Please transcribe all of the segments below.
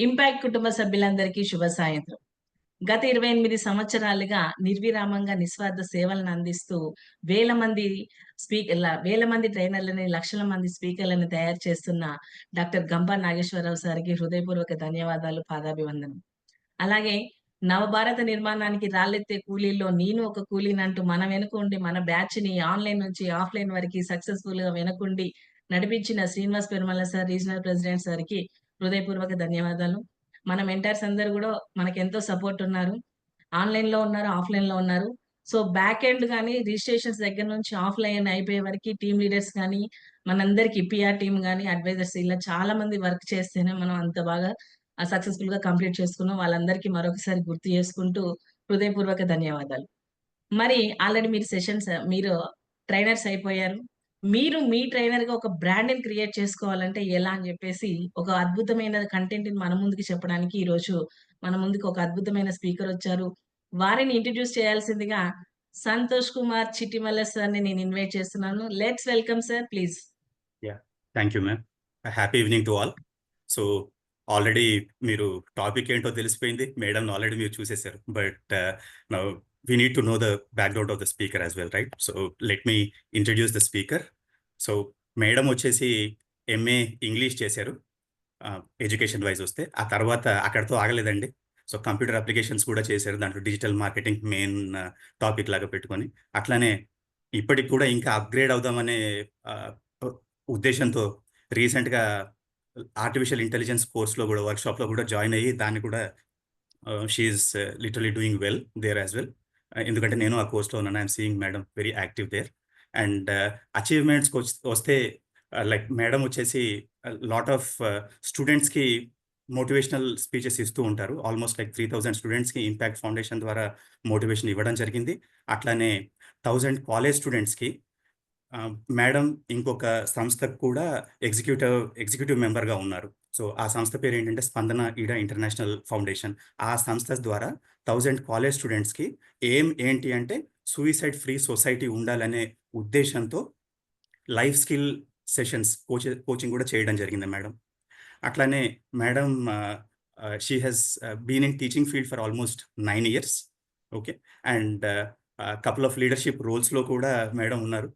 Impact కుటుంబ సభ్యులందరికీ శుభ సాయంత్రం. గత 28 సంవత్సరాలుగా నిర్విరామంగా నిస్వార్థ సేవలను అందిస్తూ వేల మంది వేల మంది ట్రైనర్లని, లక్షల మంది స్పీకర్‌లను తయారు చేస్తున్న డాక్టర్ గంపా నాగేశ్వరరావు సార్‌కి హృదయపూర్వక ధన్యవాదాలు, పాదాభివందనం. అలాగే నవభారత నిర్మాణానికి రాళ్ళెత్తే కూలీల్లో నేను ఒక కూలీనంటూ మన వెనుక ఉండి మన బ్యాచ్‌ని ఆన్‌లైన్ నుంచి ఆఫ్‌లైన్ వరకి సక్సెస్‌ఫుల్‌గా వెనకుండి నడిపించిన శ్రీనివాస్ పెరుమాళ సార్, రీజనల్ ప్రెసిడెంట్ సార్‌కి హృదయపూర్వక ధన్యవాదాలు. మన మెంటర్స్ అందరూ గూడా మనకెంతో సపోర్ట్ ఉన్నారు. ఆన్‌లైన్‌లో ఉన్నారు, ఆఫ్‌లైన్‌లో ఉన్నారు. సో, బ్యాక్ ఎండ్ గాని రిజిస్ట్రేషన్స్ దగ్గర నుంచి ఆఫ్‌లైన్ అయిపోయే వరకి టీమ్ లీడర్స్ గాని, మనందరికి పీఆర్ టీమ్ గాని, అడ్వైజర్స్ ఇలా చాలా మంది వర్క్ చేస్తేనే మనం అంత బాగా సక్సెస్‌ఫుల్‌గా కంప్లీట్ చేసుకున్నాం. వాళ్ళందరికీ మరొకసారి గుర్తు చేసుకుంటూ హృదయపూర్వక ధన్యవాదాలు. మరి ఆల్రెడీ మీరు ట్రైనర్స్ అయిపోయారు. మీరు మీ ట్రైనర్‌గా ఒక బ్రాండ్‌ని క్రియేట్ చేసుకోవాలంటే ఎలా అని జెప్పేసి ఒక అద్భుతమైన కంటెంట్‌ని మన ముందుకి చెప్పడానికి ఈరోజు మన ముందుకు ఒక అద్భుతమైన స్పీకర్ వచ్చారు. వారిని ఇంట్రొడ్యూస్ చేయాల్సిందిగా సంతోష్ కుమార్ చిట్టిమల్ల సార్‌ని నేను ఇన్వైట్ చేస్తున్నాను. Let's welcome sir please. Yah! Thank you ma'am. Happy evening to all. So, already మీరు టాపిక్ ఏంటో తెలిసిపోయింది. మేడంని ఆల్రెడీ మీరు చూసేసారు. But now we need to know the background of the speaker as well right? So, let me introduce the speaker. So, madam వచ్చేసి MA English చేశారు. Education wise వస్తే. ఆ తర్వాత అక్కడితో ఆగలేదండి. సో, కంప్యూటర్ అప్లికేషన్స్ కూడా చేశారు. దాంట్లో డిజిటల్ మార్కెటింగ్ మెయిన్ టాపిక్ లాగా పెట్టుకొని. అట్లానే ఇప్పటికి కూడా ఇంకా అప్‌గ్రేడ్ అవుదామనే ఆహ్, ఉద్దేశ్యంతో రీసెంట్‌గా ఆర్టిఫిషియల్ ఇంటెలిజెన్స్ కోర్స్‌లో గూడా వర్క్‌షాప్‌లో గూడా జాయిన్ అయ్యి దాన్ని కూడా she is literally doing well there as well. ఎందుకంటే నేను ఆ కోర్స్‌లో ఉన్నాను. I am seeing madam very active there. And వస్తే లైక్ మేడమ్ వచ్చేసి లాట్ ఆఫ్ స్టూడెంట్స్‌కి మోటివేషనల్ స్పీచెస్ ఇస్తూ ఉంటారు. ఆల్మోస్ట్ లైక్ 3000 స్టూడెంట్స్‌కి ఇంపాక్ట్ ఫౌండేషన్ ద్వారా మోటివేషన్ ఇవ్వడం జరిగింది. అట్లానే 1000 కాలేజ్ స్టూడెంట్స్‌కి మేడం ఇంకొక సంస్థకు కూడా ఎగ్జిక్యూటివ్ మెంబర్‌గా ఉన్నారు. సో, ఆ సంస్థ పేరేంటంటే స్పందన ఈడ ఇంటర్నేషనల్ ఫౌండేషన్. ఆ సంస్థ ద్వారా 1000 కాలేజ్ స్టూడెంట్స్‌కి ఏంటి అంటే సూయిసైడ్ ఫ్రీ సొసైటీ ఉండాలనే ఉద్దేశ్యంతో లైఫ్ స్కిల్ సెషన్స్ కోచింగ్ కూడా చేయడం జరిగింది మేడం. అట్లానే madam she has been in teaching field for almost 9 years. Okay. And couple of leadership రోల్స్‌లో కూడా మేడం ఉన్నారు.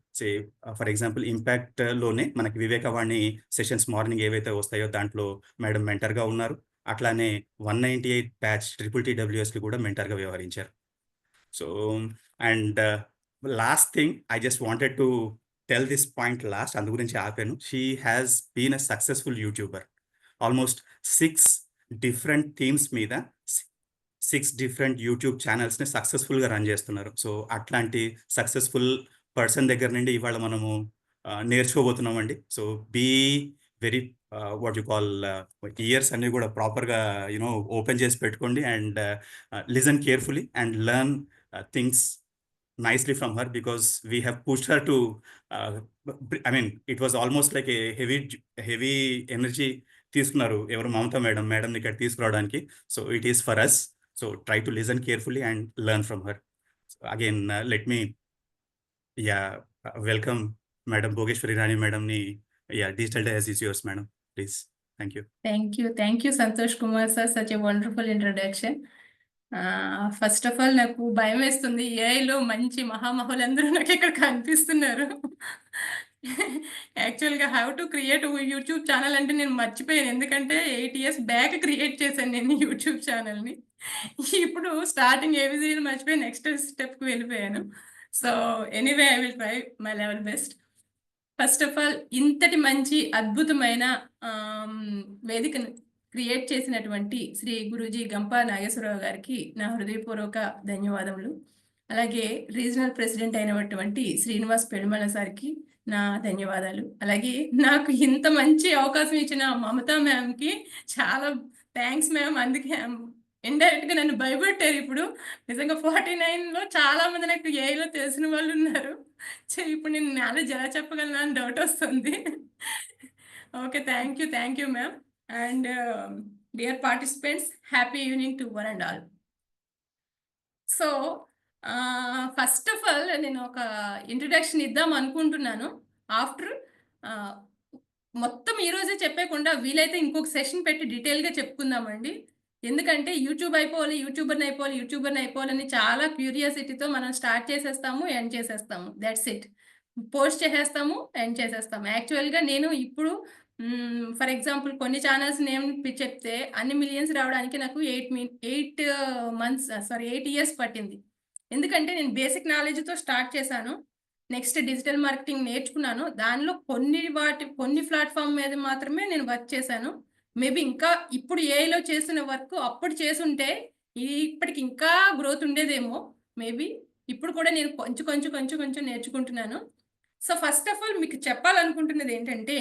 ఫర్ ఎగ్జాంపుల్ ఇంపాక్ట్‌లోనే మనకి వివేకవాణి సెషన్స్ మార్నింగ్ ఏవైతే వస్తాయో దాంట్లో మేడం మెంటర్‌గా ఉన్నారు. అట్లానే 198 బ్యాచ్ ట్రిపుల్ టీడబ్ల్యూఎస్‌కి కూడా మెంటర్‌గా వ్యవహరించారు. So, and last thing I just wanted to tell this point last అందు గురించి ఆపాను. She has been a successful YouTuber. Almost 6 different themes మీద 6 డిఫరెంట్ యూట్యూబ్ ఛానెల్స్‌ని సక్సెస్‌ఫుల్‌గా రన్ చేస్తున్నారు. సో, అట్లాంటి సక్సెస్‌ఫుల్ పర్సన్ దగ్గర నుండి ఇవాళ మనము నేర్చుకోబోతున్నామండి. So, be very what you call ears అన్నీ కూడా ప్రాపర్‌గా ఓపెన్ చేసి పెట్టుకోండి and listen carefully and learn things nicely from her because we have pushed her to uh, I mean it was almost like a heavy energy తీసుకున్నారు ఎవరు మమతా మేడంని ఇక్కడ తీసుకురావడానికి. So it is for us. So try to listen carefully and learn from her. Again let me ya welcome madam Bhogeshwari Rani మేడంని. Digital dias is yours madam, please. Thank you. Thank you. Thank you, Santosh Kumar sir. Such a wonderful introduction. First of all నాకు భయం వేస్తుంది. ఏఐలో మంచి మహామహులందరూ నాకు ఇక్కడ కనిపిస్తున్నారు. యాక్చువల్‌గా how to create YouTube channel అంటే నేను మర్చిపోయాను. ఎందుకంటే 8 ఇయర్స్ బ్యాక్ క్రియేట్ చేశాను నేను యూట్యూబ్ ఛానల్‌ని. ఇప్పుడు స్టార్టింగ్ ఏబీసీడీలు మర్చిపోయి నెక్స్ట్ స్టెప్‌కి వెళ్ళిపోయాను. So, anyway I will try my level best. First of all ఇంతటి మంచి అద్భుతమైన వేదికను క్రియేట్ చేసినటువంటి శ్రీ గురూజీ గంపా నాగేశ్వరరావు గారికి నా హృదయపూర్వక ధన్యవాదములు. అలాగే రీజనల్ ప్రెసిడెంట్ అయినటువంటి శ్రీనివాస్ పెరుమాళ సార్‌కి నా ధన్యవాదాలు. అలాగే నాకు ఇంత మంచి అవకాశం ఇచ్చిన మమతా మ్యామ్‌కి చాలా థాంక్స్ మ్యామ్. అందుకే ఇండైరెక్ట్‌గా నన్ను భయపెట్టారు ఇప్పుడు. నిజంగా 49లో చాలా మంది నాకు ఏఐలో తెలిసిన వాళ్ళున్నారు. ఇప్పుడు నేను నాలెడ్జ్ ఎలా చెప్పగలను అని డౌట్ వస్తుంది. Okay. Thank you ma'am. And dear participants, happy evening to one and all. So, first of all నేను ఒక ఇంట్రడక్షన్ ఇద్దాం అనుకుంటున్నాను. ఆఫ్టర్ ఆహ్, మొత్తం ఈ రోజే చెప్పేయకుండా వీలైతే ఇంకొక సెషన్ పెట్టి డీటెయిల్‌గా చెప్పుకుందామండి. ఎందుకంటే యూట్యూబ్ అయిపోవాలి, యూట్యూబర్‌ని అయిపోవాలని చాలా క్యూరియాసిటీతో మనం స్టార్ట్ చేసేస్తాము, ఎండ్ చేసేస్తాము. Thoughts it. పోస్ట్ చేసేస్తాము, ఎండ్ చేసేస్తాము. యాక్చువల్‌గా నేను ఇప్పుడు ఫర్ ఎగ్జాంపుల్ కొన్ని ఛానెల్స్ నేమ్ చెప్తే అన్ని మిలియన్స్ రావడానికి నాకు 8 మంత్స్ సారీ 8 ఇయర్స్ పట్టింది. ఎందుకంటే నేను బేసిక్ నాలెడ్జ్‌తో స్టార్ట్ చేశాను. నెక్స్ట్ డిజిటల్ మార్కెటింగ్ నేర్చుకున్నాను. దానిలో కొన్ని ప్లాట్‌ఫార్మ్ మీద మాత్రమే నేను వర్క్ చేశాను. మేబీ ఇంకా ఇప్పుడు ఏఐలో చేసిన వర్క్ అప్పుడు చేసుంటే ఇప్పటికి ఇంకా గ్రోత్ ఉండేదేమో మేబీ. ఇప్పుడు కూడా నేను కొంచెం నేర్చుకుంటున్నాను. సో, ఫస్ట్ ఆఫ్ ఆల్ మీకు చెప్పాలనుకుంటున్నది ఏంటంటే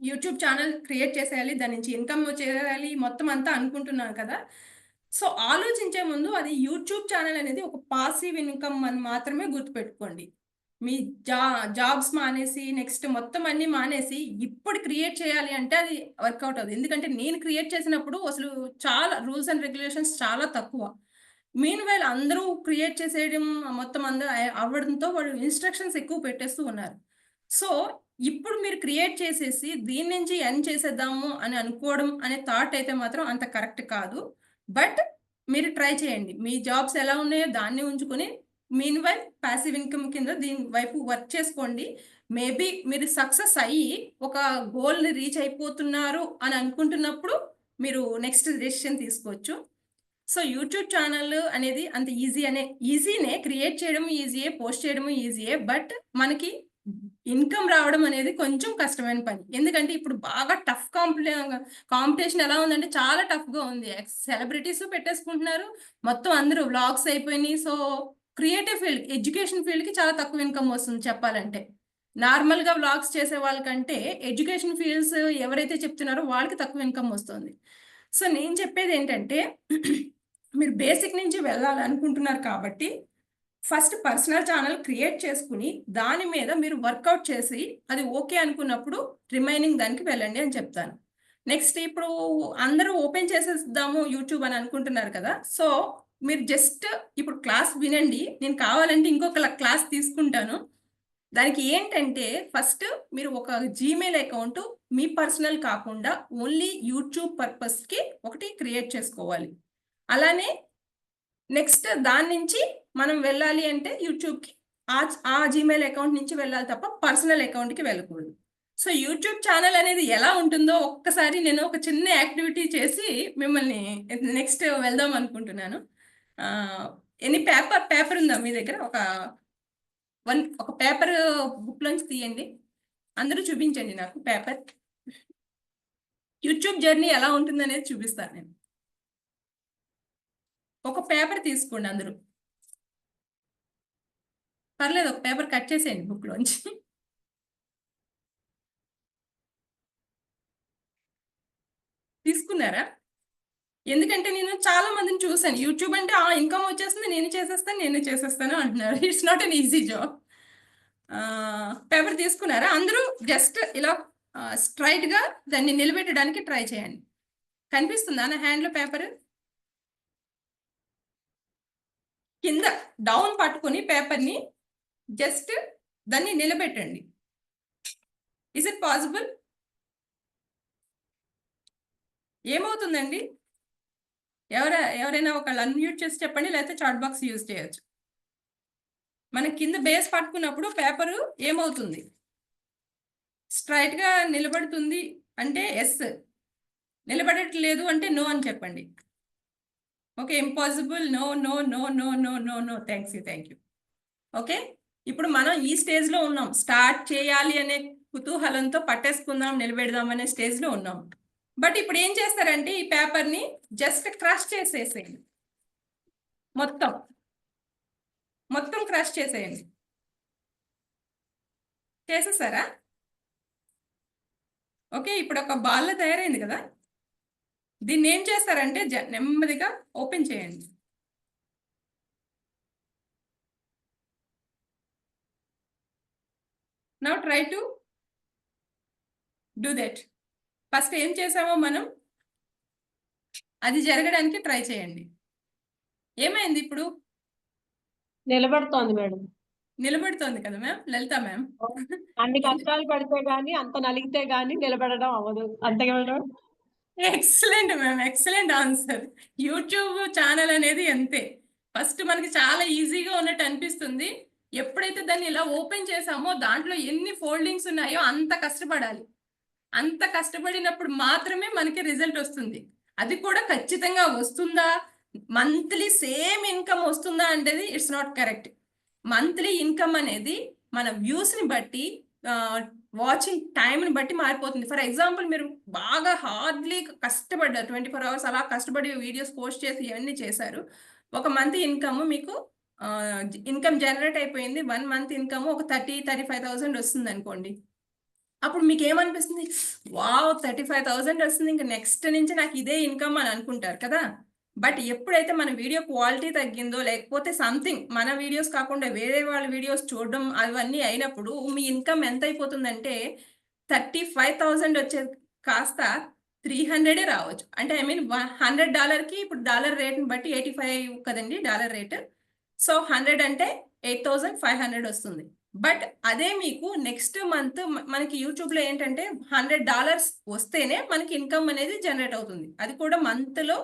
యూట్యూబ్ ఛానల్ క్రియేట్ చేసేయాలి. దాని నుంచి ఇన్‌కమ్ చేయాలి మొత్తం అంతా అనుకుంటున్నాను కదా! సో, ఆలోచించే ముందు అది యూట్యూబ్ ఛానల్ అనేది ఒక పాసివ్ ఇన్‌కమ్ అని మాత్రమే గుర్తుపెట్టుకోండి. మీ జాబ్స్ మానేసి నెక్స్ట్ మొత్తం అన్నీ మానేసి ఇప్పుడు క్రియేట్ చేయాలి అంటే అది వర్కౌట్ అవ్వదు. ఎందుకంటే నేను క్రియేట్ చేసినప్పుడు అసలు చాలా రూల్స్ అండ్ రెగ్యులేషన్స్ చాలా తక్కువ. మీన్‌వైల్ అందరూ క్రియేట్ చేసేయడం మొత్తం అందరూ అవ్వడంతో వాళ్ళు ఇన్‌స్ట్రక్షన్స్ ఎక్కువ పెట్టేస్తూ ఉన్నారు. సో, ఇప్పుడు మీరు క్రియేట్ చేసేసి దీని నుంచి ఎర్న్ చేసేద్దాము అని అనుకోవడం అనే థాట్ అయితే మాత్రం అంత కరెక్ట్ కాదు. బట్ మీరు ట్రై చేయండి. మీ జాబ్స్ ఎలా ఉన్నాయో దాన్ని ఉంచుకొని మీన్‌వైల్ పాసివ్ ఇన్‌కమ్ కింద దీని వైపు వర్క్ చేసుకోండి. మేబీ మీరు సక్సెస్ అయ్యి ఒక గోల్‌ని రీచ్ అయిపోతున్నారు అని అనుకుంటున్నప్పుడు మీరు నెక్స్ట్ డెసిషన్ తీసుకోవచ్చు. సో, యూట్యూబ్ ఛానల్ అనేది అంత ఈజీనే. క్రియేట్ చేయడం ఈజీయే, పోస్ట్ చేయడము ఈజీయే. బట్ మనకి ఇన్‌కమ్ రావడం అనేది కొంచెం కష్టమైన పని. ఎందుకంటే ఇప్పుడు బాగా టఫ్ కాంపిటీషన్ ఎలా ఉందంటే చాలా టఫ్‌గా ఉంది. సెలబ్రిటీస్ పెట్టేసుకుంటున్నారు. మొత్తం అందరూ వ్లాగ్స్ అయిపోయినాయి. సో, క్రియేటివ్ ఫీల్డ్, ఎడ్యుకేషన్ ఫీల్డ్‌కి చాలా తక్కువ ఇన్‌కమ్ వస్తుంది చెప్పాలంటే. నార్మల్‌గా వ్లాగ్స్ చేసే వాళ్ళకంటే ఎడ్యుకేషన్ ఫీల్డ్స్ ఎవరైతే చెప్తున్నారో వాళ్ళకి తక్కువ ఇన్‌కమ్ వస్తుంది. సో, నేను చెప్పేదేంటంటే మీరు బేసిక్ నుంచి వెళ్ళాలనుకుంటున్నారు కాబట్టి ఫస్ట్ పర్సనల్ ఛానల్ క్రియేట్ చేసుకొని దాని మీద మీరు వర్కౌట్ చేసి అది ఓకే అనుకున్నప్పుడు రిమైనింగ్ దానికి వెళ్ళండి అని చెప్తాను. నెక్స్ట్ ఇప్పుడు అందరూ ఓపెన్ చేసేద్దాము యూట్యూబ్ అని అనుకుంటున్నారు కదా! సో, మీరు జస్ట్ ఇప్పుడు క్లాస్ వినండి. నేను కావాలంటే ఇంకొక క్లాస్ తీసుకుంటాను. దానికి ఏంటంటే ఫస్ట్ మీరు ఒక జీమెయిల్ అకౌంట్ మీ పర్సనల్ కాకుండా ఓన్లీ యూట్యూబ్ పర్పస్‌కి ఒకటి క్రియేట్ చేసుకోవాలి. అలానే నెక్స్ట్ దాని నుంచి మనం వెళ్ళాలి అంటే యూట్యూబ్‌కి ఆ జీమెయిల్ అకౌంట్ నుంచి వెళ్ళాలి తప్ప పర్సనల్ అకౌంట్‌కి వెళ్ళకూడదు. సో, యూట్యూబ్ ఛానల్ అనేది ఎలా ఉంటుందో ఒక్కసారి నేను ఒక చిన్న యాక్టివిటీ చేసి మిమ్మల్ని నెక్స్ట్ వెళ్దాం అనుకుంటున్నాను. ఎనీ పేపర్ ఉందా మీ దగ్గర? ఒక పేపర్ బుక్‌లోంచి తీయండి. అందరూ చూపించండి నాకు పేపర్. యూట్యూబ్ జర్నీ ఎలా ఉంటుందనేది చూపిస్తాను నేను. ఒక పేపర్ తీసుకోండి అందరూ. పర్లేదు ఒక పేపర్ కట్ చేసేయండి బుక్‌లోంచి. తీసుకున్నారా? ఎందుకంటే నేను చాలా మందిని చూసాను. యూట్యూబ్ అంటే ఇన్‌కమ్ వచ్చేస్తుంది. నేను చేసేస్తాను అంటున్నారు. It's not an easy job. Paper తీసుకున్నారా? అందరూ జస్ట్ ఇలా స్ట్రెయిట్‌గా దాన్ని నిలబెట్టడానికి ట్రై చేయండి. కనిపిస్తుందా నా హ్యాండ్‌లో పేపరు? కింద డౌన్ పట్టుకొని పేపర్‌ని జస్ట్ దాన్ని నిలబెట్టండి. Is it possible? ఏమవుతుందండి? ఎవరైనా ఒకళ్ళు అన్‌మ్యూట్ చేసి చెప్పండి. లేకపోతే చాట్ బాక్స్ యూజ్ చేయొచ్చు. మనం కింద బేస్ పట్టుకున్నప్పుడు పేపరు ఏమవుతుంది? స్ట్రెయిట్‌గా నిలబడుతుంది అంటే యెస్. నిలబడట్లేదు అంటే నో అని చెప్పండి. Okay. Impossible. No. Thank you. Okay. ఇప్పుడు మనం ఈ స్టేజ్‌లో ఉన్నాం. స్టార్ట్ చేయాలి అనే కుతూహలంతో పట్టేసుకుందాం, నిలబెడదాం అనే స్టేజ్‌లో ఉన్నాం. బట్ ఇప్పుడు ఏం చేస్తారంటే ఈ పేపర్‌ని జస్ట్ క్రష్ చేసేసేయండి. మొత్తం క్రష్ చేసేయండి. చేసేసారా? ఓకే. ఇప్పుడు ఒక బాల్‌లా తయారైంది కదా! దీన్ని ఏం చేస్తారంటే నెమ్మదిగా ఓపెన్ చేయండి. Now try to do that. First ఏం చేసామో మనం అది జరగడానికి ట్రై చేయండి. ఏమైంది ఇప్పుడు? నిలబడుతోంది మేడం. నిలబడుతోంది కదా మ్యామ్, లలిత మ్యామ్. అన్ని కష్టాలు పడితే గాని, అంత నలిగితే గాని నిలబడడం అవ్వదు. అంతే కదా madam? Excellent ma'am, excellent answer. YouTube channel అనేది అంతే. ఫస్ట్ మనకి చాలా ఈజీగా ఉన్నట్టు అనిపిస్తుంది. ఎప్పుడైతే దాన్ని ఇలా ఓపెన్ చేసామో దాంట్లో ఎన్ని ఫోల్డింగ్స్ ఉన్నాయో అంత కష్టపడాలి. అంత కష్టపడినప్పుడు మాత్రమే మనకి రిజల్ట్ వస్తుంది. అది కూడా ఖచ్చితంగా వస్తుందా, మంత్లీ సేమ్ ఇన్కమ్ వస్తుందా అనేది it's not correct. Monthly income అనేది మన వ్యూస్ని బట్టి, వాచింగ్ టైంని బట్టి మారిపోతుంది. ఫర్ ఎగ్జాంపుల్ మీరు బాగా హార్డ్లీ కష్టపడ్డారు, 24 hours అలా కష్టపడి వీడియోస్ పోస్ట్ చేసి ఇవన్నీ చేశారు. ఒక మంత్ ఇన్కమ్ మీకు ఇన్కమ్ జనరేట్ అయిపోయింది. 1 month ఇన్కమ్ ఒక 30-35,000 వస్తుంది అనుకోండి. అప్పుడు మీకు ఏమనిపిస్తుంది, వావ్ 35,000 వస్తుంది, ఇంకా నెక్స్ట్ నుంచి నాకు ఇదే ఇన్కమ్ అని అనుకుంటారు కదా. బట్ ఎప్పుడైతే మన వీడియో క్వాలిటీ తగ్గిందో, లేకపోతే సంథింగ్ మన వీడియోస్ కాకుండా వేరే వాళ్ళ వీడియోస్ చూడడం అవన్నీ అయినప్పుడు మీ ఇన్కమ్ ఎంత అయిపోతుందంటే 35,000 వచ్చేది కాస్త 300 రావచ్చు. అంటే ఐ మీన్ $100కి ఇప్పుడు డాలర్ రేట్ని బట్టి 85 కదండి డాలర్ రేట్. సో 100 అంటే 8,500 వస్తుంది. బట్ అదే మీకు నెక్స్ట్ మంత్ మనకి యూట్యూబ్లో ఏంటంటే $100 వస్తేనే మనకి ఇన్కమ్ అనేది జనరేట్ అవుతుంది. అది కూడా మంత్లో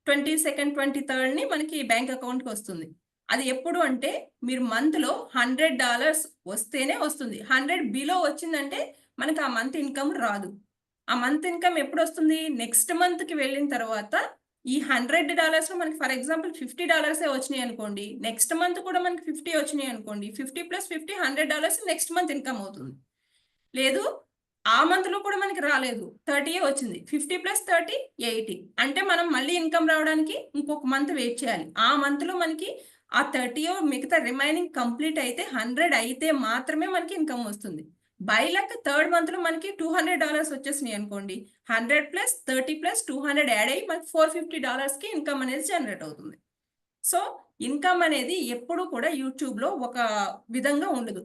22nd 23rd మనకి బ్యాంక్ అకౌంట్కి వస్తుంది. అది ఎప్పుడు అంటే మీరు మంత్లో $100 వస్తేనే వస్తుంది. 100 బిలో వచ్చిందంటే మనకి ఆ మంత్ ఇన్కమ్ రాదు. ఆ మంత్ ఇన్కమ్ ఎప్పుడు వస్తుంది, నెక్స్ట్ మంత్కి వెళ్ళిన తర్వాత. ఈ $100లో మనకి ఫర్ ఎగ్జాంపుల్ $50 వచ్చినాయి అనుకోండి, నెక్స్ట్ మంత్ కూడా మనకి 50 వచ్చినాయి అనుకోండి, 50 + 50 $100 నెక్స్ట్ మంత్ ఇన్కమ్ అవుతుంది. లేదు ఆ మంత్లో కూడా మనకి రాలేదు, 30 వచ్చింది, 50 + 30 80. అంటే మనం మళ్ళీ ఇన్కమ్ రావడానికి ఇంకొక మంత్ వెయిట్ చేయాలి. ఆ మంత్లో మనకి ఆ 30 మిగతా రిమైనింగ్ కంప్లీట్ అయితే 100 అయితే మాత్రమే మనకి ఇన్కమ్ వస్తుంది. బై లక్ థర్డ్ మంత్లో మనకి $200 వచ్చేసినాయి అనుకోండి, 100 + 30 + 200 యాడ్ అయ్యి మనకి $450కి ఇన్కమ్ అనేది జనరేట్ అవుతుంది. సో ఇన్కమ్ అనేది ఎప్పుడు కూడా యూట్యూబ్లో ఒక విధంగా ఉండదు.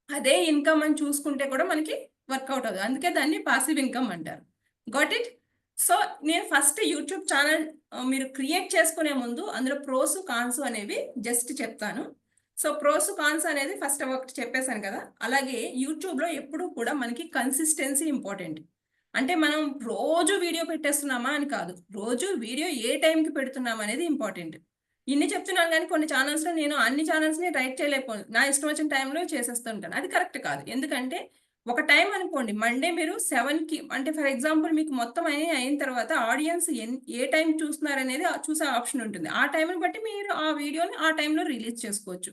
అదే ఇన్కమ్ అని చూసుకుంటే కూడా మనకి వర్కౌట్ అవుతుంది. అందుకే దాన్ని పాసివ్ ఇన్కమ్ అంటారు. Got it? సో నేను ఫస్ట్ యూట్యూబ్ ఛానల్ మీరు క్రియేట్ చేసుకునే ముందు అందులో ప్రోస్ కాన్స్ అనేవి జస్ట్ చెప్తాను. సో ప్రోస్ కాన్స్ అనేది ఫస్ట్ ఒకటి చెప్పేశాను కదా. అలాగే యూట్యూబ్లో ఎప్పుడు కూడా మనకి కన్సిస్టెన్సీ ఇంపార్టెంట్. అంటే మనం రోజు వీడియో పెట్టేస్తున్నామా అని కాదు, రోజు వీడియో ఏ టైంకి పెడుతున్నాం అనేది ఇంపార్టెంట్. ఇన్ని చెప్తున్నాను కానీ కొన్ని ఛానల్స్లో నేను అన్ని ఛానల్స్ని రైట్ చేయలేకపోను, నా ఇష్టం వచ్చిన టైంలో చేసేస్తుంటాను. అది కరెక్ట్ కాదు. ఎందుకంటే ఒక టైం అనుకోండి, మండే మీరు 7కి అంటే ఫర్ ఎగ్జాంపుల్ మీకు మొత్తం అయిన తర్వాత ఆడియన్స్ ఏ టైం చూస్తున్నారు అనేది చూసే ఆప్షన్ ఉంటుంది. ఆ టైంని బట్టి మీరు ఆ వీడియోని ఆ టైంలో రిలీజ్ చేసుకోవచ్చు.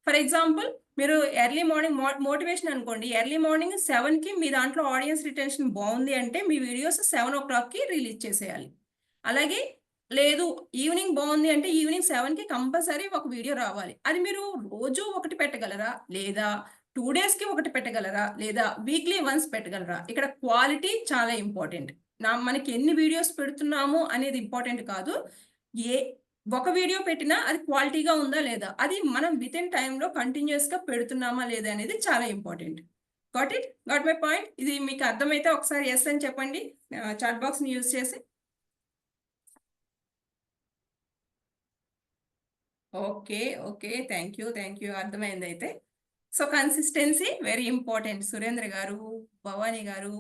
ఫర్ ఎగ్జాంపుల్ మీరు ఎర్లీ మార్నింగ్ మోటివేషన్ అనుకోండి, ఎర్లీ మార్నింగ్ 7కి మీ దాంట్లో ఆడియన్స్ రిటెన్షన్ బాగుంది అంటే మీ వీడియోస్ 7 o'clockకి రిలీజ్ చేసేయాలి. అలాగే లేదు ఈవినింగ్ బాగుంది అంటే ఈవినింగ్ 7కి కంపల్సరీ ఒక వీడియో రావాలి. అది మీరు రోజు ఒకటి పెట్టగలరా, లేదా 2 daysకి ఒకటి పెట్టగలరా, లేదా వీక్లీ వన్స్ పెట్టగలరా? ఇక్కడ క్వాలిటీ చాలా ఇంపార్టెంట్. మనకి ఎన్ని వీడియోస్ పెడుతున్నాము అనేది ఇంపార్టెంట్ కాదు, ఒక వీడియో పెట్టినా అది క్వాలిటీగా ఉందా లేదా, అది మనం విత్ ఇన్ టైంలో కంటిన్యూస్గా పెడుతున్నామా లేదా అనేది చాలా important. Got it? Got my point? ఇది మీకు అర్థమైతే ఒకసారి ఎస్ అని చెప్పండి చాట్ బాక్స్ని యూజ్ చేసి. ఓకే ఓకే, థ్యాంక్ యూ, అర్థమైంది అయితే. So consistency very important. Surendra గారు, భవానీ గారు,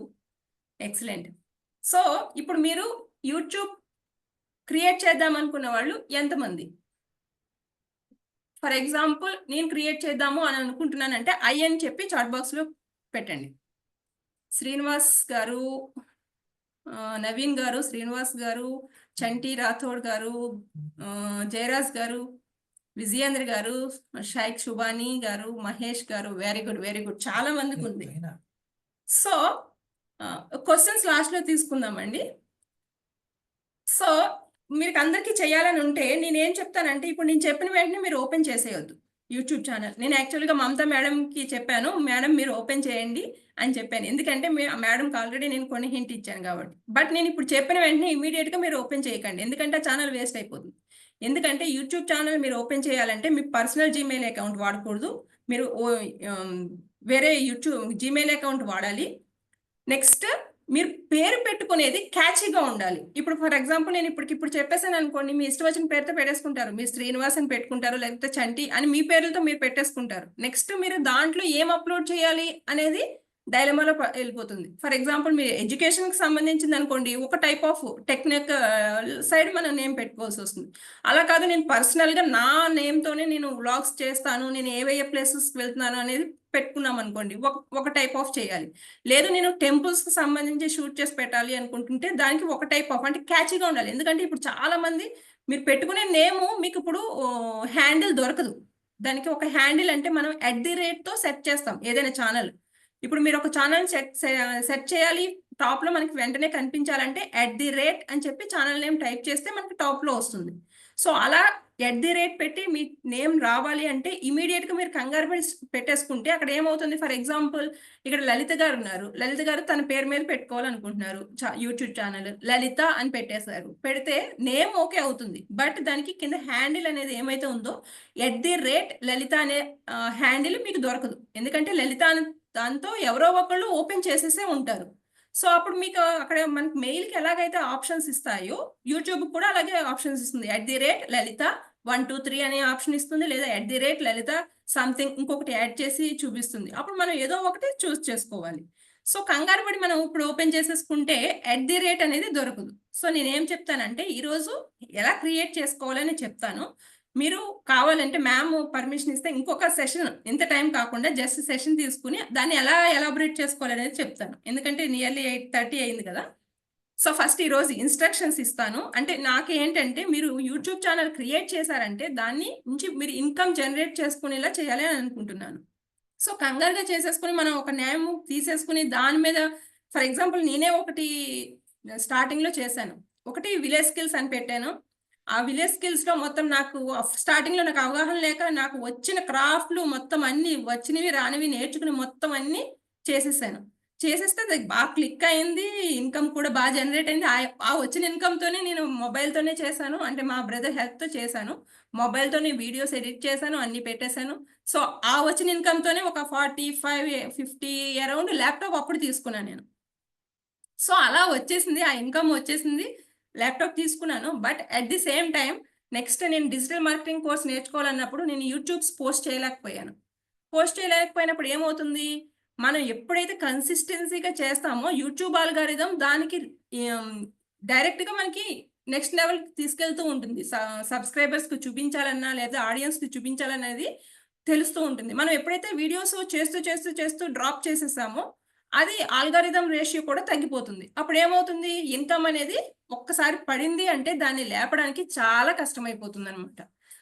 ఎక్సలెంట్. సో ఇప్పుడు మీరు యూట్యూబ్ క్రియేట్ చేద్దాం అనుకున్న వాళ్ళు ఎంతమంది? ఫర్ ఎగ్జాంపుల్ నేను క్రియేట్ చేద్దాము అని అనుకుంటున్నానంటే ఐ అని చెప్పి చాట్ బాక్స్లో పెట్టండి. శ్రీనివాస్ గారు, నవీన్ గారు, శ్రీనివాస్ గారు, చంటి రాథోడ్ గారు, జయరాజ్ గారు, విజయేంద్ర గారు, షైక్ శుభాని గారు, మహేష్ గారు, వెరీ గుడ్, చాలా మందికి ఉంది. సో క్వశ్చన్స్ లాస్ట్లో తీసుకుందామండి. సో మీకు అందరికీ చేయాలని ఉంటే నేనేం చెప్తానంటే, ఇప్పుడు నేను చెప్పిన వెంటనే మీరు ఓపెన్ చేసేయొద్దు యూట్యూబ్ ఛానల్. నేను యాక్చువల్గా మమతా మేడంకి చెప్పాను, మేడం మీరు ఓపెన్ చేయండి అని చెప్పాను. ఎందుకంటే మేడంకి ఆల్రెడీ నేను కొన్ని హింట్ ఇచ్చాను కాబట్టి. బట్ నేను ఇప్పుడు చెప్పిన వెంటనే ఇమీడియట్గా మీరు ఓపెన్ చేయకండి, ఎందుకంటే ఆ ఛానల్ వేస్ట్ అయిపోతుంది. ఎందుకంటే యూట్యూబ్ ఛానల్ మీరు ఓపెన్ చేయాలంటే మీ పర్సనల్ జీమెయిల్ అకౌంట్ వాడకూడదు, మీరు వేరే యూట్యూబ్ జీమెయిల్ అకౌంట్ వాడాలి. నెక్స్ట్ మీరు పేరు పెట్టుకునేది క్యాచీగా ఉండాలి. ఇప్పుడు ఫర్ ఎగ్జాంపుల్ నేను ఇప్పుడు చెప్పేసాను అనుకోండి, మీ ఇష్టం వచ్చిన పేరుతో పెట్టేసుకుంటారు. మీరు శ్రీనివాస్ అని పెట్టుకుంటారు, లేకపోతే చంటి అని మీ పేర్లతో మీరు పెట్టేసుకుంటారు. నెక్స్ట్ మీరు దాంట్లో ఏం అప్లోడ్ చేయాలి అనేది డైలమాలో వెళ్ళిపోతుంది. ఫర్ ఎగ్జాంపుల్ మీరు ఎడ్యుకేషన్కి సంబంధించింది అనుకోండి, ఒక టైప్ ఆఫ్ టెక్నిక్ సైడ్ మనం నేమ్ పెట్టుకోవాల్సి వస్తుంది. అలా కాదు, నేను పర్సనల్గా నా నేమ్తోనే నేను వ్లాగ్స్ చేస్తాను, నేను ఏవే ప్లేసెస్కి వెళ్తున్నాను అనేది పెట్టుకున్నాం అనుకోండి, ఒక టైప్ ఆఫ్ చేయాలి. లేదు నేను టెంపుల్స్కి సంబంధించి షూట్ చేసి పెట్టాలి అనుకుంటుంటే దానికి ఒక టైప్ ఆఫ్ అంటే క్యాచీగా ఉండాలి. ఎందుకంటే ఇప్పుడు చాలా మంది మీరు పెట్టుకునే నేము మీకు ఇప్పుడు హ్యాండిల్ దొరకదు. దానికి ఒక హ్యాండిల్ అంటే మనం @తో సెట్ చేస్తాం ఏదైనా ఛానల్. ఇప్పుడు మీరు ఒక ఛానల్ సెట్ చేయాలి, టాప్ లో మనకి వెంటనే కనిపించాలంటే @ అని చెప్పి ఛానల్ నేమ్ టైప్ చేస్తే మనకి టాప్ లో వస్తుంది. సో అలా @ పెట్టి మీ నేమ్ రావాలి అంటే ఇమీడియట్ గా మీరు కంగారు పడి పెట్టేసుకుంటే అక్కడ ఏమవుతుంది, ఫర్ ఎగ్జాంపుల్ ఇక్కడ లలిత గారు ఉన్నారు, లలిత గారు తన పేరు మీద పెట్టుకోవాలనుకుంటున్నారు యూట్యూబ్ ఛానల్, లలిత అని పెట్టేశారు. పెడితే నేమ్ ఓకే అవుతుంది, బట్ దానికి కింద హ్యాండిల్ అనేది ఏమైతే ఉందో @ లలిత అనే హ్యాండిల్ మీకు దొరకదు. ఎందుకంటే లలిత దాంతో ఎవరో ఒకళ్ళు ఓపెన్ చేసేసే ఉంటారు. సో అప్పుడు మీకు అక్కడ మనకి మెయిల్కి ఎలాగైతే ఆప్షన్స్ ఇస్తాయో యూట్యూబ్ కూడా అలాగే ఆప్షన్స్ ఇస్తుంది. @లలిత 123 అనే ఆప్షన్ ఇస్తుంది, లేదా @లలిత సంథింగ్ ఇంకొకటి యాడ్ చేసి చూపిస్తుంది. అప్పుడు మనం ఏదో ఒకటి చూస్ చేసుకోవాలి. సో కంగారు పడి మనం ఇప్పుడు ఓపెన్ చేసేసుకుంటే @ అనేది దొరకదు. సో నేనేం చెప్తానంటే ఈరోజు ఎలా క్రియేట్ చేసుకోవాలని చెప్తాను. మీరు కావాలంటే మ్యామ్ పర్మిషన్ ఇస్తే ఇంకొక సెషన్, ఇంత టైం కాకుండా జస్ట్ సెషన్ తీసుకుని దాన్ని ఎలా ఎలాబొరేట్ చేసుకోవాలనేది చెప్తాను. ఎందుకంటే నియర్లీ 8:30 అయింది కదా. సో ఫస్ట్ ఈరోజు ఇన్స్ట్రక్షన్స్ ఇస్తాను. అంటే నాకేంటంటే మీరు యూట్యూబ్ ఛానల్ క్రియేట్ చేశారంటే దాన్ని నుంచి మీరు ఇన్కమ్ జనరేట్ చేసుకునేలా చేయాలి అని అనుకుంటున్నాను. సో కంగారుగా చేసేసుకుని మనం ఒక నేమ్ తీసేసుకుని దాని మీద ఫర్ ఎగ్జాంపుల్ నేనే ఒకటి స్టార్టింగ్లో చేశాను, ఒకటి విలేజ్ స్కిల్స్ అని పెట్టాను. ఆ విలేజ్ స్కిల్స్ లో మొత్తం నాకు స్టార్టింగ్ లో నాకు అవగాహన లేక నాకు వచ్చిన క్రాఫ్ట్లు మొత్తం అన్ని వచ్చినవి రానివి నేర్చుకుని మొత్తం అన్ని చేసేసాను. చేసేస్తే అది బాగా క్లిక్ అయింది, ఇన్కమ్ కూడా బాగా జనరేట్ అయింది. ఆ వచ్చిన ఇన్కమ్ తోనే నేను మొబైల్ తోనే చేశాను, అంటే మా బ్రదర్ హెల్ప్ తో చేశాను. మొబైల్ తోనే వీడియోస్ ఎడిట్ చేశాను, అన్ని పెట్టేశాను. సో ఆ వచ్చిన ఇన్కమ్ తోనే ఒక 45-50 అరౌండ్ ల్యాప్టాప్ అప్పుడు తీసుకున్నాను నేను. సో అలా వచ్చేసింది, ఆ ఇన్కమ్ వచ్చేసింది, ల్యాప్టాప్ తీసుకున్నాను. But at the same time next నేను డిజిటల్ మార్కెటింగ్ కోర్స్ నేర్చుకోవాలన్నప్పుడు నేను యూట్యూబ్స్ పోస్ట్ చేయలేకపోయినప్పుడు ఏమవుతుంది, మనం ఎప్పుడైతే కన్సిస్టెన్సీగా చేస్తామో యూట్యూబ్ ఆల్గారిథం దానికి డైరెక్ట్గా మనకి నెక్స్ట్ లెవెల్కి తీసుకెళ్తూ ఉంటుంది. సబ్స్క్రైబర్స్కి చూపించాలన్నా లేదా ఆడియన్స్కి చూపించాలనేది తెలుస్తూ ఉంటుంది. మనం ఎప్పుడైతే వీడియోస్ చేస్తూ డ్రాప్ చేసేసామో అది ఆల్గారిథం రేషియో కూడా తగ్గిపోతుంది. అప్పుడు ఏమవుతుంది, ఇన్కమ్ అనేది ఒక్కసారి పడింది అంటే దాన్ని లేపడానికి చాలా కష్టమైపోతుంది అనమాట.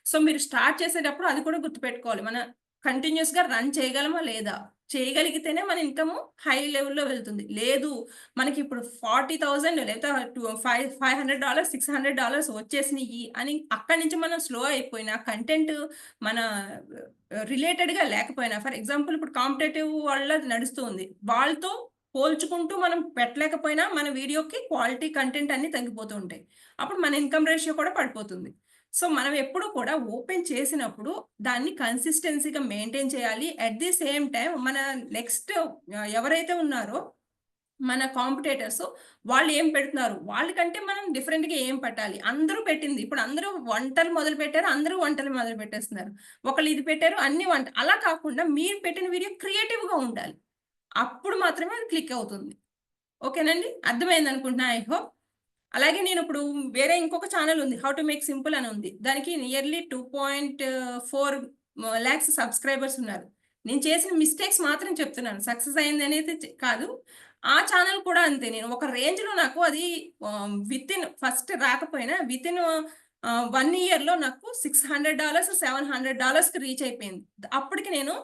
సో మీరు స్టార్ట్ చేసేటప్పుడు అది కూడా గుర్తుపెట్టుకోవాలి, మన కంటిన్యూస్ గా రన్ చేయగలమా లేదా, చేయగలిగితేనే మన ఇన్కమ్ హై లెవెల్లో వెళ్తుంది. లేదు మనకి ఇప్పుడు 40,000 లేదా $500 $600 వచ్చేసినాయి అని అక్కడి నుంచి మనం స్లో అయిపోయినా కంటెంట్ మన రిలేటెడ్ గా లేకపోయినా, ఫర్ ఎగ్జాంపుల్ ఇప్పుడు కాంపిటేటివ్ వాళ్ళ నడుస్తుంది, వాళ్ళతో పోల్చుకుంటూ మనం పెట్టలేకపోయినా మన వీడియోకి క్వాలిటీ కంటెంట్ అన్ని తగ్గిపోతూ ఉంటాయి. అప్పుడు మన ఇన్కమ్ రేషియో కూడా పడిపోతుంది. సో మనం ఎప్పుడు కూడా ఓపెన్ చేసినప్పుడు దాన్ని కన్సిస్టెన్సీగా మెయింటైన్ చేయాలి. అట్ ది సేమ్ టైం మన నెక్స్ట్ ఎవరైతే ఉన్నారో మన కాంపిటేటర్స్ వాళ్ళు ఏం పెడుతున్నారు, వాళ్ళకంటే మనం డిఫరెంట్గా ఏం పెట్టాలి. అందరూ పెట్టింది, ఇప్పుడు అందరూ వంటలు మొదలు పెట్టారు, అందరూ వంటలు మొదలు పెట్టేస్తున్నారు, ఒకళ్ళు ఇది పెట్టారు అన్ని వంట. అలా కాకుండా మీరు పెట్టిన వీడియో క్రియేటివ్గా ఉండాలి, అప్పుడు మాత్రమే అది క్లిక్ అవుతుంది. ఓకేనండి, అర్థమైంది అనుకుంటున్నా, ఐ హోప్. అలాగే నేను ఇప్పుడు వేరే ఇంకొక ఛానల్ ఉంది, హౌ టు మేక్ సింపుల్ అని ఉంది. దానికి నియర్లీ 2.4 lakhs సబ్స్క్రైబర్స్ ఉన్నారు. నేను చేసిన మిస్టేక్స్ మాత్రం చెప్తున్నాను, సక్సెస్ అయింది అనేది కాదు. ఆ ఛానల్ కూడా అంతే, నేను ఒక రేంజ్ లో నాకు అది విత్ ఇన్ ఫస్ట్ రాకపోయినా విత్ ఇన్ 1 year లో నాకు $600 $700 రీచ్ అయిపోయింది. అప్పటికి నేను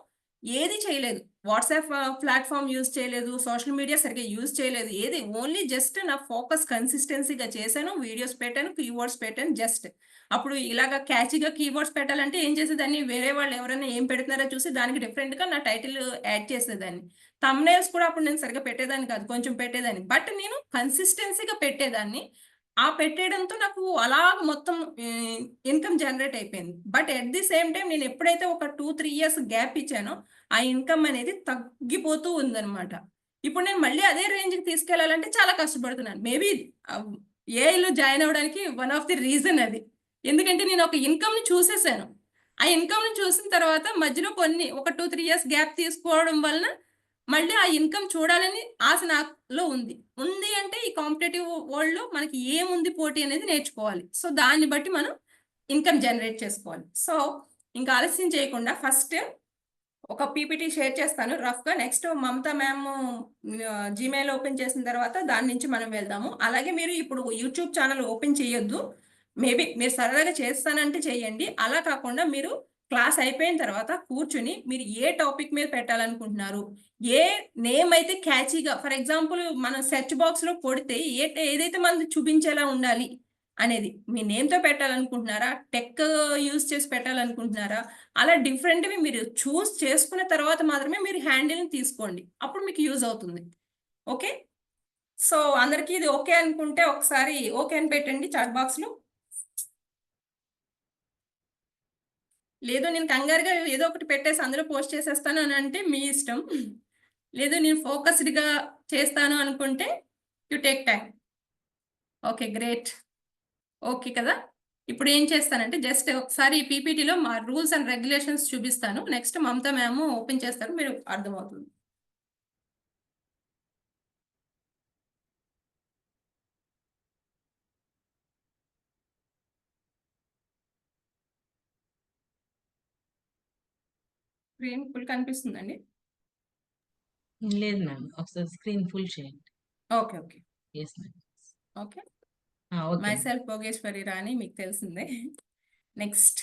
ఏది చేయలేదు, వాట్సాప్ ప్లాట్ఫామ్ యూజ్ చేయలేదు, సోషల్ మీడియా సరిగ్గా యూజ్ చేయలేదు, ఏది ఓన్లీ జస్ట్ నా ఫోకస్ కన్సిస్టెన్సీగా చేశాను, వీడియోస్ పెట్టాను, కీవర్డ్స్ పెట్టాను జస్ట్. అప్పుడు ఇలాగా క్యాచీగా కీవర్డ్స్ పెట్టాలంటే ఏం చేసేదాన్ని, వేరే వాళ్ళు ఎవరైనా ఏం పెడుతున్నారో చూసి దానికి డిఫరెంట్గా నా టైటిల్ యాడ్ చేసేదాన్ని. థంబ్నెయిల్స్ కూడా అప్పుడు నేను సరిగ్గా పెట్టేదాన్ని కాదు, కొంచెం పెట్టేదాన్ని, బట్ నేను కన్సిస్టెన్సీగా పెట్టేదాన్ని. ఆ పెట్టేయడంతో నాకు అలా మొత్తం ఇన్కమ్ జనరేట్ అయిపోయింది. But at the same time నేను ఎప్పుడైతే ఒక 2-3 years గ్యాప్ ఇచ్చానో ఆ ఇన్కమ్ అనేది తగ్గిపోతూ ఉందన్నమాట. ఇప్పుడు నేను మళ్ళీ అదే రేంజ్కి తీసుకెళ్లాలంటే చాలా కష్టపడుతున్నాను. మేబీ ఏఐలో జాయిన్ అవ్వడానికి వన్ ఆఫ్ ది రీజన్ అది. ఎందుకంటే నేను ఒక ఇన్కమ్‌ని చూసేసాను. ఆ ఇన్కమ్‌ని చూసిన తర్వాత మధ్యలో ఒక 2, 3 ఇయర్స్ గ్యాప్ తీసుకోవడం వలన మళ్ళీ ఆ ఇన్కమ్ చూడాలని ఆశ నాలో ఉంది. ఉంది అంటే ఈ కాంపిటీటివ్ వరల్డ్‌లో మనకి ఏముంది పోటీ అనేది నేర్చుకోవాలి. సో, దాన్ని బట్టి మనం ఇన్కమ్ జనరేట్ చేసుకోవాలి. సో, ఇంకా ఆలస్యం చేయకుండా ఫస్ట్ ఒక పీపీటీ షేర్ చేస్తాను రఫ్‌గా. Next Mamata ma'am Gmail open చేసిన తర్వాత దాని నుంచి మనం వెళ్దాము. అలాగే మీరు ఇప్పుడు యూట్యూబ్ ఛానల్ ఓపెన్ చేయొద్దు. మేబీ మీరు సరదాగా చేస్తానంటే చేయండి. అలా కాకుండా మీరు క్లాస్ అయిపోయిన తర్వాత కూర్చొని మీరు ఏ టాపిక్ మీద పెట్టాలనుకుంటున్నారు? ఏ నేమ్ అయితే క్యాచీగా ఫర్ ఎగ్జాంపుల్ మనం సెర్చ్ బాక్స్‌లో కొడితే ఏదైతే మనది చూపించేలా ఉండాలి అనేది. మీ నేమ్‌తో పెట్టాలనుకుంటున్నారా? టెక్ యూజ్ చేసి పెట్టాలనుకుంటున్నారా? అలా డిఫరెంట్‌వి మీరు చూస్ చేసుకున్న తర్వాత మాత్రమే మీరు హ్యాండిల్‌ని తీసుకోండి. అప్పుడు మీకు యూజ్ అవుతుంది. ఓకే. సో, అందరికీ ఇది ఓకే అనుకుంటే ఒకసారి ఓకే అని పెట్టండి చాట్ బాక్స్‌లో. లేదు నేను కంగారుగా ఏదో ఒకటి పెట్టేసి అందులో పోస్ట్ చేసేస్తాను అని అంటే మీ ఇష్టం. లేదు నేను ఫోకస్డ్‌గా చేస్తాను అనుకుంటే you take time. Okay. Great. Okay కదా! ఇప్పుడు ఏం చేస్తానంటే జస్ట్ ఒకసారి ఈ పీపీటీలో మా రూల్స్ అండ్ రెగ్యులేషన్స్ చూపిస్తాను. నెక్స్ట్ మమతా మ్యామ్ ఓపెన్ చేస్తారు. మీరు అర్థమవుతుంది. స్క్రీన్ ఫుల్ కనిపిస్తుందండి? లేదు మ్యామ్. ఒకసారి స్క్రీన్ ఫుల్ చేయండి. Okay. Okay. Yes ma'am. Okay. Okay. Myself Bhogeshwari Rani మీకు తెలిసిందే. నెక్స్ట్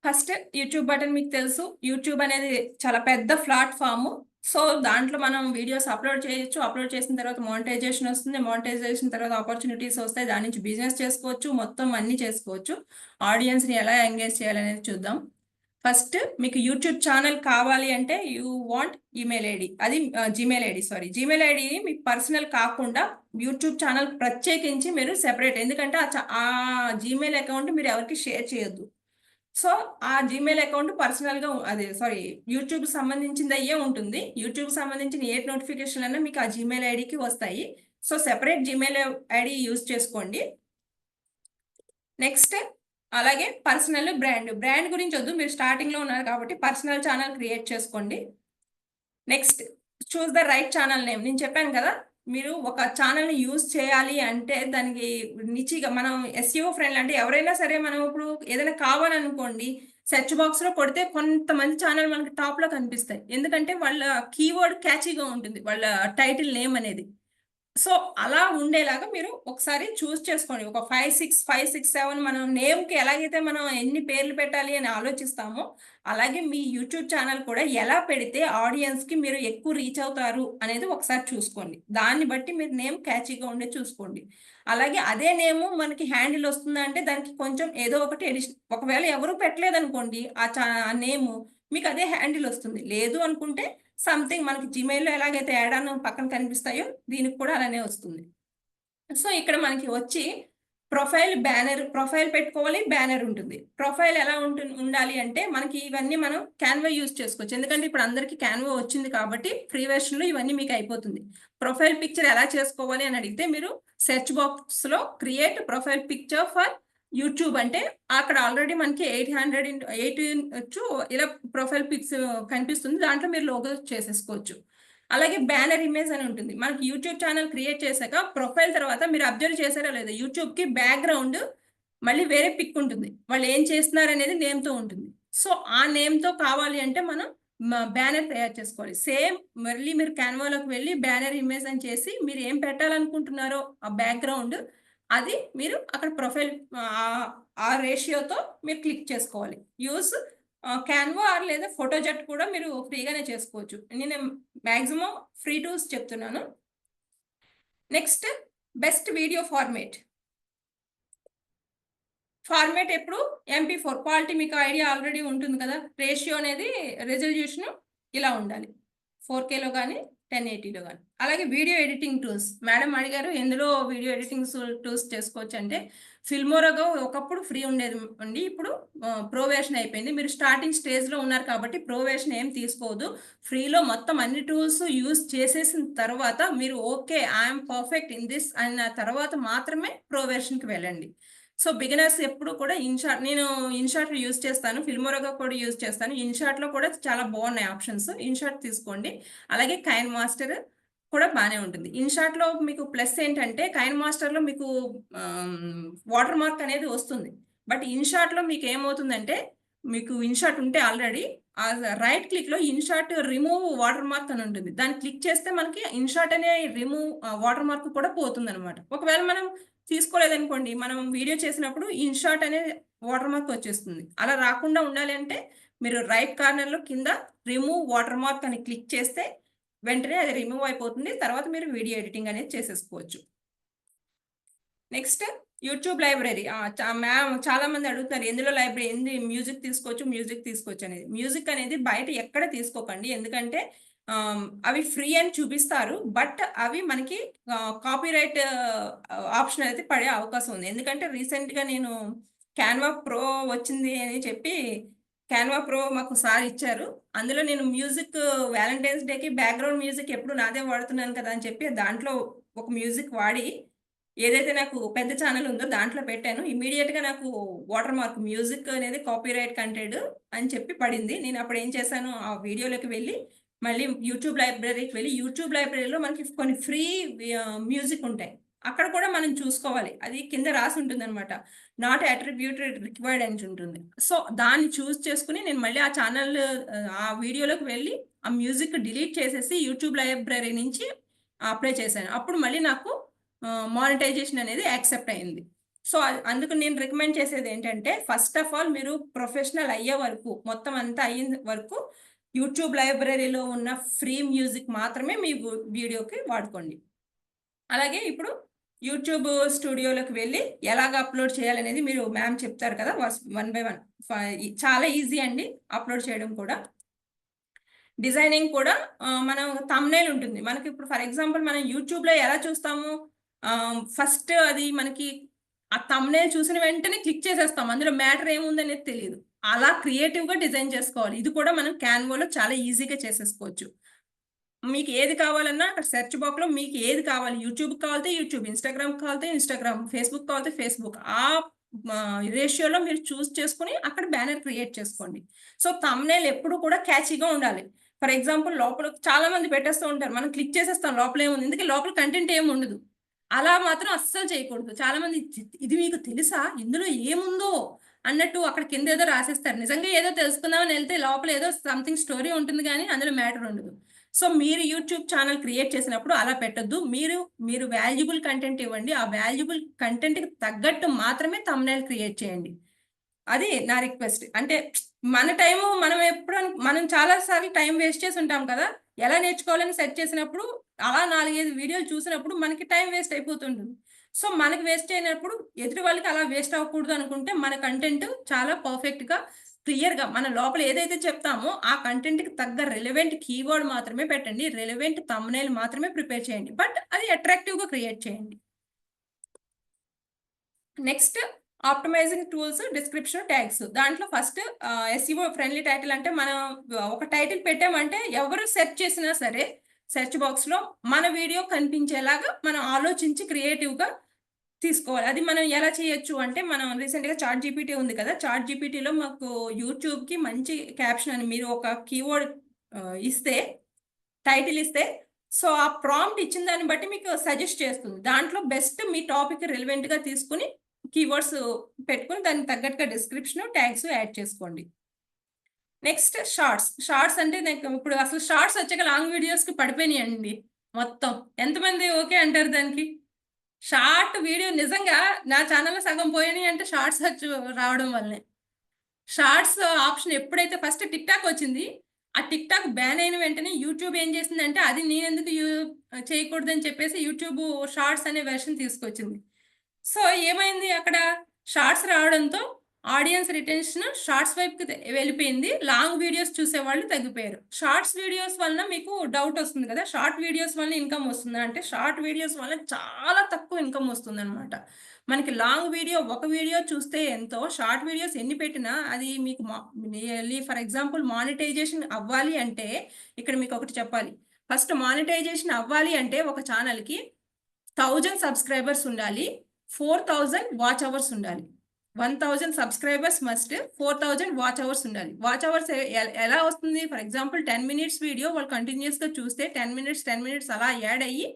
ఫస్ట్ యూట్యూబ్ బటన్ మీకు తెలుసు. యూట్యూబ్ అనేది చాలా పెద్ద ప్లాట్‌ఫార్మ్. సో, దాంట్లో మనం వీడియోస్ అప్‌లోడ్ చేయొచ్చు. అప్‌లోడ్ చేసిన తర్వాత మానిటైజేషన్ వస్తుంది. మానిటైజేషన్ తర్వాత ఆపర్చునిటీస్ వస్తాయి. దాని నుంచి బిజినెస్ చేసుకోవచ్చు. మొత్తం అన్నీ చేసుకోవచ్చు. ఆడియన్స్‌ని ఎలా ఎంగేజ్ చేయాలనేది చూద్దాం. ఫస్ట్ మీకు యూట్యూబ్ ఛానల్ కావాలి అంటే యూ వాంట్ ఈమెయిల్ ఐడీ. అది Gmail ID sorry. Gmail ID మీకు పర్సనల్ కాకుండా యూట్యూబ్ ఛానల్ ప్రత్యేకించి మీరు సెపరేట్ ఎందుకంటే ఆ జీమెయిల్ అకౌంట్ మీరు ఎవరికీ షేర్ చేయొద్దు. సో, ఆ జీమెయిల్ అకౌంట్ పర్సనల్‌గా అదే సారీ యూట్యూబ్‌కి సంబంధించిందయ్యే ఉంటుంది. యూట్యూబ్‌కి సంబంధించిన ఏ నోటిఫికేషన్‌లన్నా మీకు ఆ జీమెయిల్ ఐడీకి వస్తాయి. So, separate Gmail ID use చేసుకోండి. నెక్స్ట్ అలాగే పర్సనల్, బ్రాండ్. బ్రాండ్ గురించి వద్దు. మీరు స్టార్టింగ్‌లో ఉన్నారు కాబట్టి పర్సనల్ ఛానల్ క్రియేట్ చేసుకోండి. Next choose the right channel name. నేను చెప్పాను కదా! మీరు ఒక ఛానల్‌ని యూజ్ చేయాలి అంటే దానికి నిచిగా మనం ఎస్‌ఈఓ ఫ్రెండ్లీ అంటే ఎవరైనా సరే మనం ఇప్పుడు ఏదైనా కావాలనుకోండి సెర్చ్ బాక్స్‌లో కొడితే కొంతమంది ఛానల్ మనకి టాప్‌లో కనిపిస్తాయి. ఎందుకంటే వాళ్ళ కీవర్డ్ క్యాచీగా ఉంటుంది. వాళ్ళ టైటిల్ నేమ్ అనేది. సో, అలా ఉండేలాగా మీరు ఒకసారి చూస్ చేసుకోండి. ఒక 5, 6, 7 మనం నేమ్‌కి ఎలాగైతే మనం ఎన్ని పేర్లు పెట్టాలి అని ఆలోచిస్తామో, అలాగే మీ యూట్యూబ్ ఛానల్ కూడా ఎలా పెడితే ఆడియన్స్‌కి మీరు ఎక్కువ రీచ్ అవుతారు అనేది ఒకసారి చూసుకోండి. దాన్ని బట్టి మీరు నేమ్ క్యాచీగా ఉండేది చూసుకోండి. అలాగే అదే నేము మనకి హ్యాండిల్ వస్తుందా అంటే దానికి కొంచెం ఏదో ఒకటి ఒకవేళ ఎవరు పెట్టలేదనుకోండి ఆ నేము మీకు అదే హ్యాండిల్ వస్తుంది. లేదు అనుకుంటే సంథింగ్ మనకి జీమెయిల్‌లో ఎలాగైతే యాడ్ ఆన్ పక్కన కనిపిస్తాయో దీనికి కూడా అలానే వస్తుంది. సో, ఇక్కడ మనకి వచ్చి ప్రొఫైల్ పెట్టుకోవాలి. బ్యానర్ ఉంటుంది. ప్రొఫైల్ ఎలా ఉండాలి అంటే మనకి ఇవన్నీ మనం క్యాన్వా యూజ్ చేసుకోవచ్చు. ఎందుకంటే ఇప్పుడు అందరికీ క్యాన్వా వచ్చింది కాబట్టి ఫ్రీ వెర్షన్‌లో ఇవన్నీ మీకు అయిపోతుంది. ప్రొఫైల్ పిక్చర్ ఎలా చేసుకోవాలి అని అడిగితే మీరు సెర్చ్ బాక్స్‌లో create profile picture for YouTube అంటే అక్కడ ఆల్రెడీ మనకి 818 ఇలా ప్రొఫైల్ పిక్స్ కనిపిస్తుంది. దాంట్లో మీరు లోగో చేసేసుకోవచ్చు. అలాగే బ్యానర్ ఇమేజ్ అని ఉంటుంది. మనకి యూట్యూబ్ ఛానల్ క్రియేట్ చేశాక ప్రొఫైల్ తర్వాత మీరు అబ్జర్వ్ చేశారో లేదో యూట్యూబ్‌కి బ్యాక్‌గ్రౌండ్ మళ్ళీ వేరే పిక్ ఉంటుంది. వాళ్ళు ఏం చేస్తున్నారనేది నేమ్‌తో ఉంటుంది. సో, ఆ నేమ్‌తో కావాలి అంటే మనం బ్యానర్ తయారు చేసుకోవాలి. సేమ్ మళ్ళీ మీరు క్యాన్వాలోకి వెళ్లి బ్యానర్ ఇమేజ్ అని చేసి మీరు ఏం పెట్టాలనుకుంటున్నారో ఆ బ్యాక్‌గ్రౌండ్ అది మీరు అక్కడ ప్రొఫైల్ ఆ రేషియోతో మీరు క్లిక్ చేసుకోవాలి. యూజ్ క్యాన్వా లేదా ఫోటోజెట్ కూడా మీరు ఫ్రీగానే చేసుకోవచ్చు. నేను మాక్సిమం ఫ్రీ టూల్స్ చెప్తున్నాను. Next best video format. Format ఎప్పుడు MP4 క్వాలిటీ మీకు ఐడియా ఆల్రెడీ ఉంటుంది కదా! రేషియో అనేది రిజల్యూషన్ ఇలా ఉండాలి. 4Kలో గాని 1080లో కానీ. అలాగే వీడియో ఎడిటింగ్ టూల్స్ మేడం అడిగారు ఎందులో వీడియో ఎడిటింగ్ టూల్స్ చేసుకోవచ్చు అంటే ఫిల్మోరాగా ఒకప్పుడు ఫ్రీ ఉండేది అండి, ఇప్పుడు ప్రో వెర్షన్ అయిపోయింది. మీరు స్టార్టింగ్ స్టేజ్లో ఉన్నారు కాబట్టి ప్రో వెర్షన్ ఏం తీసుకోవద్దు. ఫ్రీలో మొత్తం అన్ని టూల్స్ యూజ్ చేసేసిన తర్వాత మీరు okay I'm perfect in this అన్న తర్వాత మాత్రమే ప్రో వెర్షన్కి వెళ్ళండి. సో బిగినర్స్ ఎప్పుడు కూడా ఇన్షాట్, నేను ఇన్షాట్ యూజ్ చేస్తాను, ఫిల్మోరాగా కూడా యూజ్ చేస్తాను. ఇన్షాట్లో కూడా చాలా బాగున్నాయి ఆప్షన్స్, ఇన్షాట్ తీసుకోండి. అలాగే కైన్ మాస్టర్ కూడా బాగానే ఉంటుంది. ఇన్షాట్లో మీకు ప్లస్ ఏంటంటే కైన్ మాస్టర్లో మీకు వాటర్ మార్క్ అనేది వస్తుంది. బట్ ఇన్షాట్లో మీకు ఏమవుతుందంటే మీకు ఇన్షాట్ ఉంటే ఆల్రెడీ రైట్ క్లిక్లో ఇన్షాట్ రిమూవ్ వాటర్ మార్క్ అని ఉంటుంది. దాన్ని క్లిక్ చేస్తే మనకి ఇన్షాట్ అనే రిమూవ్ వాటర్ మార్క్ కూడా పోతుంది అనమాట. ఒకవేళ మనం తీసుకోలేదనుకోండి, మనం వీడియో చేసినప్పుడు ఇన్షాట్ అనే వాటర్ మార్క్ వచ్చేస్తుంది. అలా రాకుండా ఉండాలి అంటే మీరు రైట్ కార్నర్లో కింద రిమూవ్ వాటర్ మార్క్ అని క్లిక్ చేస్తే వెంటనే అది రిమూవ్ అయిపోతుంది. తర్వాత మీరు వీడియో ఎడిటింగ్ అనేది చేసేసుకోవచ్చు. Next YouTube library. మ్యామ్ చాలా మంది అడుగుతారు ఎందులో లైబ్రరీ, ఎందు మ్యూజిక్ తీసుకోవచ్చు అనేది. మ్యూజిక్ అనేది బయట ఎక్కడ తీసుకోకండి, ఎందుకంటే అవి ఫ్రీ అని చూపిస్తారు, బట్ అవి మనకి కాపీరైట్ ఆప్షన్ అయితే పడే అవకాశం ఉంది. ఎందుకంటే రీసెంట్గా నేను క్యాన్వా ప్రో వచ్చింది అని చెప్పి క్యాన్వా ప్రో మాకు సార్ ఇచ్చారు. అందులో నేను మ్యూజిక్ వ్యాలంటైన్స్ డేకి బ్యాక్గ్రౌండ్ మ్యూజిక్ ఎప్పుడు నాదే వాడుతున్నాను కదా అని చెప్పి దాంట్లో ఒక మ్యూజిక్ వాడి ఏదైతే నాకు పెద్ద ఛానల్ ఉందో దాంట్లో పెట్టాను. ఇమీడియట్గా నాకు వాటర్ మార్క్ మ్యూజిక్ అనేది కాపీరైట్ కంటెంట్ అని చెప్పి పడింది. నేను అప్పుడు ఏం చేశాను, ఆ వీడియోలోకి వెళ్ళి మళ్ళీ యూట్యూబ్ లైబ్రరీకి వెళ్ళి యూట్యూబ్ లైబ్రరీలో మనకి కొన్ని ఫ్రీ మ్యూజిక్ ఉంటాయి, అక్కడ కూడా మనం చూసుకోవాలి. అది కింద రాసి ఉంటుంది అనమాట, నాట్ అట్రిబ్యూటెడ్ రిక్వైర్డ్ అని ఉంటుంది. సో దాన్ని చూస్ చేసుకుని నేను మళ్ళీ ఆ ఛానల్ ఆ వీడియోలోకి వెళ్ళి ఆ మ్యూజిక్ డిలీట్ చేసేసి యూట్యూబ్ లైబ్రరీ నుంచి అప్లై చేశాను. అప్పుడు మళ్ళీ నాకు మానిటైజేషన్ అనేది యాక్సెప్ట్ అయింది. సో అందుకు నేను రికమెండ్ చేసేది ఏంటంటే ఫస్ట్ ఆఫ్ ఆల్ మీరు ప్రొఫెషనల్ అయ్యే వరకు, మొత్తం అంతా అయిన వరకు యూట్యూబ్ లైబ్రరీలో ఉన్న ఫ్రీ మ్యూజిక్ మాత్రమే మీ వీడియోకి వాడుకోండి. అలాగే ఇప్పుడు యూట్యూబ్ స్టూడియోలోకి వెళ్ళి ఎలాగ అప్లోడ్ చేయాలనేది మీరు మ్యామ్ చెప్తారు కదా, 1 by 1. చాలా ఈజీ అండి అప్లోడ్ చేయడం కూడా. డిజైనింగ్ కూడా మనం థంబ్నెయిల్ ఉంటుంది మనకి. ఇప్పుడు ఫర్ ఎగ్జాంపుల్ మనం యూట్యూబ్లో ఎలా చూస్తాము, ఫస్ట్ అది మనకి ఆ థంబ్నెయిల్ చూసిన వెంటనే క్లిక్ చేసేస్తాం, అందులో మ్యాటర్ ఏముందనేది తెలియదు. అలా క్రియేటివ్గా డిజైన్ చేసుకోవాలి. ఇది కూడా మనం క్యాన్వాలో చాలా ఈజీగా చేసేసుకోవచ్చు. మీకు ఏది కావాలన్నా అక్కడ సెర్చ్ బాక్స్లో మీకు ఏది కావాలి, యూట్యూబ్ కావాలితే యూట్యూబ్, ఇన్స్టాగ్రామ్ కావాలితే ఇన్స్టాగ్రామ్, ఫేస్బుక్ కావాలితే ఫేస్బుక్, ఆ రేషియోలో మీరు చూస్ చేసుకుని అక్కడ బ్యానర్ క్రియేట్ చేసుకోండి. సో థంబ్నెయిల్ ఎప్పుడు కూడా క్యాచీగా ఉండాలి. ఫర్ ఎగ్జాంపుల్ లోపల చాలా మంది పెట్టేస్తూ ఉంటారు, మనం క్లిక్ చేసేస్తాం లోపల ఏముంది, ఎందుకంటే లోపల కంటెంట్ ఏమి ఉండదు. అలా మాత్రం అస్సలు చేయకూడదు. చాలా మంది ఇది మీకు తెలుసా ఇందులో ఏముందో అన్నట్టు అక్కడ కింద ఏదో రాసేస్తారు. నిజంగా ఏదో తెలుసుకుందామని వెళ్తే లోపల ఏదో సంథింగ్ స్టోరీ ఉంటుంది కానీ అందులో మ్యాటర్ ఉండదు. సో మీరు యూట్యూబ్ ఛానల్ క్రియేట్ చేసినప్పుడు అలా పెట్టొద్దు. మీరు వాల్యుబుల్ కంటెంట్ ఇవ్వండి. ఆ వాల్యుబుల్ కంటెంట్కి తగ్గట్టు మాత్రమే థంబ్నెయిల్ క్రియేట్ చేయండి. అది నా రిక్వెస్ట్. అంటే మన టైము మనం చాలా సార్లు టైం వేస్ట్ చేసి ఉంటాం కదా, ఎలా నేర్చుకోవాలని సెర్చ్ చేసినప్పుడు అలా 4-5 వీడియోలు చూసినప్పుడు మనకి టైం వేస్ట్ అయిపోతుంటుంది. సో మనకి వేస్ట్ అయినప్పుడు ఎదుటి వాళ్ళకి అలా వేస్ట్ అవ్వకూడదు అనుకుంటే మన కంటెంట్ చాలా పర్ఫెక్ట్గా క్లియర్గా మన లోపల ఏదైతే చెప్తామో ఆ కంటెంట్కి తగ్గ రెలెవెంట్ కీవర్డ్ మాత్రమే పెట్టండి, రెలెవెంట్ థంబ్నెయిల్ మాత్రమే ప్రిపేర్ చేయండి, బట్ అది అట్రాక్టివ్గా క్రియేట్ చేయండి. Next optimising tools, description, tags. దాంట్లో ఫస్ట్ SEO ఫ్రెండ్లీ టైటిల్ అంటే మనం ఒక టైటిల్ పెట్టామంటే ఎవరు సెర్చ్ చేసినా సరే సెర్చ్ బాక్స్లో మన వీడియో కనిపించేలాగా మనం ఆలోచించి క్రియేటివ్గా తీసుకోవాలి. అది మనం ఎలా చేయొచ్చు అంటే మనం రీసెంట్గా చాట్ జీపీటీ ఉంది కదా, చాట్ జీపీటీలో మాకు యూట్యూబ్కి మంచి క్యాప్షన్ అని మీరు ఒక కీవర్డ్ ఇస్తే, టైటిల్ ఇస్తే, సో ఆ ప్రాంప్ట్ ఇచ్చిన దాన్ని బట్టి మీకు సజెస్ట్ చేస్తుంది. దాంట్లో బెస్ట్ మీ టాపిక్ రిలవెంట్గా తీసుకుని కీవర్డ్స్ పెట్టుకుని దానికి తగ్గట్టుగా డిస్క్రిప్షన్, ట్యాగ్స్ యాడ్ చేసుకోండి. నెక్స్ట్ షార్ట్స్ అంటే నాకు ఇప్పుడు అసలు షార్ట్స్ వచ్చాక లాంగ్ వీడియోస్కి పడిపోయినాయండి మొత్తం. ఎంతమంది ఓకే అంటారు దానికి? షార్ట్ వీడియో నిజంగా నా ఛానల్లో సగం పోయినాయి అంటే షార్ట్స్ రావడం వల్లనే. షార్ట్స్ ఆప్షన్ ఎప్పుడైతే ఫస్ట్ టిక్ టాక్ వచ్చింది, ఆ టిక్ టాక్ బ్యాన్ అయిన వెంటనే యూట్యూబ్ ఏం చేసిందంటే అది నేను ఎందుకు చేయకూడదని చెప్పేసి యూట్యూబ్ షార్ట్స్ అనే వెర్షన్ తీసుకొచ్చింది. సో ఏమైంది, అక్కడ షార్ట్స్ రావడంతో ఆడియన్స్ రిటెన్షన్ షార్ట్స్ వైపుకి వెళ్ళిపోయింది. లాంగ్ వీడియోస్ చూసేవాళ్ళు తగ్గిపోయారు. షార్ట్స్ వీడియోస్ వలన మీకు డౌట్ వస్తుంది కదా! షార్ట్ వీడియోస్ వలన ఇన్‌కమ్ వస్తుందా అంటే, షార్ట్ వీడియోస్ వల్ల చాలా తక్కువ ఇన్‌కమ్ వస్తుందనమాట. మనకి లాంగ్ వీడియో ఒక వీడియో చూస్తే ఎంతో, షార్ట్ వీడియోస్ ఎన్ని పెట్టినా అది మీకు నియర్లీ ఫర్ ఎగ్జాంపుల్ మానిటైజేషన్ అవ్వాలి అంటే, ఇక్కడ మీకొకటి చెప్పాలి. ఫస్ట్ మానిటైజేషన్ అవ్వాలి అంటే ఒక ఛానెల్‌కి 1000 సబ్స్క్రైబర్స్ ఉండాలి. 4000 వాచ్ అవర్స్ ఉండాలి. 1000 సబ్స్క్రైబర్స్ మస్ట్. 4000 వాచ్ అవర్స్ ఉండాలి. వాచ్ అవర్స్ ఎలా వస్తుంది? ఫర్ ఎగ్జాంపుల్ 10 మినిట్స్ వీడియో వాళ్ళు కంటిన్యూయస్‌గా చూస్తే 10 మినిట్స్, 10 మినిట్స్ అలా యాడ్ అయ్యి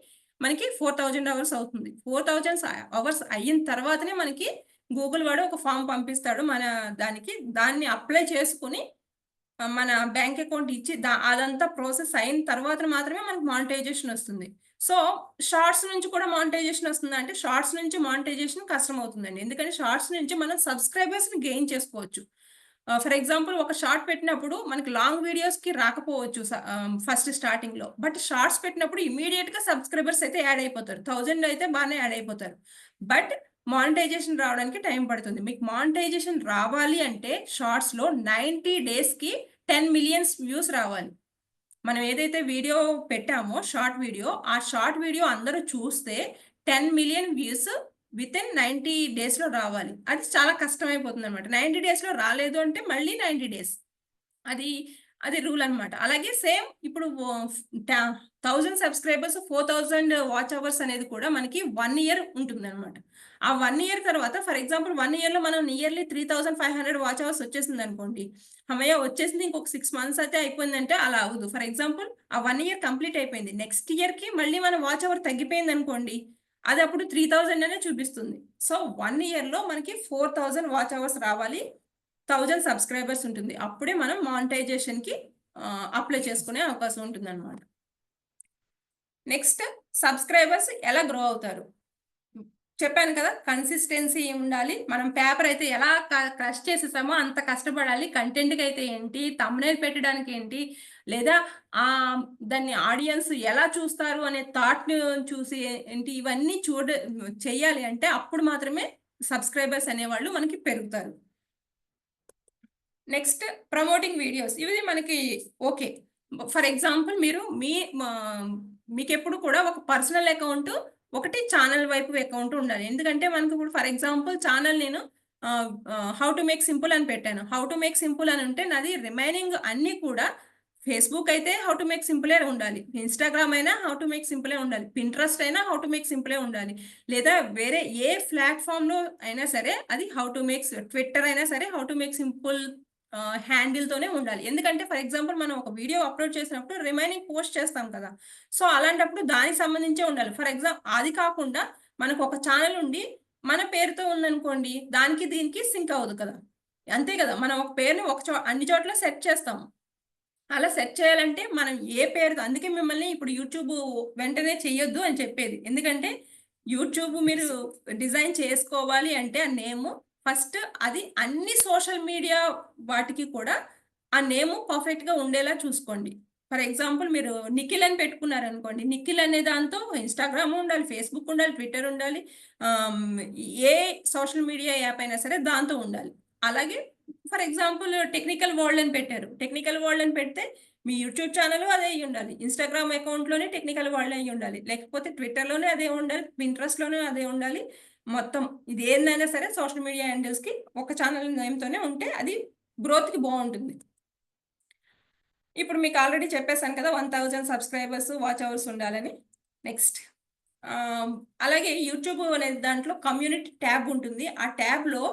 మనకి 4000 అవర్స్ అవుతుంది. 4000 అవర్స్ అయిన తర్వాతనే మనకి గూగుల్ వాడు ఒక ఫార్మ్ పంపిస్తాడు మన దానికి. దాన్ని అప్లై చేసుకొని మన బ్యాంక్ అకౌంట్ ఇచ్చి అదంతా ప్రాసెస్ అయిన తర్వాత మాత్రమే మనకు మానిటైజేషన్ వస్తుంది. సో, షార్ట్స్ నుంచి కూడా మానిటైజేషన్ వస్తుందా అంటే, షార్ట్స్ నుంచి మానిటైజేషన్ కష్టమవుతుందండి. ఎందుకంటే షార్ట్స్ నుంచి మనం సబ్స్క్రైబర్స్‌ని గెయిన్ చేసుకోవచ్చు. ఫర్ ఎగ్జాంపుల్ ఒక షార్ట్ పెట్టినప్పుడు మనకి లాంగ్ వీడియోస్‌కి రాకపోవచ్చు ఫస్ట్ స్టార్టింగ్‌లో. బట్ షార్ట్స్ పెట్టినప్పుడు ఇమ్మీడియేట్‌గా సబ్స్క్రైబర్స్ అయితే యాడ్ అయిపోతారు. 1000 అయితే బానే యాడ్ అయిపోతారు. బట్ మానిటైజేషన్ రావడానికి టైం పడుతుంది. మీకు మానిటైజేషన్ రావాలి అంటే షార్ట్స్‌లో 90 డేస్‌కి 10 మిలియన్స్ వ్యూస్ రావాలి. మనం ఏదైతే వీడియో పెట్టామో షార్ట్ వీడియో, ఆ షార్ట్ వీడియో అందరూ చూస్తే 10 మిలియన్ వ్యూస్ వితిన్ 90 డేస్‌లో రావాలి. అది చాలా కష్టమైపోతుందనమాట. 90 డేస్‌లో రాలేదు అంటే మళ్ళీ 90 డేస్. అది అది రూల్ అనమాట. అలాగే సేమ్ ఇప్పుడు 1000 సబ్స్క్రైబర్స్, 4000 వాచ్ అవర్స్ అనేది కూడా మనకి 1 ఇయర్ ఉంటుందనమాట. ఆ 1 ఇయర్ తర్వాత ఫర్ ఎగ్జాంపుల్ 1 ఇయర్‌లో మనం నియర్లీ 3500 వాచ్ అవర్స్ వచ్చేసిందనుకోండి. హమ్మయ్య! వచ్చేసింది ఇంకొక 6 మంత్స్ అయితే అయిపోయిందంటే అలా అవ్వదు. ఫర్ ఎగ్జాంపుల్ ఆ 1 ఇయర్ కంప్లీట్ అయిపోయింది. నెక్స్ట్ ఇయర్‌కి మళ్ళీ మన వాచ్ అవర్ తగ్గిపోయిందనుకోండి. అది అప్పుడు 3000 అనే చూపిస్తుంది. సో, 1 ఇయర్‌లో మనకి 4000 వాచ్ అవర్స్ రావాలి. 1000 సబ్స్క్రైబర్స్ ఉంటుంది. అప్పుడే మనం మానిటైజేషన్‌కి అప్లై చేసుకునే అవకాశం ఉంటుందన్నమాట. నెక్స్ట్ సబ్స్క్రైబర్స్ ఎలా గ్రో అవుతారు? చెప్పాను కదా! కన్సిస్టెన్సీ ఉండాలి. మనం పేపర్ అయితే ఎలా క్రష్ చేసేసామో అంత కష్టపడాలి. కంటెంట్‌కైతే ఏంటి, థంబ్‌నెయిల్ పెట్టడానికి ఏంటి, లేదా దాన్ని ఆడియన్స్ ఎలా చూస్తారు అనే థాట్‌ని చూసి ఏంటి ఇవన్నీ చెయ్యాలి అంటే అప్పుడు మాత్రమే సబ్స్క్రైబర్స్ అనేవాళ్ళు మనకి పెరుగుతారు. Next promoting videos. ఇవి మనకి ఓకే. ఫర్ ఎగ్జాంపుల్ మీరు మీకెప్పుడు కూడా ఒక పర్సనల్ అకౌంట్, ఒకటి ఛానల్ వైపు అకౌంట్ ఉండాలి. ఎందుకంటే మనకి ఇప్పుడు ఫర్ ఎగ్జాంపుల్ ఛానల్ నేను హౌ టు మేక్ సింపుల్ అని పెట్టాను. హౌ టు మేక్ సింపుల్ అని ఉంటే నాది రిమైనింగ్ అన్నీ కూడా ఫేస్‌బుక్ అయితే హౌ టు మేక్ సింపులే ఉండాలి. ఇన్‌స్టాగ్రామ్ అయినా హౌ టు మేక్ సింపులే ఉండాలి. పింట్రెస్ట్ అయినా హౌ టు మేక్ సింపులే ఉండాలి. లేదా వేరే ఏ ప్లాట్‌ఫార్మ్‌లో అయినా సరే అది హౌ టు మేక్ ట్విట్టర్ అయినా సరే హౌ టు మేక్ సింపుల్ హ్యాండిల్‌తోనే ఉండాలి. ఎందుకంటే ఫర్ ఎగ్జాంపుల్ మనం ఒక వీడియో అప్‌లోడ్ చేసినప్పుడు రిమైనింగ్ పోస్ట్ చేస్తాం కదా! సో, అలాంటప్పుడు దానికి సంబంధించే ఉండాలి. అది కాకుండా మనకు ఒక ఛానెల్ ఉండి మన పేరుతో ఉందనుకోండి, దానికి దీనికి సింక్ అవ్వదు కదా! అంతే కదా! మనం ఒక పేరుని అన్ని చోట్ల సెట్ చేస్తాం. అలా సెట్ చేయాలంటే మనం ఏ పేరుతో అందుకే మిమ్మల్ని ఇప్పుడు యూట్యూబ్ వెంటనే చెయ్యొద్దు అని చెప్పేది. ఎందుకంటే యూట్యూబ్ మీరు డిజైన్ చేసుకోవాలి అంటే ఆ నేము ఫస్ట్ అది అన్ని సోషల్ మీడియా వాటికి కూడా ఆ నేము పర్ఫెక్ట్‌గా ఉండేలా చూసుకోండి. ఫర్ ఎగ్జాంపుల్ మీరు నిఖిల్ అని పెట్టుకున్నారనుకోండి. నిఖిల్ అనే దాంతో ఇన్‌స్టాగ్రామ్ ఉండాలి, ఫేస్‌బుక్ ఉండాలి, ట్విట్టర్ ఉండాలి. ఏ సోషల్ మీడియా యాప్ అయినా సరే దాంతో ఉండాలి. అలాగే ఫర్ ఎగ్జాంపుల్ టెక్నికల్ వరల్డ్ అని పెట్టారు. టెక్నికల్ వరల్డ్ అని పెడితే మీ యూట్యూబ్ ఛానెల్ అదే అయ్యుండాలి. ఇన్‌స్టాగ్రామ్ అకౌంట్‌లోనే టెక్నికల్ వరల్డ్ అయ్యుండాలి. లేకపోతే ట్విట్టర్‌లోనే అదే ఉండాలి. పింట్రెస్ట్‌లోనే అదే ఉండాలి. మొత్తం ఇది ఏందైనా సరే సోషల్ మీడియా హ్యాండిల్స్‌కి ఒక ఛానెల్ నేమ్‌తోనే ఉంటే అది గ్రోత్‌కి బావుంటుంది. ఇప్పుడు మీకు ఆల్రెడీ చెప్పేసాను కదా! 1000 సబ్స్క్రైబర్స్, వాచ్ అవర్స్ ఉండాలని. నెక్స్ట్ అలాగే యూట్యూబ్ అనే దాంట్లో కమ్యూనిటీ ట్యాబ్ ఉంటుంది. ఆ ట్యాబ్‌లో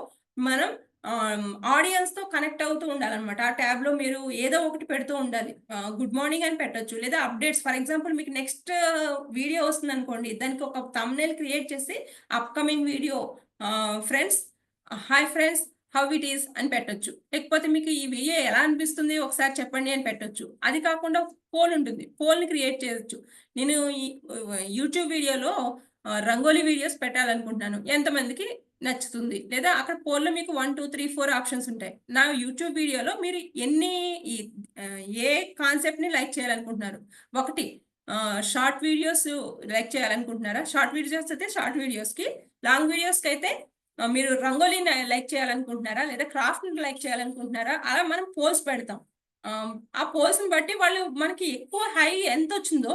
మనం ఆడియన్స్‌తో కనెక్ట్ అవుతూ ఉండాలనమాట. ఆ ట్యాబ్‌లో మీరు ఏదో ఒకటి పెడుతూ ఉండాలి. గుడ్ మార్నింగ్ అని పెట్టొచ్చు. లేదా అప్డేట్స్ ఫర్ ఎగ్జాంపుల్ మీకు నెక్స్ట్ వీడియో వస్తుందనుకోండి. దానికి ఒక థంబ్‌నెయిల్ క్రియేట్ చేసి upcoming video friends hi friends how it is అని పెట్టొచ్చు. లేకపోతే మీకు ఈ వీడియో ఎలా అనిపిస్తుంది ఒకసారి చెప్పండి అని పెట్టొచ్చు. అది కాకుండా పోల్ ఉంటుంది. పోల్‌ని క్రియేట్ చేయొచ్చు. నేను ఈ యూట్యూబ్ వీడియోలో రంగోలీ వీడియోస్ పెట్టాలనుకుంటున్నాను. ఎంతమందికి నచ్చుతుంది? లేదా అక్కడ పోల్‌లో మీకు 1, 2, 3, 4 ఆప్షన్స్ ఉంటాయి. నా యూట్యూబ్ వీడియోలో మీరు ఈ ఏ కాన్సెప్ట్‌ని లైక్ చేయాలనుకుంటున్నారు? ఒకటి షార్ట్ వీడియోస్ లైక్ చేయాలనుకుంటున్నారా? షార్ట్ వీడియోస్ అయితే షార్ట్ వీడియోస్‌కి, లాంగ్ వీడియోస్‌కైతే మీరు రంగోలీని లైక్ చేయాలనుకుంటున్నారా? లేదా క్రాఫ్ట్‌ని లైక్ చేయాలనుకుంటున్నారా? అలా మనం పోల్స్ పెడతాం. ఆ పోల్స్‌ని బట్టి వాళ్ళు మనకి ఎక్కువ హై ఎంతొచ్చిందో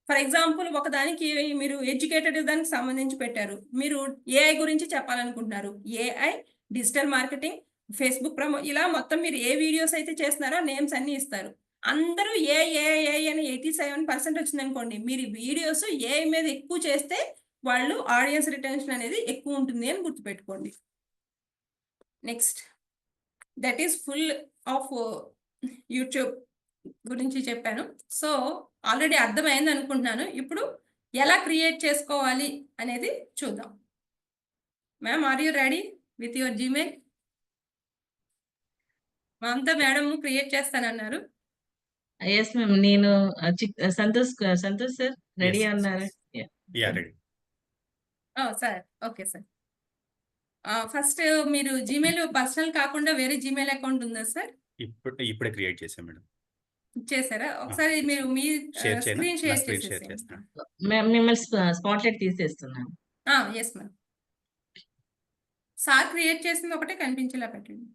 ఫర్ ఎగ్జాంపుల్ ఒకదానికి మీరు ఎడ్యుకేటెడ్ దానికి సంబంధించి పెట్టారు. మీరు ఏఐ గురించి చెప్పాలనుకుంటున్నారు. ఏఐ, డిజిటల్ మార్కెటింగ్, ఫేస్‌బుక్ ఇలా మొత్తం మీరు ఏ వీడియోస్ అయితే చేస్తున్నారో నేమ్స్ అన్నీ ఇస్తారు. అందరూ ఏఐ అని 87% వచ్చిందనుకోండి. మీరు వీడియోస్ ఏఐ మీద ఎక్కువ చేస్తే వాళ్ళు ఆడియన్స్ రిటెన్షన్ అనేది ఎక్కువ ఉంటుంది అని గుర్తుపెట్టుకోండి. Next that is full of YouTube గురించి చెప్పాను. సో ఆల్రెడీ అర్థమైంది అనుకుంటున్నాను. ఇప్పుడు ఎలా క్రియేట్ చేసుకోవాలి అనేది చూద్దాం. Ma'am are you ready with your Gmail? Mamata madam create చేస్తానన్నారు. Yes ma'am. నేను Santosh sir ready Yes, yes, అన్నారు. yes. Yeah, ready. Sir okay sir. First మీరు జీమెయిల్ పర్సనల్ కాకుండా వేరే జీమెయిల్ అకౌంట్ ఉందా సార్? ఇప్పుడే క్రియేట్ చేశాను మేడం. చేశారా? ఒకసారి మీరు మీ షేర్ చేయనా? స్క్రీన్ నా షేర్ స్క్రీన్ షేర్ చేసేసేయండి. చేస్తాను. మిమ్మల్ని స్పాట్లైట్ తీసేస్తున్నాను. Yes ma'am. సార్ క్రియేట్ చేసింది ఒకటే కనిపించేలా పెట్టండి.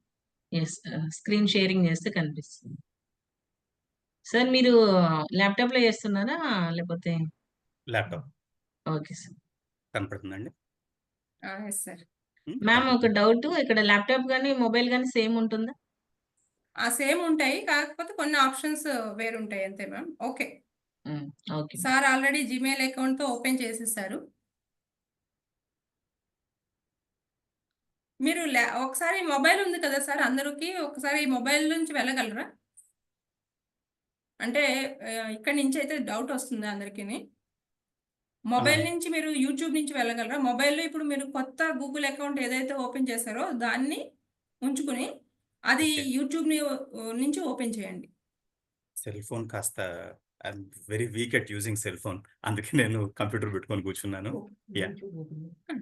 ఎస్ స్క్రీన్ షేరింగ్ చేస్తే కనిపిస్తుంది. సార్ మీరు ల్యాప్టాప్ లో చేస్తున్నారా లేకపోతే? Laptop okay sir. కనపడుతుందండి? Yes sir. మ్యామ్ ఒక డౌట్, ఇక్కడ ల్యాప్టాప్ గానీ మొబైల్ గానీ సేమ్ ఉంటుందా? సేమ్ ఉంటాయి. కాకపోతే కొన్ని ఆప్షన్స్ వేరుంటాయి అంతే ma'am. Okay. Okay. Sir already Gmail అకౌంట్‌తో ఓపెన్ చేసేసారు. మీరు ఒకసారి మొబైల్ ఉంది కదా సార్ అందరికి, ఒకసారి మొబైల్ నుంచి వెళ్ళగలరా? అంటే ఇక్కడి నుంచి అయితే డౌట్ వస్తుంది అందరికిని. మొబైల్ నుంచి మీరు యూట్యూబ్ నుంచి వెళ్ళగలరా? మొబైల్‌లో ఇప్పుడు మీరు కొత్త గూగుల్ అకౌంట్ ఏదైతే ఓపెన్ చేశారో దాన్ని ఉంచుకుని అది Okay. యూట్యూబ్‌ని నుంచి ఓపెన్ చేయండి. సెల్ ఫోన్ కాస్త I'm very weak at using cell phone. అందుకే నేను కంప్యూటర్ పెట్టుకొని కూర్చున్నాను. Yeah.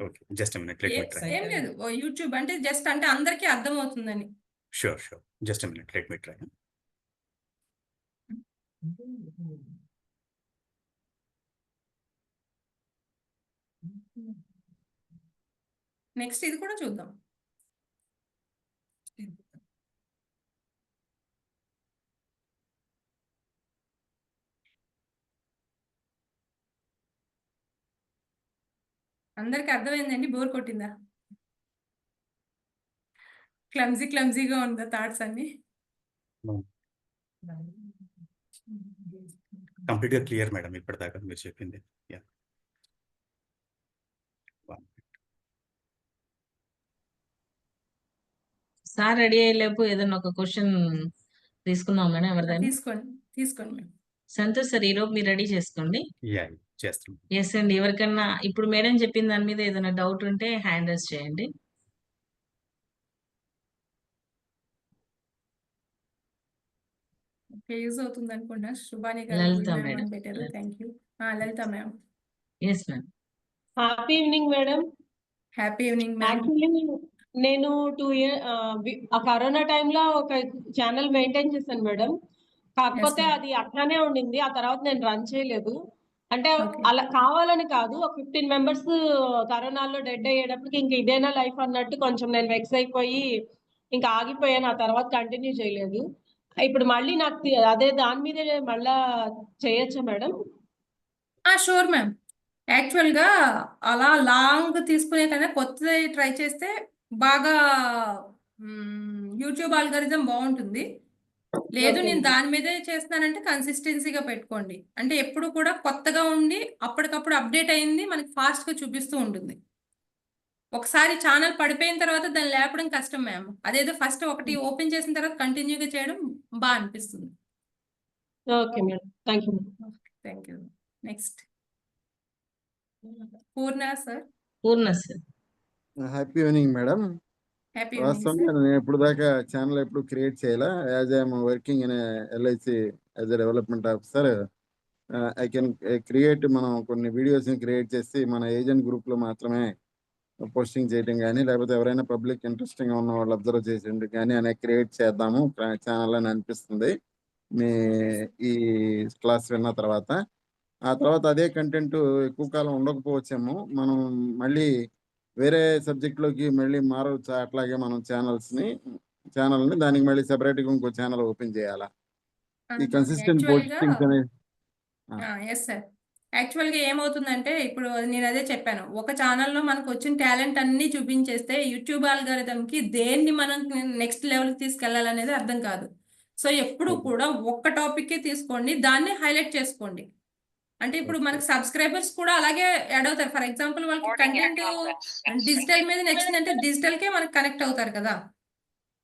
Okay. Just a minute, let me try. ఏం లేదు. యూట్యూబ్ అంటే జస్ట్ అంటే అందరికీ అర్థమవుతుందని. Sure. Just a minute, let me try. Next ఇది కూడా చూద్దాం. అందరికి అర్థమైందండి? బోర్ కొట్టిందా? క్లమ్జీగా ఉందా థాట్స్ అన్ని? కంప్లీట్‌గా క్లియర్ మేడం ఇప్పటిదాకా మీరు చెప్పింది. Yeah. సార్ రెడీ అయ్యేలోపు ఏదైనా ఒక క్వశ్చన్ తీసుకుందాం మేడం ఎవరిదైనా. తీసుకోండి మేడం. సంతోష్ సార్ ఈలోపు మీరు రెడీ చేసుకోండి. Yeah, చేస్తాను. ఎస్ అండి. ఎవరికన్నా ఇప్పుడు మేడం చెప్పిన దాని మీద ఏదైనా డౌట్ ఉంటే హ్యాండ్ రైజ్ చేయండి. ఓకే. యూజ్ అవుతుంది అనుకుంటా. శుభాని గారు లలిత గుడ్ మ్యామ్ మేడం. అని పెట్టారు. థ్యాంక్ యూ. Lalitha ma'am. Yes ma'am. Happy evening madam. Happy evening ma'am. Actually నేను 2 ఇయర్ ఆ కరోనా టైంలో ఒక ఛానల్ మెయింటైన్ చేశాను మేడం. కాకపోతే ma'am. అది అట్లానే ఉండింది. ఆ తర్వాత నేను రన్ చేయలేదు. అంటే Okay. అలా కావాలని కాదు. ఒక 15 మెంబర్స్ కరోనాలో డెడ్ అయ్యేటప్పటికి ఇంక ఇదేనా లైఫ్ అన్నట్టు కొంచెం నేను వెక్స్ అయిపోయి ఇంకా ఆగిపోయాను. ఆ తర్వాత కంటిన్యూ చేయలేదు. ఇప్పుడు మళ్ళీ నాకు అదే దాని మీదే మళ్ళా చేయొచ్చా మేడం? Sure ma'am. యాక్చువల్‌గా అలా లాంగ్ తీసుకునే కన్నా కొత్తది ట్రై చేస్తే బాగా యూట్యూబ్ ఆల్గారిథం బావుంటుంది. లేదు Okay. నేను దాని మీదే చేస్తున్నానంటే కన్సిస్టెన్సీగా పెట్టుకోండి. అంటే ఎప్పుడు కూడా కొత్తగా ఉండి అప్పటికప్పుడు అప్డేట్ అయింది మనకి ఫాస్ట్‌గా చూపిస్తూ ఉంటుంది. ఒకసారి ఛానల్ పడిపోయిన తర్వాత దాన్ని లేపడం కష్టం మ్యామ్. అదేదో ఫస్ట్ ఒకటి ఓపెన్ చేసిన తర్వాత కంటిన్యూగా చేయడం అనిపిస్తుంది. Okay madam. Thank you madam. Thank you. Next Purna sir. Purna sir. Happy evening madam. Happy evening వాస్తవంగా సార్. నేను ఇప్పుడు దాకా ఛానల్ ఎప్పుడు క్రియేట్ చేయాలా. As I'm working in LIC as a development officer, I can create మనం కొన్ని వీడియోస్ని create చేసి మన ఏజెంట్ గ్రూప్లో మాత్రమే పోస్టింగ్ చేయడం కానీ, లేకపోతే ఎవరైనా పబ్లిక్ ఇంట్రెస్టింగ్గా ఉన్న వాళ్ళు అబ్జర్వ్ చేసేందుకు కానీ అనేది క్రియేట్ చేద్దాము ఛానల్ అని అనిపిస్తుంది మీ ఈ క్లాస్ విన్న తర్వాత. ఆ తర్వాత అదే కంటెంట్ ఎక్కువ కాలం ఉండకపోవచ్చేమో, మనం మళ్ళీ వేరే సబ్జెక్ట్లోకి మళ్ళీ మారవచ్చా? అట్లాగే మనం ఛానల్ని దానికి మళ్ళీ సెపరేట్గా ఇంకో ఛానల్ ఓపెన్ చేయాలా? ఈ కన్సిస్టెంట్ యాక్చువల్గా పోస్టింగ్స్ అనేది ఎస్ సార్. యాక్చువల్గా ఏమవుతుందంటే ఇప్పుడు నేను అదే చెప్పాను, ఒక ఛానల్లో మనకు వచ్చిన టాలెంట్ అన్ని చూపించేస్తే యూట్యూబ్ ఆల్గారిథంకి దేన్ని మనం నెక్స్ట్ లెవెల్కి తీసుకెళ్లాలనేది అర్థం కాదు. సో ఎప్పుడు కూడా ఒక్క టాపిక్కే తీసుకోండి, దాన్ని హైలైట్ చేసుకోండి. అంటే ఇప్పుడు మనకి సబ్స్క్రైబర్స్ కూడా అలాగే యాడ్ అవుతారు. ఫర్ ఎగ్జాంపుల్ వాళ్ళకి కంటెంట్ డిజిటల్ మీద నచ్చిందంటే డిజిటల్కే మనకి కనెక్ట్ అవుతారు కదా.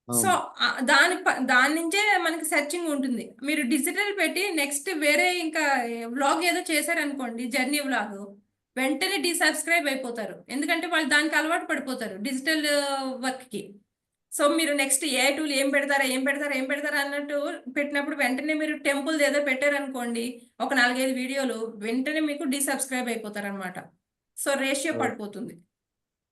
సో దాని నుంచే మనకి సెర్చింగ్ ఉంటుంది. మీరు డిజిటల్ పెట్టి నెక్స్ట్ వేరే ఇంకా వ్లాగ్ ఏదో చేశారనుకోండి, జర్నీ వ్లాగ్, వెంటనే డిసబ్స్క్రైబ్ అయిపోతారు. ఎందుకంటే వాళ్ళు దానికి అలవాటు పడిపోతారు డిజిటల్ వర్క్కి. సో మీరు నెక్స్ట్ ఏ టూల్ ఏం పెడతారా అన్నట్టు పెట్టినప్పుడు వెంటనే మీరు టెంపుల్ ఏదో పెట్టారనుకోండి, ఒక 4-5 వీడియోలు, వెంటనే మీకు డిసబ్స్క్రైబ్ అయిపోతారు అనమాట. సో రేషియో పడిపోతుంది.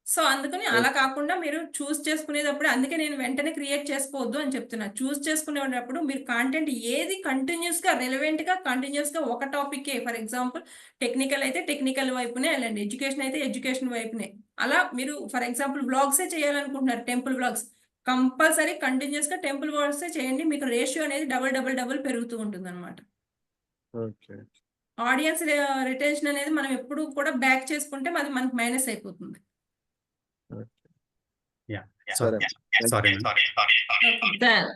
సో అందుకని అలా కాకుండా మీరు చూస్ చేసుకునేటప్పుడు, అందుకే నేను వెంటనే క్రియేట్ చేసుకోవద్దు అని చెప్తున్నా. చూస్ చేసుకునేటప్పుడు మీరు కాంటెంట్ ఏది కంటిన్యూస్గా రెలవెంట్గా కంటిన్యూస్గా ఒక టాపిక్కే, ఫర్ ఎగ్జాంపుల్ టెక్నికల్ అయితే టెక్నికల్ వైపునే వెళ్ళండి, ఎడ్యుకేషన్ అయితే ఎడ్యుకేషన్ వైపునే. అలా మీరు ఫర్ ఎగ్జాంపుల్ వ్లాగ్సే చేయాలనుకుంటున్నారు, టెంపుల్ వ్లాగ్స్, కంపల్సరీ కంటిన్యూస్గా టెంపుల్ వ్లాగ్సే చేయండి. మీకు రేషియో అనేది డబుల్ పెరుగుతూ ఉంటుంది అనమాట. ఓకే. ఆడియన్స్ రిటెన్షన్ అనేది మనం ఎప్పుడు కూడా బ్యాక్ చేసుకుంటే అది మనకి మైనస్ అయిపోతుంది. సరే. సారీ సార్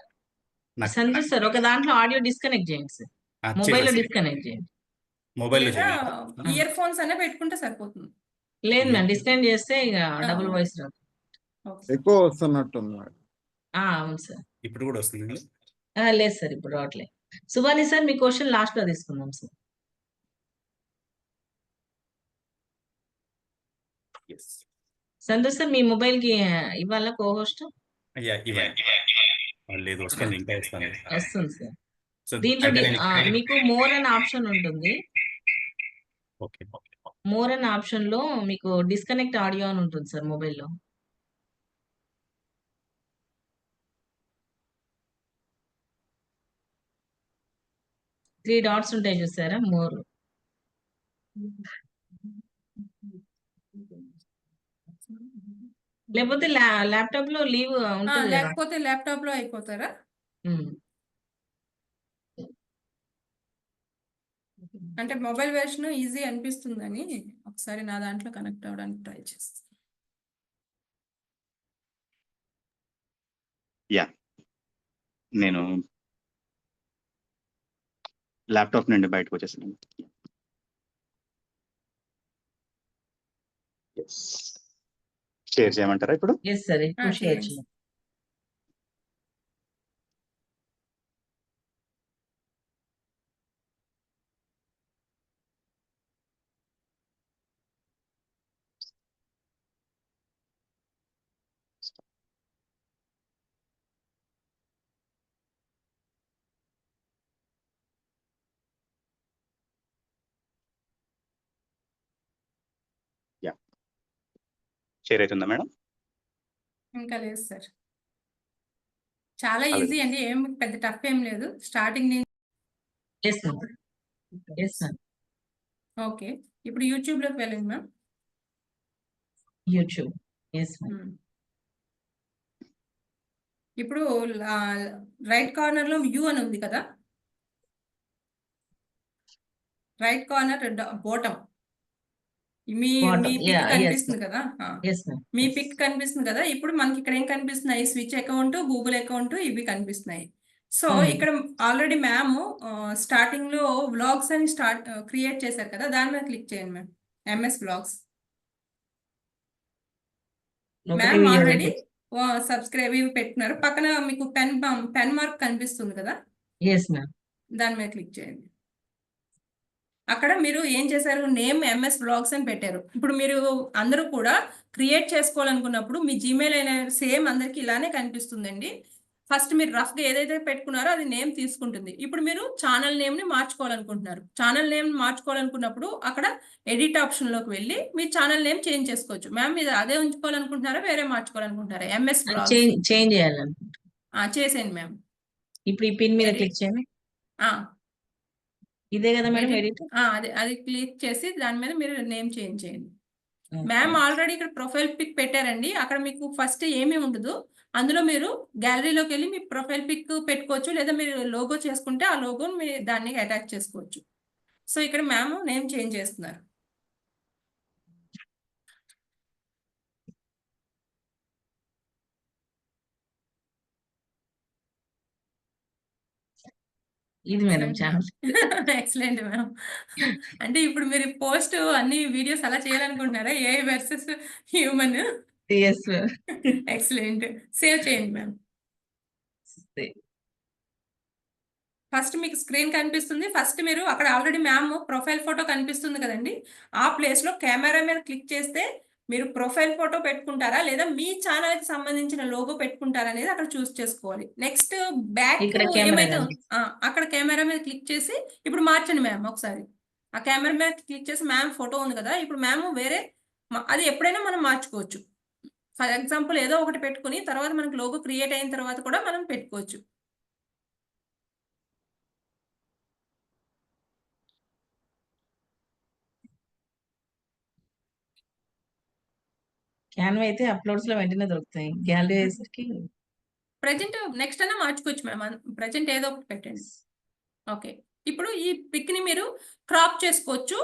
సంతోష్ సార్, ఒక దాంట్లో ఆడియో డిస్కనెక్ట్ చేయండి సార్, మొబైల్లో డిస్కనెక్ట్ చేయండి. మొబైల్లో ఇయర్ ఫోన్స్ అనే పెట్టుకుంటే సరిపోతుంది. లేదు మ్యామ్, డిస్కనెక్ట్ చేస్తే ఇక డబుల్ వాయిస్ రాదు. ఎక్కువ వస్తున్నట్టుంది. అవును సార్. ఇప్పుడు కూడా వస్తుంది. లేదు సార్, ఇప్పుడు రావట్లేదు. సుభాని సార్, మీ క్వశ్చన్ లాస్ట్ లో తీసుకుందాం సార్. సంతోష్ సార్, మీ మొబైల్ కి ఇవాళ కోహోస్ట్ లేదు, వస్తుంది, ఇంకా వస్తుంది సార్. దీంట్లో మీకు మోర్ అనే ఆప్షన్ ఉంటుంది. మోర్ అనే ఆప్షన్ లో మీకు డిస్కనెక్ట్ ఆడియో అని ఉంటుంది సార్ మొబైల్లో. త్రీ డాట్స్ ఉంటాయి చూసారా, మోర్. లేకపోతే ల్యాప్టాప్ లో లీవ్ ఉంటుంది, లేకపోతే ల్యాప్టాప్ లో అయిపోతారా? అంటే మొబైల్ వెర్షన్ ఈజీ అనిపిస్తుందని ఒకసారి నా దాంట్లో కనెక్ట్ అవ్వడానికి ట్రై చేస్తాను. నేను ల్యాప్టాప్ నుండి బయటకు వచ్చేసాను. షేర్ చేయమంటారా ఇప్పుడు? ఎస్ సార్, ఇప్పుడు షేర్ చేయండి. షేర్ అవుతుందా మేడం? ఇంకా లేదు సార్, చాలా ఈజీ అండి, ఏం పెద్ద టఫ్ ఏం లేదు. స్టార్టింగ్ నుంచి ఓకే. ఇప్పుడు యూట్యూబ్ లోకి వెళ్ళండి మ్యామ్. యూట్యూబ్ ఇప్పుడు రైట్ కార్నర్ లో వ్యూ అని ఉంది కదా, రైట్ కార్నర్ బాటమ్ మీ పిక్ కనిపిస్తుంది కదా, మీ పిక్ కనిపిస్తుంది కదా. ఇప్పుడు మనకి ఇక్కడ ఏం కనిపిస్తున్నాయి? స్విచ్ అకౌంట్, గూగుల్ అకౌంట్, ఇవి కనిపిస్తున్నాయి. సో ఇక్కడ ఆల్రెడీ మ్యామ్ స్టార్టింగ్ లో వ్లాగ్స్ అని క్రియేట్ చేశారు కదా, దాని మీద క్లిక్ చేయండి ma'am. MS vlogs ma'am already subscribe ఇవి పెట్టినారు. పక్కన మీకు పెన్ మార్క్ కనిపిస్తుంది కదా, దాని మీద క్లిక్ చేయండి. అక్కడ మీరు ఏం చేశారు? నేమ్ ఎంఎస్ వ్లాగ్స్ అని పెట్టారు. ఇప్పుడు మీరు అందరూ కూడా క్రియేట్ చేసుకోవాలనుకున్నప్పుడు మీ జీమెయిల్ అయినా సేమ్ అందరికి ఇలానే కనిపిస్తుందండి. ఫస్ట్ మీరు రఫ్గా ఏదైతే పెట్టుకున్నారో అది నేమ్ తీసుకుంటుంది. ఇప్పుడు మీరు ఛానల్ నేమ్ని మార్చుకోవాలనుకుంటున్నారు. ఛానల్ నేమ్ మార్చుకోవాలనుకున్నప్పుడు అక్కడ ఎడిట్ ఆప్షన్లోకి వెళ్ళి మీ ఛానల్ నేమ్ చేంజ్ చేసుకోవచ్చు. మ్యామ్ మీరు అదే ఉంచుకోవాలనుకుంటున్నారా, వేరే మార్చుకోవాలనుకుంటున్నారా? ఎంఎస్ వ్లాగ్స్ చేంజ్ చేయాలనుకుంటున్నారా? చేసేయండి మ్యామ్. ఇప్పుడు ఈ పిన్ మీద క్లిక్ చేయండి. ఇదే కదా మేడం ఎడిట్? అది క్లిక్ చేసి దాని మీద మీరు నేమ్ చేంజ్ చేయండి. మ్యామ్ ఆల్రెడీ ఇక్కడ ప్రొఫైల్ పిక్ పెట్టారండి. అక్కడ మీకు ఫస్ట్ ఏమీ ఉండదు. అందులో మీరు గ్యాలరీలోకి వెళ్ళి మీ ప్రొఫైల్ పిక్ పెట్టుకోవచ్చు, లేదా మీరు లోగో చేసుకుంటే ఆ లోగోని మీరు దాన్ని అటాచ్ చేసుకోవచ్చు. సో ఇక్కడ మ్యామ్ నేమ్ చేంజ్ చేస్తున్నారు. ఇది మేడం ఛానల్. Excellent ma'am. అంటే ఇప్పుడు మీరు పోస్ట్ అన్ని వీడియోస్ అలా చేయాలనుకుంటున్నారా? AI versus human. Yes ma'am. Excellent. Save చేయండి మ్యామ్. ఫస్ట్ మీకు స్క్రీన్ కనిపిస్తుంది. ఫస్ట్ మీరు అక్కడ ఆల్రెడీ మ్యామ్ ప్రొఫైల్ ఫోటో కనిపిస్తుంది కదండి. ఆ ప్లేస్‌లో కెమెరా మీద క్లిక్ చేస్తే మీరు ప్రొఫైల్ ఫోటో పెట్టుకుంటారా? లేదా మీ ఛానెల్‌కి సంబంధించిన లోగో పెట్టుకుంటారా అనేది అక్కడ చూస్ చేసుకోవాలి. నెక్స్ట్ బ్యాక్ ఇక్కడ కెమెరా ఏమైతే కనిపిస్తుంది. అక్కడ కెమెరా మీద క్లిక్ చేసి ఇప్పుడు మార్చండి మ్యామ్ ఒకసారి. ఆ కెమెరా మీద క్లిక్ చేసి మ్యామ్ ఫోటో ఉంది కదా! ఇప్పుడు మ్యామ్ వేరే అది ఎప్పుడైనా మనం మార్చుకోవచ్చు. ఫర్ ఎగ్జాంపుల్ ఏదో ఒకటి పెట్టుకొని తర్వాత మనకు లోగో క్రియేట్ అయిన తర్వాత కూడా మనం పెట్టుకోవచ్చు. క్యాన్వా అయితే అప్‌లోడ్స్‌లో వెంటనే దొరుకుతాయి. గ్యాలరీ అయ్యేసరికి ప్రెజెంట్ నెక్స్ట్ అన్నా మార్చుకోవచ్చు మ్యామ్. ప్రెజెంట్ ఏదో ఒకటి పెట్టండి. ఓకే. ఇప్పుడు ఈ పిక్‌ని మీరు క్రాప్ చేసుకోవచ్చు.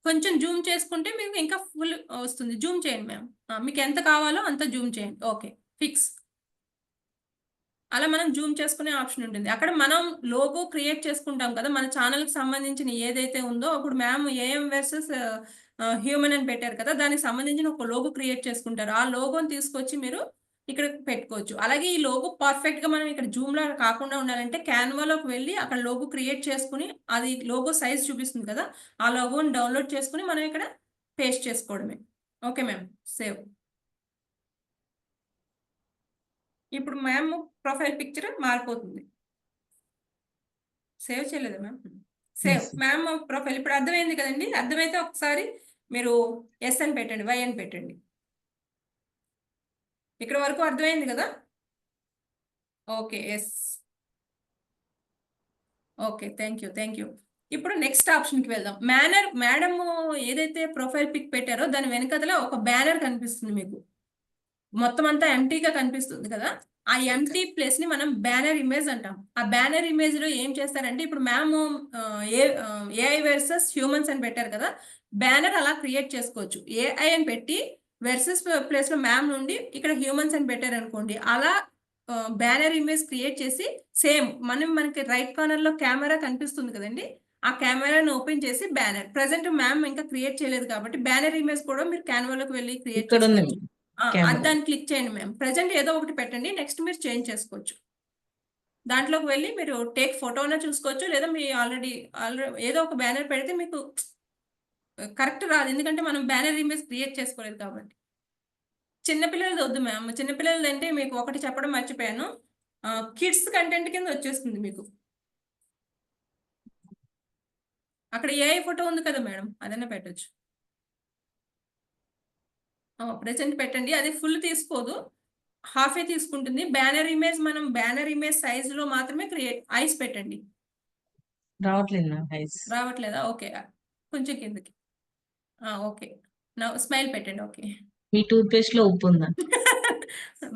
కొంచెం జూమ్ చేసుకుంటే మీకు ఇంకా ఫుల్ వస్తుంది. జూమ్ చేయండి మ్యామ్. మీకు ఎంత కావాలో అంత జూమ్ చేయండి. ఓకే. ఫిక్స్. అలా మనం జూమ్ చేసుకునే ఆప్షన్ ఉంటుంది. అక్కడ మనం లోగో క్రియేట్ చేసుకుంటాం కదా! మన ఛానెల్‌కి సంబంధించిన ఏదైతే ఉందో అప్పుడు మ్యామ్ ఏఎం వర్సెస్ హ్యూమన్ అని పెట్టారు కదా! దానికి సంబంధించిన ఒక లోగో క్రియేట్ చేసుకుంటారు. ఆ లోగోని తీసుకొచ్చి మీరు ఇక్కడ పెట్టుకోవచ్చు. అలాగే ఈ లోగో పర్ఫెక్ట్‌గా మనం ఇక్కడ జూమ్‌లో కాకుండా ఉండాలంటే క్యాన్వాలోకి వెళ్లి అక్కడ లోగో క్రియేట్ చేసుకొని అది లోగో సైజ్ చూపిస్తుంది కదా! ఆ లోగోని డౌన్‌లోడ్ చేసుకొని మనం ఇక్కడ పేస్ట్ చేసుకోవడమే. Okay ma'am. సేవ్. ఇప్పుడు మ్యామ్ ప్రొఫైల్ పిక్చర్ మారిపోతుంది. సేవ్ చేయలేదా ma'am? Save. Yes. Ma'am profile ఇప్పుడు అర్థమైంది కదండీ! అర్థమైతే ఒకసారి మీరు ఎస్ అని పెట్టండి. వై అని పెట్టండి. ఇక్కడ వరకు అర్థమైంది కదా! Okay. Yes. Okay. Thank you. ఇప్పుడు నెక్స్ట్ ఆప్షన్‌కి వెళ్దాం. మేడము ఏదైతే ప్రొఫైల్ పిక్ పెట్టారో దాని వెనకాతల ఒక బ్యానర్ కనిపిస్తుంది మీకు. మొత్తం అంతా ఎంప్టీగా కనిపిస్తుంది కదా! ఆ ఎంప్టీ ప్లేస్‌ని మనం బ్యానర్ ఇమేజ్ అంటాం. ఆ బ్యానర్ ఇమేజ్‌లో ఏం చేస్తారంటే ఇప్పుడు మ్యామ్ ఏఐ వర్సెస్ హ్యూమన్స్ అని పెట్టారు కదా! బ్యానర్ అలా క్రియేట్ చేసుకోవచ్చు. ఏఐ అని పెట్టి వర్సెస్ ప్లేస్‌లో మ్యామ్ నుండి ఇక్కడ హ్యూమన్స్ అని పెట్టారనుకోండి. అలా బ్యానర్ ఇమేజ్ క్రియేట్ చేసి సేమ్ మనకి రైట్ కార్నర్‌లో కెమెరా కనిపిస్తుంది కదండీ! ఆ కెమెరాని ఓపెన్ చేసి బ్యానర్. ప్రెజెంట్ మ్యామ్ ఇంకా క్రియేట్ చేయలేదు కాబట్టి బ్యానర్ ఇమేజ్ కూడా మీరు క్యాన్వాలోకి వెళ్లి క్రియేట్ ఇక్కడుంది చేసుకోవచ్చు. అది కెమెరా. దాన్ని క్లిక్ చేయండి మ్యామ్. ప్రెజెంట్ ఏదో ఒకటి పెట్టండి. నెక్స్ట్ మీరు చేంజ్ చేసుకోవచ్చు. దాంట్లోకి వెళ్లి మీరు టేక్ ఫోటో అన్నా చూసుకోవచ్చు. లేదా మీ ఆల్రెడీ ఏదో ఒక బ్యానర్ పెడితే మీకు కరెక్ట్ రాదు. ఎందుకంటే మనం బ్యానర్ ఇమేజ్ క్రియేట్ చేసుకోలేదు కాబట్టి. చిన్న పిల్లలది వద్దు మ్యామ్. చిన్న పిల్లలదంటే మీకు ఒకటి చెప్పడం మర్చిపోయాను. కిడ్స్ కంటెంట్ కింద వచ్చేస్తుంది మీకు. అక్కడ ఏఐ ఫోటో ఉంది కదా మేడం! అదన్నా పెట్టొచ్చు. ప్రెజెంట్ పెట్టండి. అది ఫుల్ తీసుకోదు. హాఫే తీసుకుంటుంది. బ్యానర్ ఇమేజ్ సైజ్‌లో మాత్రమే ఐస్ పెట్టండి. రావట్లేదు నాకు ఐస్. రావట్లేదా? ఓకే. కొంచెం కిందకి. ఓకే. స్మైల్ పెట్టండి. ఓకే. మీ టూత్ పేస్ట్‌లో ఉప్పుందా?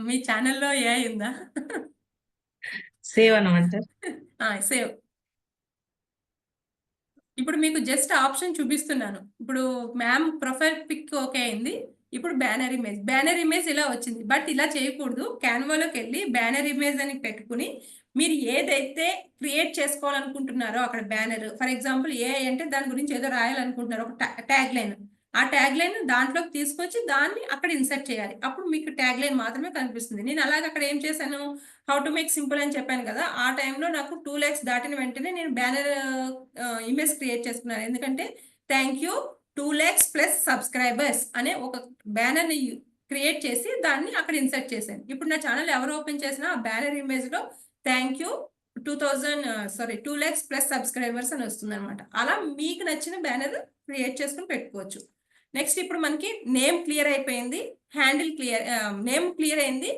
మీ ఛానెల్‌లో ఏఐ ఉందా? సేవ్ అనమంటారు. సేవ్. ఇప్పుడు మీకు జస్ట్ ఆప్షన్ చూపిస్తున్నాను. ఇప్పుడు మ్యామ్ ప్రొఫైల్ పిక్ ఓకే అయింది. ఇప్పుడు బ్యానర్ ఇమేజ్ ఇలా వచ్చింది. బట్ ఇలా చేయకూడదు. క్యాన్వాలోకెళ్ళి బ్యానర్ ఇమేజ్ అని పెట్టుకొని మీరు ఏదైతే క్రియేట్ చేసుకోవాలనుకుంటున్నారో అక్కడ బ్యానర్ ఫర్ ఎగ్జాంపుల్ ఏఐ అంటే దాని గురించి ఏదో రాయాలనుకుంటున్నారు. ఒక ట్యాగ్ లైన్. ఆ ట్యాగ్ లైన్ దాంట్లోకి తీసుకొచ్చి దాన్ని అక్కడ ఇన్సర్ట్ చేయాలి. అప్పుడు మీకు ట్యాగ్ లైన్ మాత్రమే కనిపిస్తుంది. నేను అలాగే అక్కడ ఏం చేశాను, హౌ టు మేక్ సింపుల్ అని చెప్పాను కదా! ఆ టైంలో నాకు 2 లాక్స్ దాటిన వెంటనే నేను బ్యానర్ ఇమేజ్ క్రియేట్ చేసుకున్నాను. ఎందుకంటే thank you 2 lakhs plus subscribers అనే ఒక బ్యానర్‌ని క్రియేట్ చేసి దాన్ని అక్కడ ఇన్సర్ట్ చేశాను. ఇప్పుడు నా ఛానెల్ ఎవరు ఓపెన్ చేసినా ఆ బ్యానర్ ఇమేజ్‌లో thank you 2 lakhs plus subscribers అని వస్తుందన్నమాట. అలా మీకు నచ్చిన బ్యానర్ క్రియేట్ చేసుకొని పెట్టుకోవచ్చు. నెక్స్ట్ ఇప్పుడు మనకి నేమ్ క్లియర్ అయిపోయింది. నేమ్ క్లియర్ అయింది.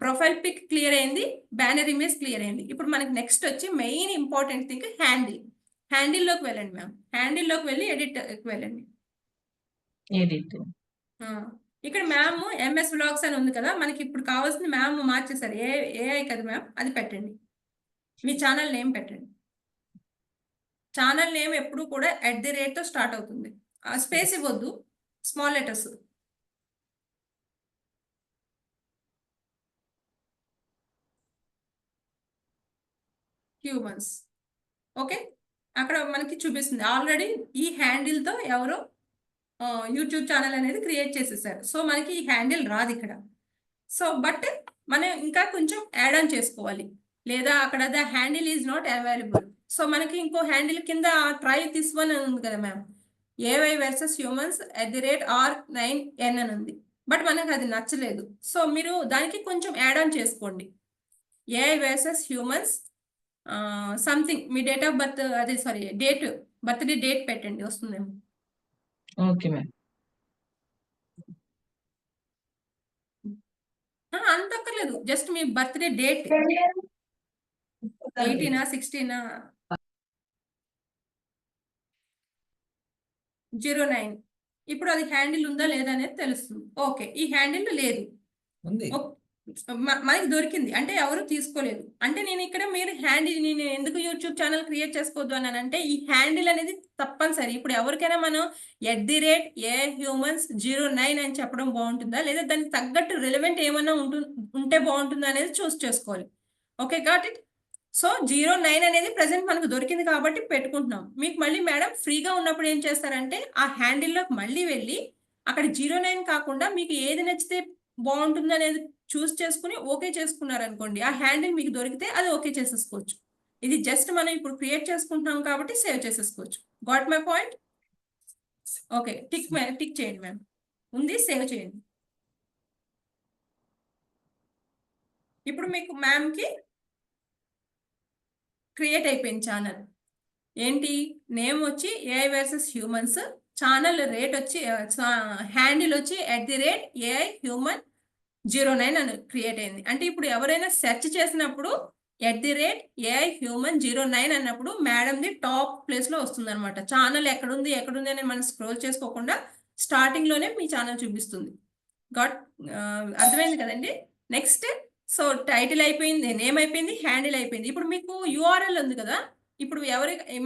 ప్రొఫైల్ పిక్ క్లియర్ అయింది. బ్యానర్ ఇమేజ్ క్లియర్ అయింది. ఇప్పుడు మనకి నెక్స్ట్ వచ్చి మెయిన్ ఇంపార్టెంట్ థింగ్ హ్యాండిల్‌లోకి వెళ్ళండి మ్యామ్. హ్యాండిల్‌లోకి వెళ్ళి ఎడిట్‌కి వెళ్ళండి. ఎడిట్. ఆ! ఇక్కడ మ్యామ్ ఎంఎస్ వ్లాగ్స్ అని ఉంది కదా! మనకి ఇప్పుడు కావాల్సింది మ్యామ్ మార్చేసారు. ఏఐ కదా మ్యామ్! అది పెట్టండి. మీ ఛానల్ నేమ్ పెట్టండి. ఛానల్ నేమ్ ఎప్పుడు కూడా @తో స్టార్ట్ అవుతుంది. స్పేస్ ఇవ్వద్దు. Small letters. హ్యూమన్స్. ఓకే. అక్కడ మనకి చూపిస్తుంది. ఆల్రెడీ ఈ హ్యాండిల్‌తో ఎవరో యూట్యూబ్ ఛానల్ అనేది క్రియేట్ చేసేసారు. సో, మనకి ఈ హ్యాండిల్ రాదు ఇక్కడ. సో, బట్ మనం ఇంకా కొంచెం యాడ్ ఆన్ చేసుకోవాలి. లేదా అక్కడ the handle is not available. So, మనకి ఇంకో హ్యాండిల్ కింద ట్రై దిస్ వన్ అని ఉంది కదా మ్యామ్. ఏవై వర్సెస్ హ్యూమన్స్ @r9n అని ఉంది. బట్ మనకు అది నచ్చలేదు. సో, మీరు దానికి కొంచెం యాడ్ ఆన్ చేసుకోండి. AI versus humans something me date of birth అదే సారీ బర్త్‌డే డేట్ పెట్టండి వస్తుందేమో. Okay ma'am. అంత అక్కర్లేదు. జస్ట్ మీ బర్త్‌డే డేట్ 18 16 09 ఇప్పుడు అది హ్యాండిల్ ఉందా లేదా అనేది తెలుస్తుంది. ఓకే. ఈ హ్యాండిల్ లేదు. ఉంది. మనకి దొరికింది. అంటే ఎవరు తీసుకోలేదు. అంటే నేను ఇక్కడ మీరు హ్యాండిల్ నేను ఎందుకు యూట్యూబ్ ఛానల్ క్రియేట్ చేసుకోవద్దు అన్నానంటే ఈ హ్యాండిల్ అనేది తప్పనిసరి. ఇప్పుడు ఎవరికైనా మనం @AHumans09 అని చెప్పడం బాగుంటుందా? లేదా దానికి తగ్గట్టు రిలవెంట్ ఏమన్నా ఉంటే బాగుంటుందా అనేది చూస్ చేసుకోవాలి. ఓకే. Got it. సో 09 అనేది ప్రెజెంట్ మనకు దొరికింది కాబట్టి పెట్టుకుంటున్నాం. మీకు మళ్ళీ మేడం ఫ్రీగా ఉన్నప్పుడు ఏం చేస్తారంటే ఆ హ్యాండిల్‌లోకి మళ్ళీ వెళ్ళి అక్కడ 09 కాకుండా మీకు ఏది నచ్చితే బాగుంటుంది అనేది చూస్ చేసుకుని ఓకే చేసుకున్నారనుకోండి. ఆ హ్యాండిల్ మీకు దొరికితే అది ఓకే చేసేసుకోవచ్చు. ఇది జస్ట్ మనం ఇప్పుడు క్రియేట్ చేసుకుంటున్నాం కాబట్టి సేవ్ చేసేసుకోవచ్చు. Got my point? Okay. Tick చేయండి మ్యామ్. ఉంది సేవ్ చేయండి. ఇప్పుడు మీకు మ్యామ్‌కి క్రియేట్ అయిపోయింది ఛానల్. ఏంటి నేమ్ వచ్చి AI versus humans, channel rate వచ్చి హ్యాండిల్ వచ్చి @AIHuman09 అని క్రియేట్ అయింది. అంటే ఇప్పుడు ఎవరైనా సెర్చ్ చేసినప్పుడు @AIHuman09 అన్నప్పుడు మేడంది టాప్ ప్లేస్‌లో వస్తుందన్నమాట. ఛానల్ ఎక్కడుంది అని మనం స్క్రోల్ చేసుకోకుండా స్టార్టింగ్‌లోనే మీ ఛానల్ చూపిస్తుంది. అర్థమైంది కదండి. నెక్స్ట్ సో టైటిల్ అయిపోయింది, నేమ్ అయిపోయింది, హ్యాండిల్ అయిపోయింది. ఇప్పుడు మీకు యూఆర్ఎల్ ఉంది కదా! ఇప్పుడు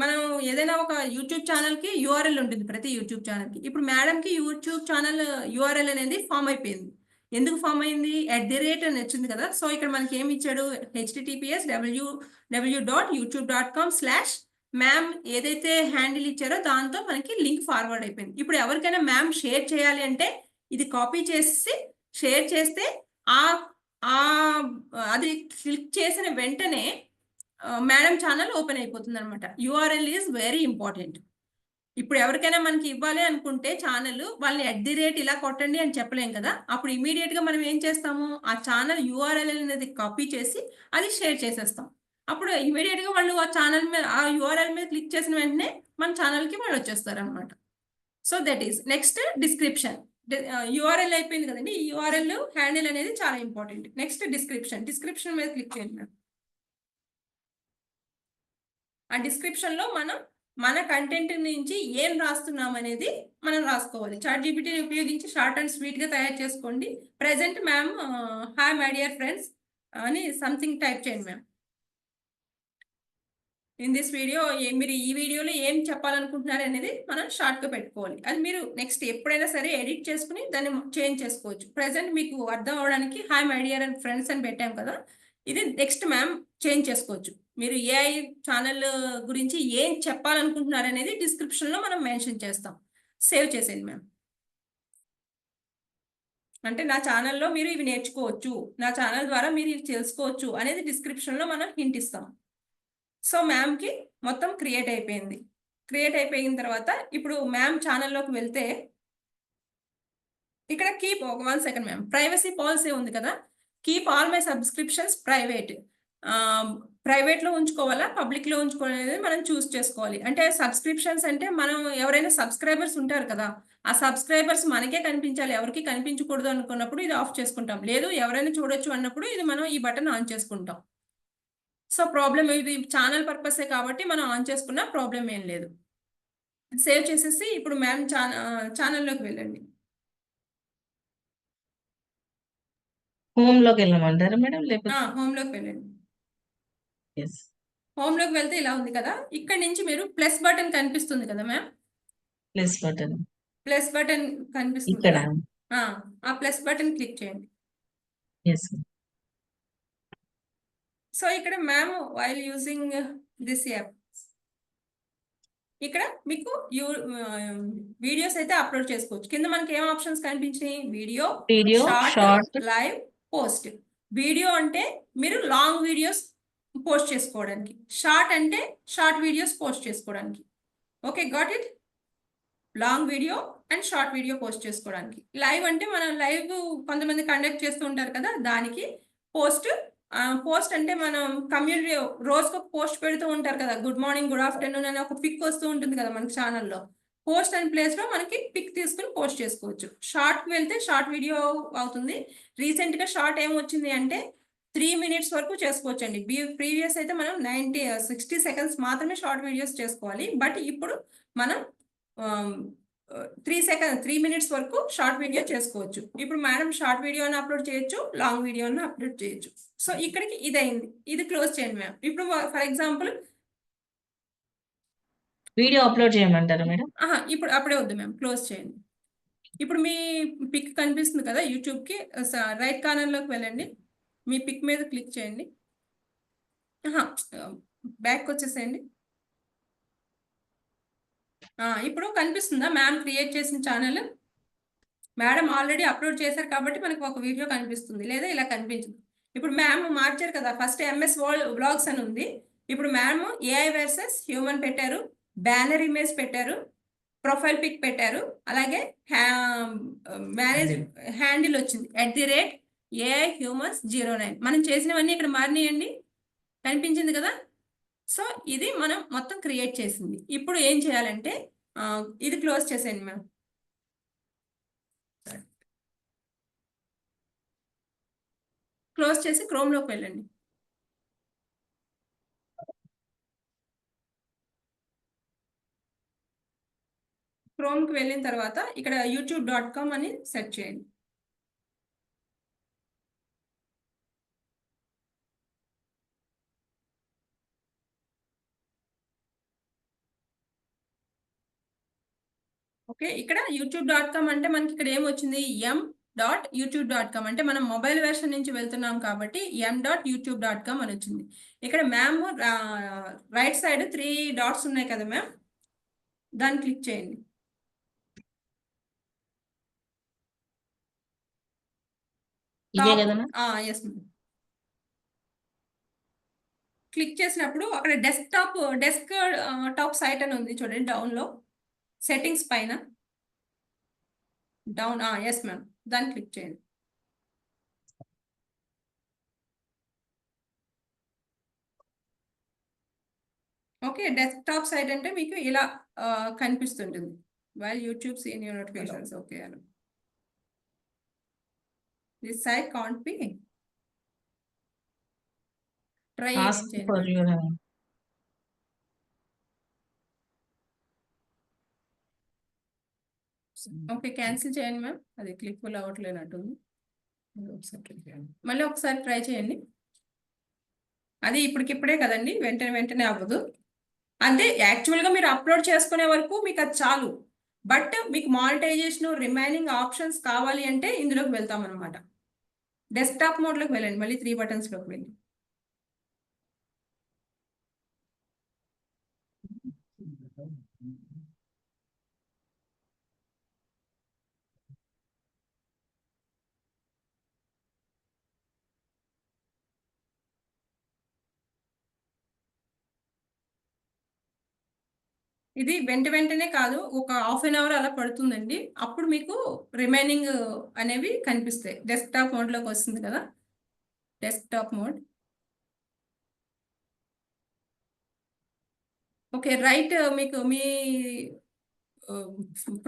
మనం ఏదైనా ఒక యూట్యూబ్ ఛానల్‌కి యూఆర్ఎల్ ఉంటుంది ప్రతి యూట్యూబ్ ఛానల్‌కి. ఇప్పుడు మేడంకి యూట్యూబ్ ఛానల్ యూఆర్ఎల్ అనేది ఫామ్ అయిపోయింది. ఎందుకు ఫామ్ అయింది? @ అని వచ్చింది కదా! సో ఇక్కడ మనకి ఏమి ఇచ్చాడు? https://www.youtube.com/మ్యామ్ ఏదైతే హ్యాండిల్ ఇచ్చారో దాంతో మనకి లింక్ ఫార్వర్డ్ అయిపోయింది. ఇప్పుడు ఎవరికైనా మ్యామ్ షేర్ చేయాలి అంటే ఇది కాపీ చేసి షేర్ చేస్తే అది క్లిక్ చేసిన వెంటనే మేడం ఛానల్ ఓపెన్ అయిపోతుంది అనమాట. URL is very important. ఇప్పుడు ఎవరికైనా మనకి ఇవ్వాలి అనుకుంటే ఛానల్ వాళ్ళని ఇలా కొట్టండి అని చెప్పలేం కదా! అప్పుడు ఇమీడియట్ గా మనం ఏం చేస్తాము? ఆ ఛానల్ యూఆర్ఎల్ అనేది కాపీ చేసి అది షేర్ చేసేస్తాం. అప్పుడు ఇమీడియట్ గా వాళ్ళు ఆ ఛానల్ మీద ఆ యూఆర్ఎల్ మీద క్లిక్ చేసిన వెంటనే మన ఛానల్ కి వాళ్ళు వచ్చేస్తారు అనమాట. So that is next description. URL అయిపోయింది కదండి. ఈ యూఆర్ఎల్ హ్యాండిల్ అనేది చాలా ఇంపార్టెంట్. నెక్స్ట్ డిస్క్రిప్షన్ మీద క్లిక్ చేయండి. ఆ డిస్క్రిప్షన్ లో మనం మన కంటెంట్ నుంచి ఏం రాస్తున్నాం అనేది మనం రాసుకోవాలి. చాట్‌జీపీటీని ఉపయోగించి షార్ట్ అండ్ స్వీట్ గా తయారు చేసుకోండి. Present ma'am hi my dear friends అని సంథింగ్ టైప్ చేయండి మ్యామ్. ఇన్ దిస్ వీడియో మీరు ఈ వీడియోలో ఏం చెప్పాలనుకుంటున్నారు అనేది మనం షార్ట్ గా పెట్టుకోవాలి. అది మీరు నెక్స్ట్ ఎప్పుడైనా సరే ఎడిట్ చేసుకుని దాన్ని చేంజ్ చేసుకోవచ్చు. ప్రెజెంట్ మీకు అర్థం అవడానికి hi my dear and friends అని పెట్టాం కదా! ఇది నెక్స్ట్ మ్యామ్ చేంజ్ చేసుకోవచ్చు. మీరు ఏఐ ఛానల్ గురించి ఏం చెప్పాలనుకుంటున్నారు అనేది డిస్క్రిప్షన్ లో మనం మెన్షన్ చేస్తాం. సేవ్ చేసేయండి మ్యామ్. అంటే నా ఛానల్లో మీరు ఇవి నేర్చుకోవచ్చు, నా ఛానల్ ద్వారా మీరు ఇవి తెలుసుకోవచ్చు అనేది డిస్క్రిప్షన్ లో మనం హింట్ ఇస్తాం. సో మ్యామ్కి మొత్తం క్రియేట్ అయిపోయింది. క్రియేట్ అయిపోయిన తర్వాత ఇప్పుడు మ్యామ్ ఛానల్లోకి వెళ్తే ఇక్కడ keep 1 second ma'am privacy policy ఉంది కదా, keep all my subscriptions private లో ఉంచుకోవాలా పబ్లిక్ లో ఉంచుకోవాలనేది మనం చూస్ చేసుకోవాలి. అంటే సబ్స్క్రిప్షన్స్ అంటే మనం ఎవరైనా సబ్స్క్రైబర్స్ ఉంటారు కదా, ఆ సబ్స్క్రైబర్స్ మనకే కనిపించాలి, ఎవరికి కనిపించకూడదు అనుకున్నప్పుడు ఇది ఆఫ్ చేసుకుంటాం. లేదు ఎవరైనా చూడొచ్చు అన్నప్పుడు ఇది మనం ఈ బటన్ ఆన్ చేసుకుంటాం. సో ప్రాబ్లం ఇది ఛానల్ పర్పసే కాబట్టి మనం ఆన్ చేసుకున్న ప్రాబ్లం ఏం లేదు. సేవ్ చేసేసి ఇప్పుడు మ్యామ్ ఛానల్లోకి వెళ్ళండి. హోమ్ లోకి వెళ్ళమంటారా మేడం? లేకపోతే హోమ్లోకి వెళ్ళండి. ఎస్. హోమ్లోకి వెళ్తే ఇలా ఉంది కదా, ఇక్కడ నుంచి మీరు ప్లస్ బటన్ కనిపిస్తుంది కదా ma'am, plus button plus button కనిపిస్తుంది ఇక్కడ. కదా, ఆ ప్లస్ బటన్ క్లిక్ చేయండి. ఎస్. సో ఇక్కడ ma'am while using this app ఇక్కడ మీకు వీడియోస్ అయితే అప్లోడ్ చేసుకోవచ్చు. కింద మనకి ఏం ఆప్షన్స్ కనిపించినాయి? Video, short, short, live, post. Video అంటే మీరు లాంగ్ వీడియోస్ పోస్ట్ చేసుకోవడానికి, షార్ట్ అంటే షార్ట్ వీడియోస్ పోస్ట్ చేసుకోవడానికి. Okay, got it? Long video and short video post చేసుకోవడానికి. లైవ్ అంటే మనం లైవ్ కొంతమంది కండక్ట్ చేస్తూ ఉంటారు కదా, దానికి. పోస్ట్ అంటే మనం కమ్యూనిటీ రోజుకు పోస్ట్ పెడుతూ ఉంటారు కదా, గుడ్ మార్నింగ్, గుడ్ ఆఫ్టర్నూన్ అని ఒక పిక్ వస్తూ ఉంటుంది కదా మనకి ఛానల్లో. పోస్ట్ అండ్ ప్లేస్ లో మనకి పిక్ తీసుకుని పోస్ట్ చేసుకోవచ్చు. షార్ట్ కి వెళ్తే షార్ట్ వీడియో అవుతుంది. రీసెంట్ గా షార్ట్ ఏం వచ్చింది అంటే 3 minutes వరకు చేసుకోవచ్చు అండి. ప్రీవియస్ అయితే మనం 60 seconds మాత్రమే షార్ట్ వీడియోస్ చేసుకోవాలి. బట్ ఇప్పుడు మనం 3 minutes వరకు షార్ట్ వీడియో చేసుకోవచ్చు. ఇప్పుడు మేడం షార్ట్ వీడియోని అప్లోడ్ చేయొచ్చు, లాంగ్ వీడియోని అప్లోడ్ చేయొచ్చు. సో ఇక్కడికి ఇది అయింది. ఇది క్లోజ్ చేయండి మ్యామ్. ఇప్పుడు ఫర్ ఎగ్జాంపుల్ వీడియో అప్లోడ్ చేయమంటారా మేడం? ఇప్పుడు అప్పుడే వద్దు మ్యామ్, క్లోజ్ చేయండి. ఇప్పుడు మీ పిక్ కనిపిస్తుంది కదా యూట్యూబ్కి, రైట్ కార్నర్లోకి వెళ్ళండి. మీ పిక్ మీద క్లిక్ చేయండి. బ్యాక్ వచ్చేసేయండి. ఇప్పుడు కనిపిస్తుందా మ్యామ్ క్రియేట్ చేసిన ఛానల్? మేడం ఆల్రెడీ అప్లోడ్ చేశారు కాబట్టి మనకు ఒక వీడియో కనిపిస్తుంది, లేదా ఇలా కనిపించదు. ఇప్పుడు మ్యామ్ మార్చారు కదా, ఫస్ట్ MS వ్లాగ్స్ అని ఉంది. ఇప్పుడు మ్యామ్ AI వర్సెస్ హ్యూమన్ పెట్టారు, బ్యానర్ ఇమేజ్ పెట్టారు, ప్రొఫైల్ పిక్ పెట్టారు, అలాగే మేనేజ్ హ్యాండిల్ వచ్చింది @AIHumans09. మనం చేసినవన్నీ ఇక్కడ మారినాయండి, కనిపించింది కదా. సో ఇది మనం మొత్తం క్రియేట్ చేసింది. ఇప్పుడు ఏం చేయాలంటే ఇది క్లోజ్ చేసేయండి మ్యామ్. క్లోజ్ చేసి క్రోమ్లోకి వెళ్ళండి. క్రోమ్కి వెళ్ళిన తర్వాత ఇక్కడ youtube.com అని సెర్చ్ చేయండి. ఓకే, ఇక్కడ youtube.com అంటే మనకి ఇక్కడ ఏమొచ్చింది? m.youtube.com అంటే మనం మొబైల్ వెర్షన్ నుంచి వెళ్తున్నాం కాబట్టి m.youtube.com అని వచ్చింది. ఇక్కడ మ్యామ్ రైట్ సైడ్ 3 dots ఉన్నాయి కదా మ్యామ్, దాన్ని క్లిక్ చేయండి. ఇదే కదా మ్యామ్? Yes ma'am. క్లిక్ చేసినప్పుడు అక్కడ డెస్క్ టాప్ సైట్ అని ఉంది చూడండి, డౌన్లో సెట్టింగ్స్ పైన డౌన్. ఎస్ మ్యామ్, దాన్ని క్లిక్ చేయండి. ఓకే, డెస్క్టాప్ సైట్ అంటే మీకు ఇలా కనిపిస్తుంటుంది. While YouTube seen your notifications. Okay, this site can't be try చేయండి. ఓకే, క్యాన్సిల్ చేయండి మ్యామ్, అది క్లిక్ అవ్వట్లేనట్టుంది. మళ్ళీ ఒకసారి ట్రై చేయండి. అది ఇప్పటికిప్పుడే కదండి, వెంటనే అవ్వదు. అంటే యాక్చువల్గా మీరు అప్లోడ్ చేసుకునే వరకు మీకు అది చాలు. బట్ మీకు మానిటైజేషన్ రిమైనింగ్ ఆప్షన్స్ కావాలి అంటే ఇందులోకి వెళ్తాం అనమాట. డెస్క్టాప్ మోడ్లోకి వెళ్ళండి, మళ్ళీ 3 buttonsలోకి వెళ్ళి. ఇది వెంటనే కాదు, ఒక ½ an hour అలా పడుతుందండి. అప్పుడు మీకు రిమైనింగ్ అనేవి కనిపిస్తాయి. డెస్క్టాప్ మోడ్లోకి వస్తుంది కదా, డెస్క్టాప్ మోడ్. ఓకే, రైట్ మీకు మీ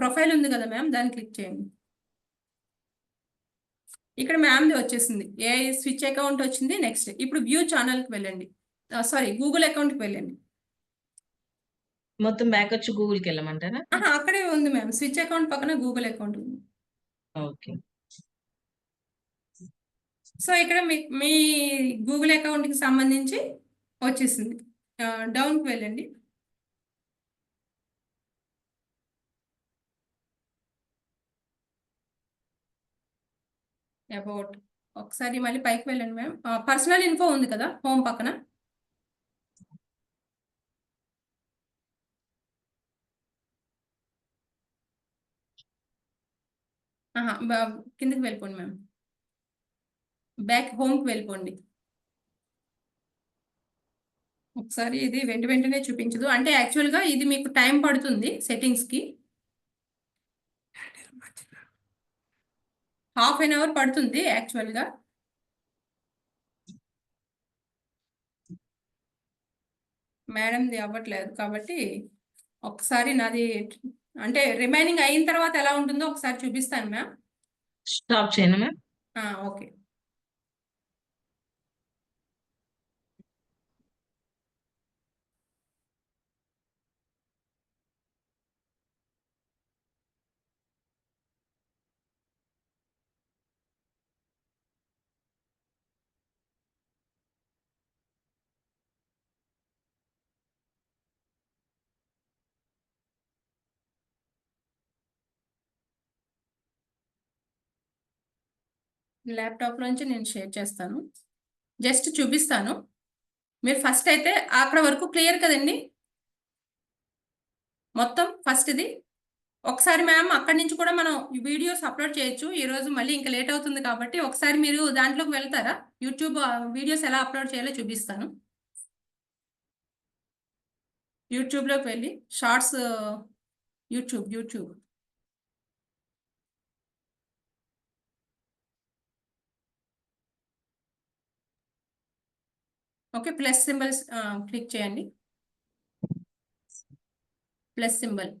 ప్రొఫైల్ ఉంది కదా మ్యామ్, దాన్ని క్లిక్ చేయండి. ఇక్కడ మ్యామ్ది వచ్చేసింది, AI స్విచ్ అకౌంట్ వచ్చింది. నెక్స్ట్ ఇప్పుడు వ్యూ ఛానల్కి వెళ్ళండి, సారీ గూగుల్ అకౌంట్కి వెళ్ళండి. మొత్తం బ్యాకొచ్చి గూగుల్‌కెళ్ళమంటారా? అక్కడే ఉంది మ్యామ్. స్విచ్ అకౌంట్ పక్కన గూగుల్ అకౌంట్ ఉంది. ఓకే. సో, ఇక్కడ మీ గూగుల్ అకౌంట్‌కి సంబంధించి వచ్చేసింది. డౌన్‌కి వెళ్ళండి. అబౌట్ ఒకసారి మళ్ళీ పైకి వెళ్ళండి మ్యామ్. పర్సనల్ ఇన్ఫో ఉంది కదా హోమ్ పక్కన. కిందకి వెళ్ళిపోండి మ్యామ్. బ్యాక్ హోమ్‌కి వెళ్ళిపోండి. ఒకసారి ఇది వెంటనే చూపించదు. అంటే యాక్చువల్‌గా ఇది మీకు టైం పడుతుంది సెట్టింగ్స్‌కి. హాఫ్ ఎన్ అవర్ పడుతుంది యాక్చువల్‌గా. మేడంది అవ్వట్లేదు కాబట్టి ఒకసారి నాది అంటే రిమైనింగ్ అయిన తర్వాత ఎలా ఉంటుందో ఒకసారి చూపిస్తాను మ్యామ్. స్టాప్ చేయనా మ్యామ్? ఓకే. ల్యాప్‌టాప్‌లోంచి నేను షేర్ చేస్తాను. జస్ట్ చూపిస్తాను. మీరు ఫస్ట్ అయితే అక్కడ వరకు క్లియర్ కదండీ! మొత్తం ఫస్ట్‌ది. ఒకసారి మ్యామ్ అక్కడి నుంచి కూడా మనం వీడియోస్ అప్‌లోడ్ చేయొచ్చు. ఈరోజు మళ్ళీ ఇంకా లేట్ అవుతుంది కాబట్టి ఒకసారి మీరు దాంట్లోకి వెళ్తారా? యూట్యూబ్ వీడియోస్ ఎలా అప్‌లోడ్ చేయాలో చూపిస్తాను. యూట్యూబ్‌లోకి వెళ్ళి shorts YouTube. Okay. Plus symbols click చేయండి. Plus symbol.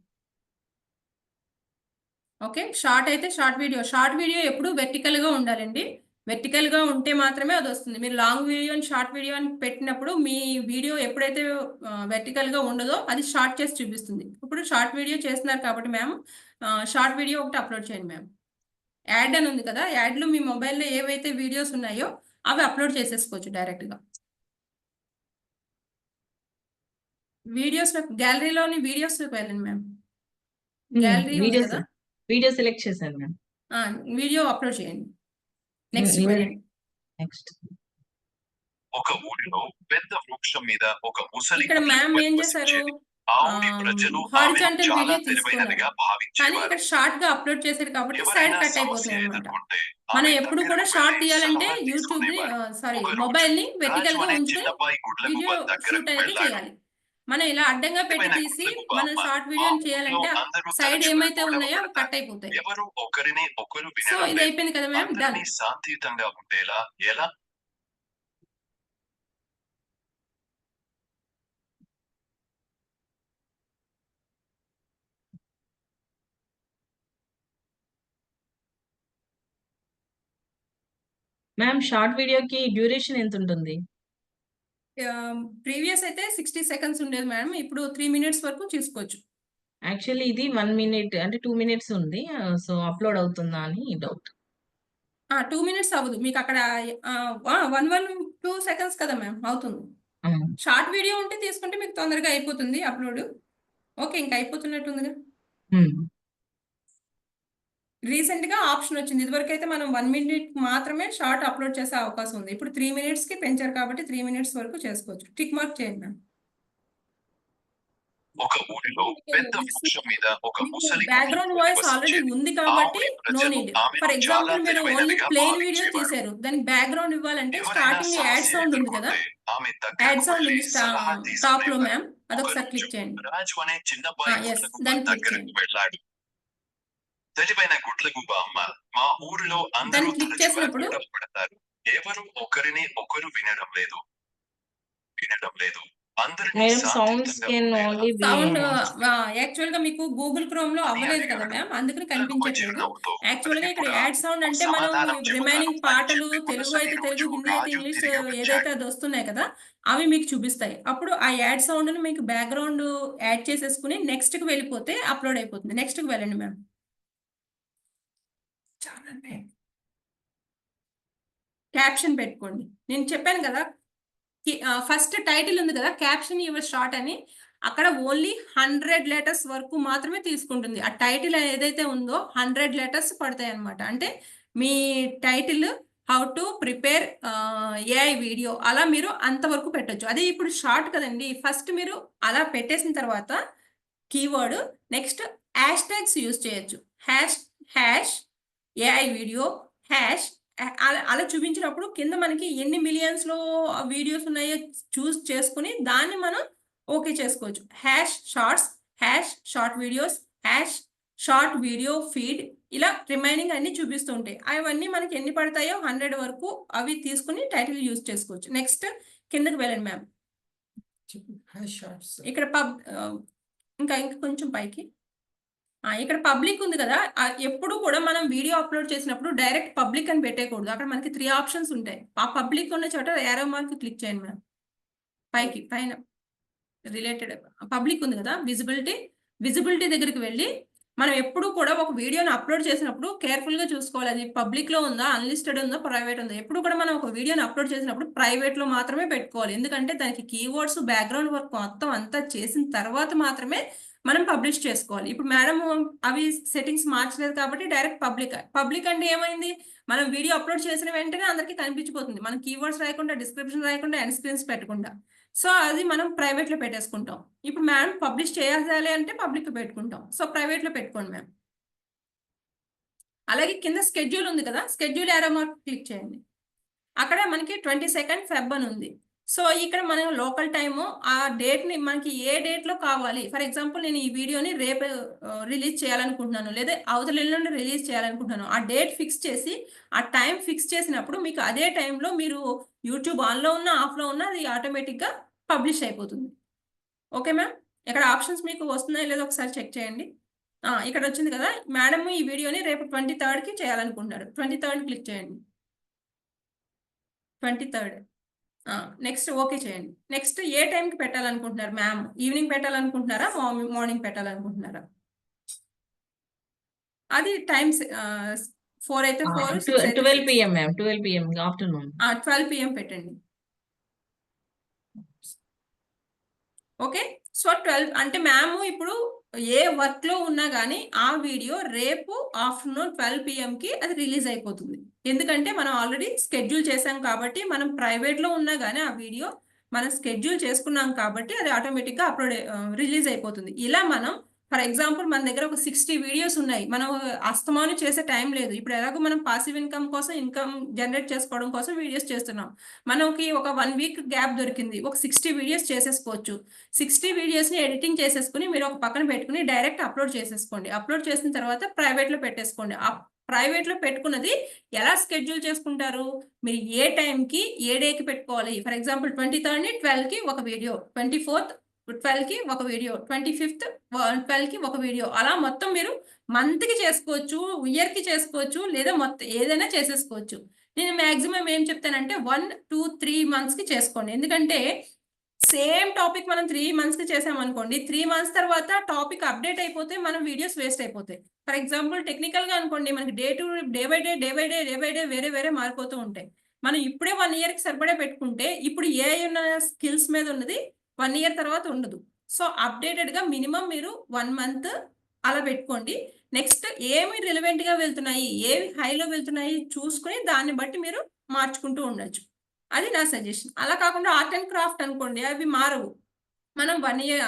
ఓకే. షార్ట్ అయితే షార్ట్ వీడియో ఎప్పుడు వెర్టికల్‌గా ఉండాలండి. వెర్టికల్‌గా ఉంటే మాత్రమే అదొస్తుంది. మీరు లాంగ్ వీడియోని, షార్ట్ వీడియో అని పెట్టినప్పుడు మీ వీడియో ఎప్పుడైతే వెర్టికల్‌గా ఉండదో అది షార్ట్ చేసి చూపిస్తుంది. ఇప్పుడు షార్ట్ వీడియో చేస్తున్నారు కాబట్టి మ్యామ్ షార్ట్ వీడియో ఒకటి అప్‌లోడ్ చేయండి మ్యామ్. యాడ్ అని ఉంది కదా! యాడ్‌లో మీ మొబైల్‌లో ఏవైతే వీడియోస్ ఉన్నాయో అవి అప్‌లోడ్ చేసేసుకోవచ్చు డైరెక్ట్‌గా. గ్యాలరీలోని వీడియోస్‌లోకి వెళ్ళండి మ్యామ్. గ్యాలరీ ఉంది కదా! వీడియో సెలెక్ట్ చేశాను మ్యామ్. వీడియో అప్‌లోడ్ చేయండి. నెక్స్ట్‌కి వెళ్ళండి. నెక్స్ట్. ఒక ఊరిలో పెద్ద వృక్షం మీద ఒక ముసలి ఇక్కడ మ్యామ్ ఏం చేశారు? ఆ ఊరి ప్రజలు ఆమెను హారిజాంటల్ చాలా వీడియో తెలివైనదిగా తీసుకున్నారు. కానీ భావించేవారు. ఇక్కడ షార్ట్‌గా అప్‌లోడ్ చేశారు కాబట్టి సైడ్ ఎవరైనా కట్ సమస్య అయిపోతున్నాయి అన్నమాట. ఎదుర్కొంటే మనం ఆమె ఎప్పుడు కూడా దగ్గరకు షార్ట్ వెళ్ళి తీయాలంటే సలహా యూట్యూబ్‌ని తీసుకునేవారు. ఒకరోజు మొబైల్‌ని రాజు వెర్టికల్‌గా అనే ఉంచుకొని చిన్నబ్బాయి గుడ్లగూబ వీడియో షూట్ దగ్గరకు అయితే వెళ్ళాడు. చేయాలి. మనం ఇలా అడ్డంగా పెట్టి తెలివైన తీసి గుడ్లగూబ మనం అమ్మ, షార్ట్ మా వీడియోని ఊరిలో చేయాలంటే అందరూ సైడ్ తరచుగా ఏమైతే గొడవ ఉన్నాయో అవి పడతారు. కట్ అయిపోతాయి. ఎవరు ఒకరిని ఒకరు సో వినడం ఇది లేదు. అయిపోయింది కదా మ్యామ్. డన్. అందరినీ శాంతియుతంగా ఉండేలా ఎలా మ్యామ్ షార్ట్ వీడియోకి డ్యూరేషన్ ఎంత ఉంటుంది? ప్రీవియస్ అయితే 60 సెకండ్స్ ఉండేది మేడం. ఇప్పుడు 3 మినిట్స్ వరకు చూసుకోవచ్చు. యాక్చువల్లీ ఇది 1 మినిట్ అంటే 2 మినిట్స్ ఉంది. సో అప్‌లోడ్ అవుతుందా అని డౌట్. 2 మినిట్స్ అవ్వదు. మీకు అక్కడ 2 సెకండ్స్ కదా మ్యామ్ అవుతుంది. షార్ట్ వీడియో ఉంటే తీసుకుంటే మీకు తొందరగా అయిపోతుంది అప్‌లోడ్. ఓకే. ఇంక అయిపోతున్నట్టుందిగా. రీసెంట్‌గా ఆప్షన్ వచ్చింది. ఇదివరకైతే మనం 1 మినిట్ మాత్రమే షార్ట్ అప్‌లోడ్ చేసే అవకాశం ఉంది. ఇప్పుడు 3 మినిట్స్‌కి పెంచారు కాబట్టి 3 మినిట్స్ వరకు చేసుకోవచ్చు. టిక్ మార్క్ చేయండి మ్యామ్. ఒక ఊరిలో పెద్ద వృక్షం మీద ఒక ముసలి బ్యాక్‌గ్రౌండ్ గుడ్లగూబ వాయిస్ ఆల్రెడీ నివసించేది. ఉంది ఆ కాబట్టి ఊరి నో ప్రజలు నీడ్. ఆమెను ఫర్ చాలా ఎగ్జాంపుల్ మీరు ఓన్లీ తెలివైనదిగా ప్లెయిన్ వీడియో భావించేవారు. తీశారు. దానికి బ్యాక్‌గ్రౌండ్ ఇవ్వాలంటే ఎవరైనా స్టార్టింగ్ యాడ్ సమస్య సౌండ్ ఉంది కదా! ఎదుర్కొంటే ఆమె యాడ్ దగ్గరకు సౌండ్ వెళ్ళి ఉంది సలహా టాప్‌లో తీసుకునేవారు. మ్యామ్. అదొకసారి ఒకరోజు క్లిక్ చేయండి. రాజు అనే చిన్నబ్బాయి యెస్. గుడ్లగూబ దాన్ని క్లిక్ దగ్గరకు చేయండి. వెళ్ళాడు. తెలివైన గుడ్లగూబ అమ్మ, మా ఊరిలో అందరూ దాన్ని క్లిక్ తరచుగా చేసినప్పుడు గొడవ పడతారు. ఎవరు ఒకరిని ఒకరు వినడం లేదు. అందరినీ మేడం సౌండ్స్ శాంతియుతంగా కెన్ ఉండేలా ఓన్లీ బి సౌండ్ యాక్చువల్ గా మీకు గూగుల్ క్రోమ్ లో అవ్వలేదు కదా మ్యామ్, అందుకని కనిపించట్లేదు. చిరునవ్వుతో యాక్చువల్ గా ఇక్కడ ప్రతిపురా యాడ్ సౌండ్ అంటే మనం సమాధానం చెబుతాను రిమైనింగ్ అని పాటలు చెప్పి తెలుగు అయితే మరుసటి తెలుగు, రోజు హిందీ అయితే రాజు ఇంగ్లీష్ తిరిగి వచ్చాడు. ఏదైతే అది వస్తున్నాయి కదా అవి మీకు చూపిస్తాయి. అప్పుడు ఆ యాడ్ సౌండ్ ని మీకు బ్యాక్గ్రౌండ్ యాడ్ చేసేసుకుని నెక్స్ట్ కి వెళ్ళిపోతే అప్లోడ్ అయిపోతుంది. నెక్స్ట్ కి వెళ్ళండి మ్యామ్. క్యాప్షన్ పెట్టుకోండి. నేను చెప్పాను కదా ఫస్ట్ టైటిల్ ఉంది కదా క్యాప్షన్ యువర్ షార్ట్ అని, అక్కడ ఓన్లీ 100 లెటర్స్ వరకు మాత్రమే తీసుకుంటుంది. ఆ టైటిల్ ఏదైతే ఉందో 100 లెటర్స్ పడతాయి అనమాట. అంటే మీ title how to prepare AI video అలా మీరు అంతవరకు పెట్టొచ్చు. అదే ఇప్పుడు షార్ట్ కదండి. ఫస్ట్ మీరు అలా పెట్టేసిన తర్వాత keyword next hash tags use చేయొచ్చు. హ్యాష్ ఏఐ వీడియో హ్యాష్ అలా చూపించినప్పుడు కింద మనకి ఎన్ని మిలియన్స్ లో వీడియోస్ ఉన్నాయో చూస్ చేసుకుని దాన్ని మనం ఓకే చేసుకోవచ్చు. Hash shorts, hash short videos, hash short video feed, ఇలా రిమైనింగ్ అన్ని చూపిస్తూ ఉంటాయి. అవన్నీ మనకి ఎన్ని పడతాయో 100 వరకు అవి తీసుకుని టైటిల్ యూజ్ చేసుకోవచ్చు. నెక్స్ట్ కిందకి వెళ్ళండి మ్యామ్. ఇక్కడ ఇంకా కొంచెం పైకి ఇక్కడ పబ్లిక్ ఉంది కదా, ఎప్పుడు కూడా మనం వీడియో అప్లోడ్ చేసినప్పుడు డైరెక్ట్ పబ్లిక్ అని పెట్టేయకూడదు. అక్కడ మనకి 3 ఆప్షన్స్ ఉంటాయి. ఆ పబ్లిక్ ఉన్న చోట ఏరో మార్క్ క్లిక్ చేయండి మ్యామ్. పైకి పైన రిలేటెడ్ పబ్లిక్ ఉంది కదా, విజిబిలిటీ దగ్గరికి వెళ్ళి మనం ఎప్పుడు కూడా ఒక వీడియోని అప్లోడ్ చేసినప్పుడు కేర్ఫుల్ గా చూసుకోవాలి. అది పబ్లిక్ లో ఉందా, అన్లిస్టెడ్ ఉందా, ప్రైవేట్ ఉందా. ఎప్పుడు కూడా మనం ఒక వీడియోని అప్లోడ్ చేసినప్పుడు ప్రైవేట్ లో మాత్రమే పెట్టుకోవాలి. ఎందుకంటే దానికి కీవర్డ్స్ బ్యాక్గ్రౌండ్ వర్క్ మొత్తం అంతా చేసిన తర్వాత మాత్రమే మనం పబ్లిష్ చేసుకోవాలి. ఇప్పుడు మేడం అవి సెట్టింగ్స్ మార్చలేదు కాబట్టి డైరెక్ట్ పబ్లిక్ అంటే ఏమైంది, మనం వీడియో అప్లోడ్ చేసిన వెంటనే అందరికీ కనిపించిపోతుంది. మనం కీవర్డ్స్ రాయకుండా, డిస్క్రిప్షన్ రాయకుండా, ఎండ్ స్క్రీన్స్ పెట్టకుండా. సో అది మనం ప్రైవేట్ లో పెట్టేసుకుంటాం. ఇప్పుడు మ్యామ్ పబ్లిష్ చేయాలి అంటే పబ్లిక్ పెట్టుకుంటాం. సో ప్రైవేట్ లో పెట్టుకోండి మ్యామ్. అలాగే కింద స్కెడ్యూల్ ఉంది కదా, స్కెడ్యూల్ ఏరో మార్క్ క్లిక్ చేయండి. అక్కడ మనకి 22 ఫెబ్ అని ఉంది. సో ఇక్కడ మనం లోకల్ టైము ఆ డేట్ ని మనకి ఏ డేట్ లో కావాలి. ఫర్ ఎగ్జాంపుల్ నేను ఈ వీడియోని రేపు రిలీజ్ చేయాలనుకుంటున్నాను, లేదా అవతల ఎల్లుండి రిలీజ్ చేయాలనుకుంటున్నాను. ఆ డేట్ ఫిక్స్ చేసి ఆ టైం ఫిక్స్ చేసినప్పుడు మీకు అదే టైంలో మీరు యూట్యూబ్ ఆన్లో ఉన్న ఆఫ్లో ఉన్న అది ఆటోమేటిక్గా పబ్లిష్ అయిపోతుంది. Okay ma'am. ఇక్కడ ఆప్షన్స్ మీకు వస్తున్నాయో లేదో ఒకసారి చెక్ చేయండి. ఇక్కడ వచ్చింది కదా, మేడం ఈ వీడియోని రేపు 23కి చేయాలనుకుంటున్నారు. 23 క్లిక్ చేయండి. 23 నెక్స్ట్ ఓకే చేయండి. నెక్స్ట్ ఏ టైంకి పెట్టాలనుకుంటున్నారు మ్యామ్? ఈవినింగ్ పెట్టాలనుకుంటున్నారా, మార్నింగ్ పెట్టాలనుకుంటున్నారా? అది టైమ్స్ 4 అయితే 4, 6 అయితే 12 PM ma'am, 12 PM afternoon. 12 PM పెట్టండి. ఓకే. సో 12 అంటే మ్యామ్ ఇప్పుడు ఏ వర్క్ లో ఉన్నా కానీ ఆ వీడియో రేపు ఆఫ్టర్నూన్ 12 PMకి అది రిలీజ్ అయిపోతుంది. ఎందుకంటే మనం ఆల్రెడీ స్కెడ్యూల్ చేసాం కాబట్టి, మనం ప్రైవేట్ లో ఉన్నా కానీ ఆ వీడియో మనం స్కెడ్యూల్ చేసుకున్నాం కాబట్టి అది ఆటోమేటిక్ గా రిలీజ్ అయిపోతుంది. ఇలా మనం ఫర్ ఎగ్జాంపుల్ మన దగ్గర ఒక 60 వీడియోస్ ఉన్నాయి. మనం అస్తమాను చేసే టైం లేదు. ఇప్పుడు ఎలాగో మనం పాసివ్ ఇన్కమ్ కోసం, ఇన్కమ్ జనరేట్ చేసుకోవడం కోసం వీడియోస్ చేస్తున్నాం. మనకి ఒక 1 వీక్ గ్యాప్ దొరికింది, ఒక 60 వీడియోస్ చేసేసుకోవచ్చు. 60 వీడియోస్ని ఎడిటింగ్ చేసేసుకుని మీరు ఒక పక్కన పెట్టుకుని డైరెక్ట్ అప్లోడ్ చేసేసుకోండి. అప్లోడ్ చేసిన తర్వాత ప్రైవేట్లో పెట్టేసుకోండి. ఆ ప్రైవేట్లో పెట్టుకున్నది ఎలా స్కెడ్యూల్ చేసుకుంటారు, మీరు ఏ టైంకి ఏ డేకి పెట్టుకోవాలి. ఫర్ ఎగ్జాంపుల్ 23ని 12కి ఒక వీడియో, 24th 12కి ఒక వీడియో, 25th 12కి ఒక వీడియో, అలా మొత్తం మీరు మంత్కి చేసుకోవచ్చు, ఇయర్కి చేసుకోవచ్చు, లేదా మొత్తం ఏదైనా చేసేసుకోవచ్చు. నేను మ్యాక్సిమం ఏం చెప్తానంటే 1, 2, 3 మంత్స్కి చేసుకోండి. ఎందుకంటే సేమ్ టాపిక్ మనం 3 మంత్స్కి చేసామనుకోండి, 3 మంత్స్ తర్వాత టాపిక్ అప్డేట్ అయిపోతే మనం వీడియోస్ వేస్ట్ అయిపోతాయి. ఫర్ ఎగ్జాంపుల్ టెక్నికల్గా అనుకోండి, మనకి డే బై డే వేరే వేరే మారిపోతూ ఉంటాయి. మనం ఇప్పుడే 1 ఇయర్కి సరిపడే పెట్టుకుంటే ఇప్పుడు ఏ ఉన్న స్కిల్స్ మీద ఉన్నది 1 ఇయర్ తర్వాత ఉండదు. సో అప్డేటెడ్గా మినిమం మీరు 1 మంత్ అలా పెట్టుకోండి. నెక్స్ట్ ఏమి రిలవెంట్గా వెళ్తున్నాయి, ఏవి హైలో వెళ్తున్నాయి చూసుకుని దాన్ని బట్టి మీరు మార్చుకుంటూ ఉండొచ్చు. అది నా సజెషన్. అలా కాకుండా ఆర్ట్ అండ్ క్రాఫ్ట్ అనుకోండి, అవి మారవు. మనం 1 ఇయర్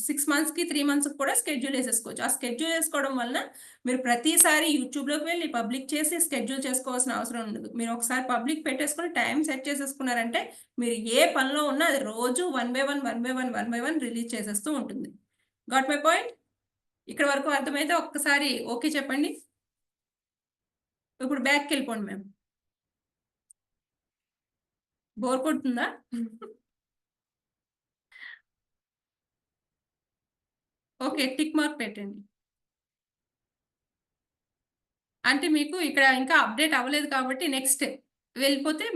6 మంత్స్కి 3 మంత్స్కి కూడా స్కెడ్యూల్ వేసేసుకోవచ్చు. ఆ స్కెడ్యూల్ వేసుకోవడం వలన మీరు ప్రతిసారి యూట్యూబ్లోకి వెళ్ళి పబ్లిక్ చేసి స్కెడ్యూల్ చేసుకోవాల్సిన అవసరం ఉండదు. మీరు ఒకసారి పబ్లిక్ పెట్టేసుకుని టైం సెట్ చేసేసుకున్నారంటే మీరు ఏ పనిలో ఉన్నా అది రోజు 1 బై 1 రిలీజ్ చేసేస్తూ ఉంటుంది. Got my point? ఇక్కడ వరకు అర్థమైతే ఒక్కసారి ఓకే చెప్పండి. ఇప్పుడు బ్యాక్కి వెళ్ళిపోండి మ్యామ్. బోర్ కొడుతుందా? ఓకే. టిక్ మార్క్ పెట్టండి. అంటే మీకు ఇక్కడ ఇంకా అప్డేట్ అవ్వలేదు కాబట్టి నెక్స్ట్ వెళ్ళిపోతే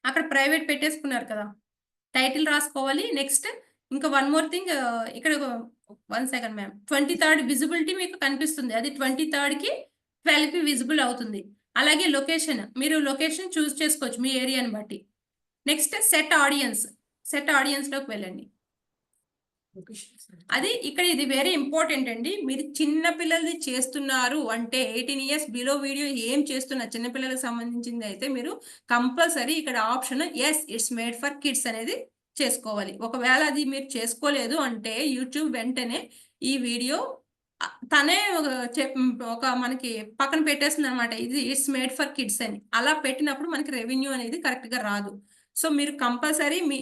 అక్కడ ప్రైవేట్ పెట్టేసుకున్నారు కదా! టైటిల్ రాసుకోవాలి. నెక్స్ట్ ఇంకా వన్ మోర్ థింగ్ ఇక్కడ 1 సెకండ్ మ్యామ్. 23rd విజిబిలిటీ మీకు కనిపిస్తుంది. అది 23rdకి 12కి విజిబుల్ అవుతుంది. అలాగే లొకేషన్ మీరు లొకేషన్ చూస్ చేసుకోవచ్చు మీ ఏరియాని బట్టి. నెక్స్ట్ సెట్ ఆడియన్స్‌లోకి వెళ్ళండి. అది ఇక్కడ ఇది వెరీ ఇంపార్టెంట్ అండి. మీరు చిన్న పిల్లలది చేస్తున్నారు అంటే 18 ఇయర్స్ బిలో వీడియో ఏం చేస్తున్నారు చిన్న పిల్లలకు సంబంధించింది అయితే మీరు కంపల్సరీ ఇక్కడ option yes it's made for kids అనేది చేసుకోవాలి. ఒకవేళ అది మీరు చేసుకోలేదు అంటే యూట్యూబ్ వెంటనే ఈ వీడియో తనే ఒక మనకి పక్కన పెట్టేస్తుంది అనమాట. ఇది ఇట్స్ మేడ్ ఫర్ కిడ్స్ అని. అలా పెట్టినప్పుడు మనకి రెవెన్యూ అనేది కరెక్ట్‌గా రాదు. సో మీరు కంపల్సరీ మీ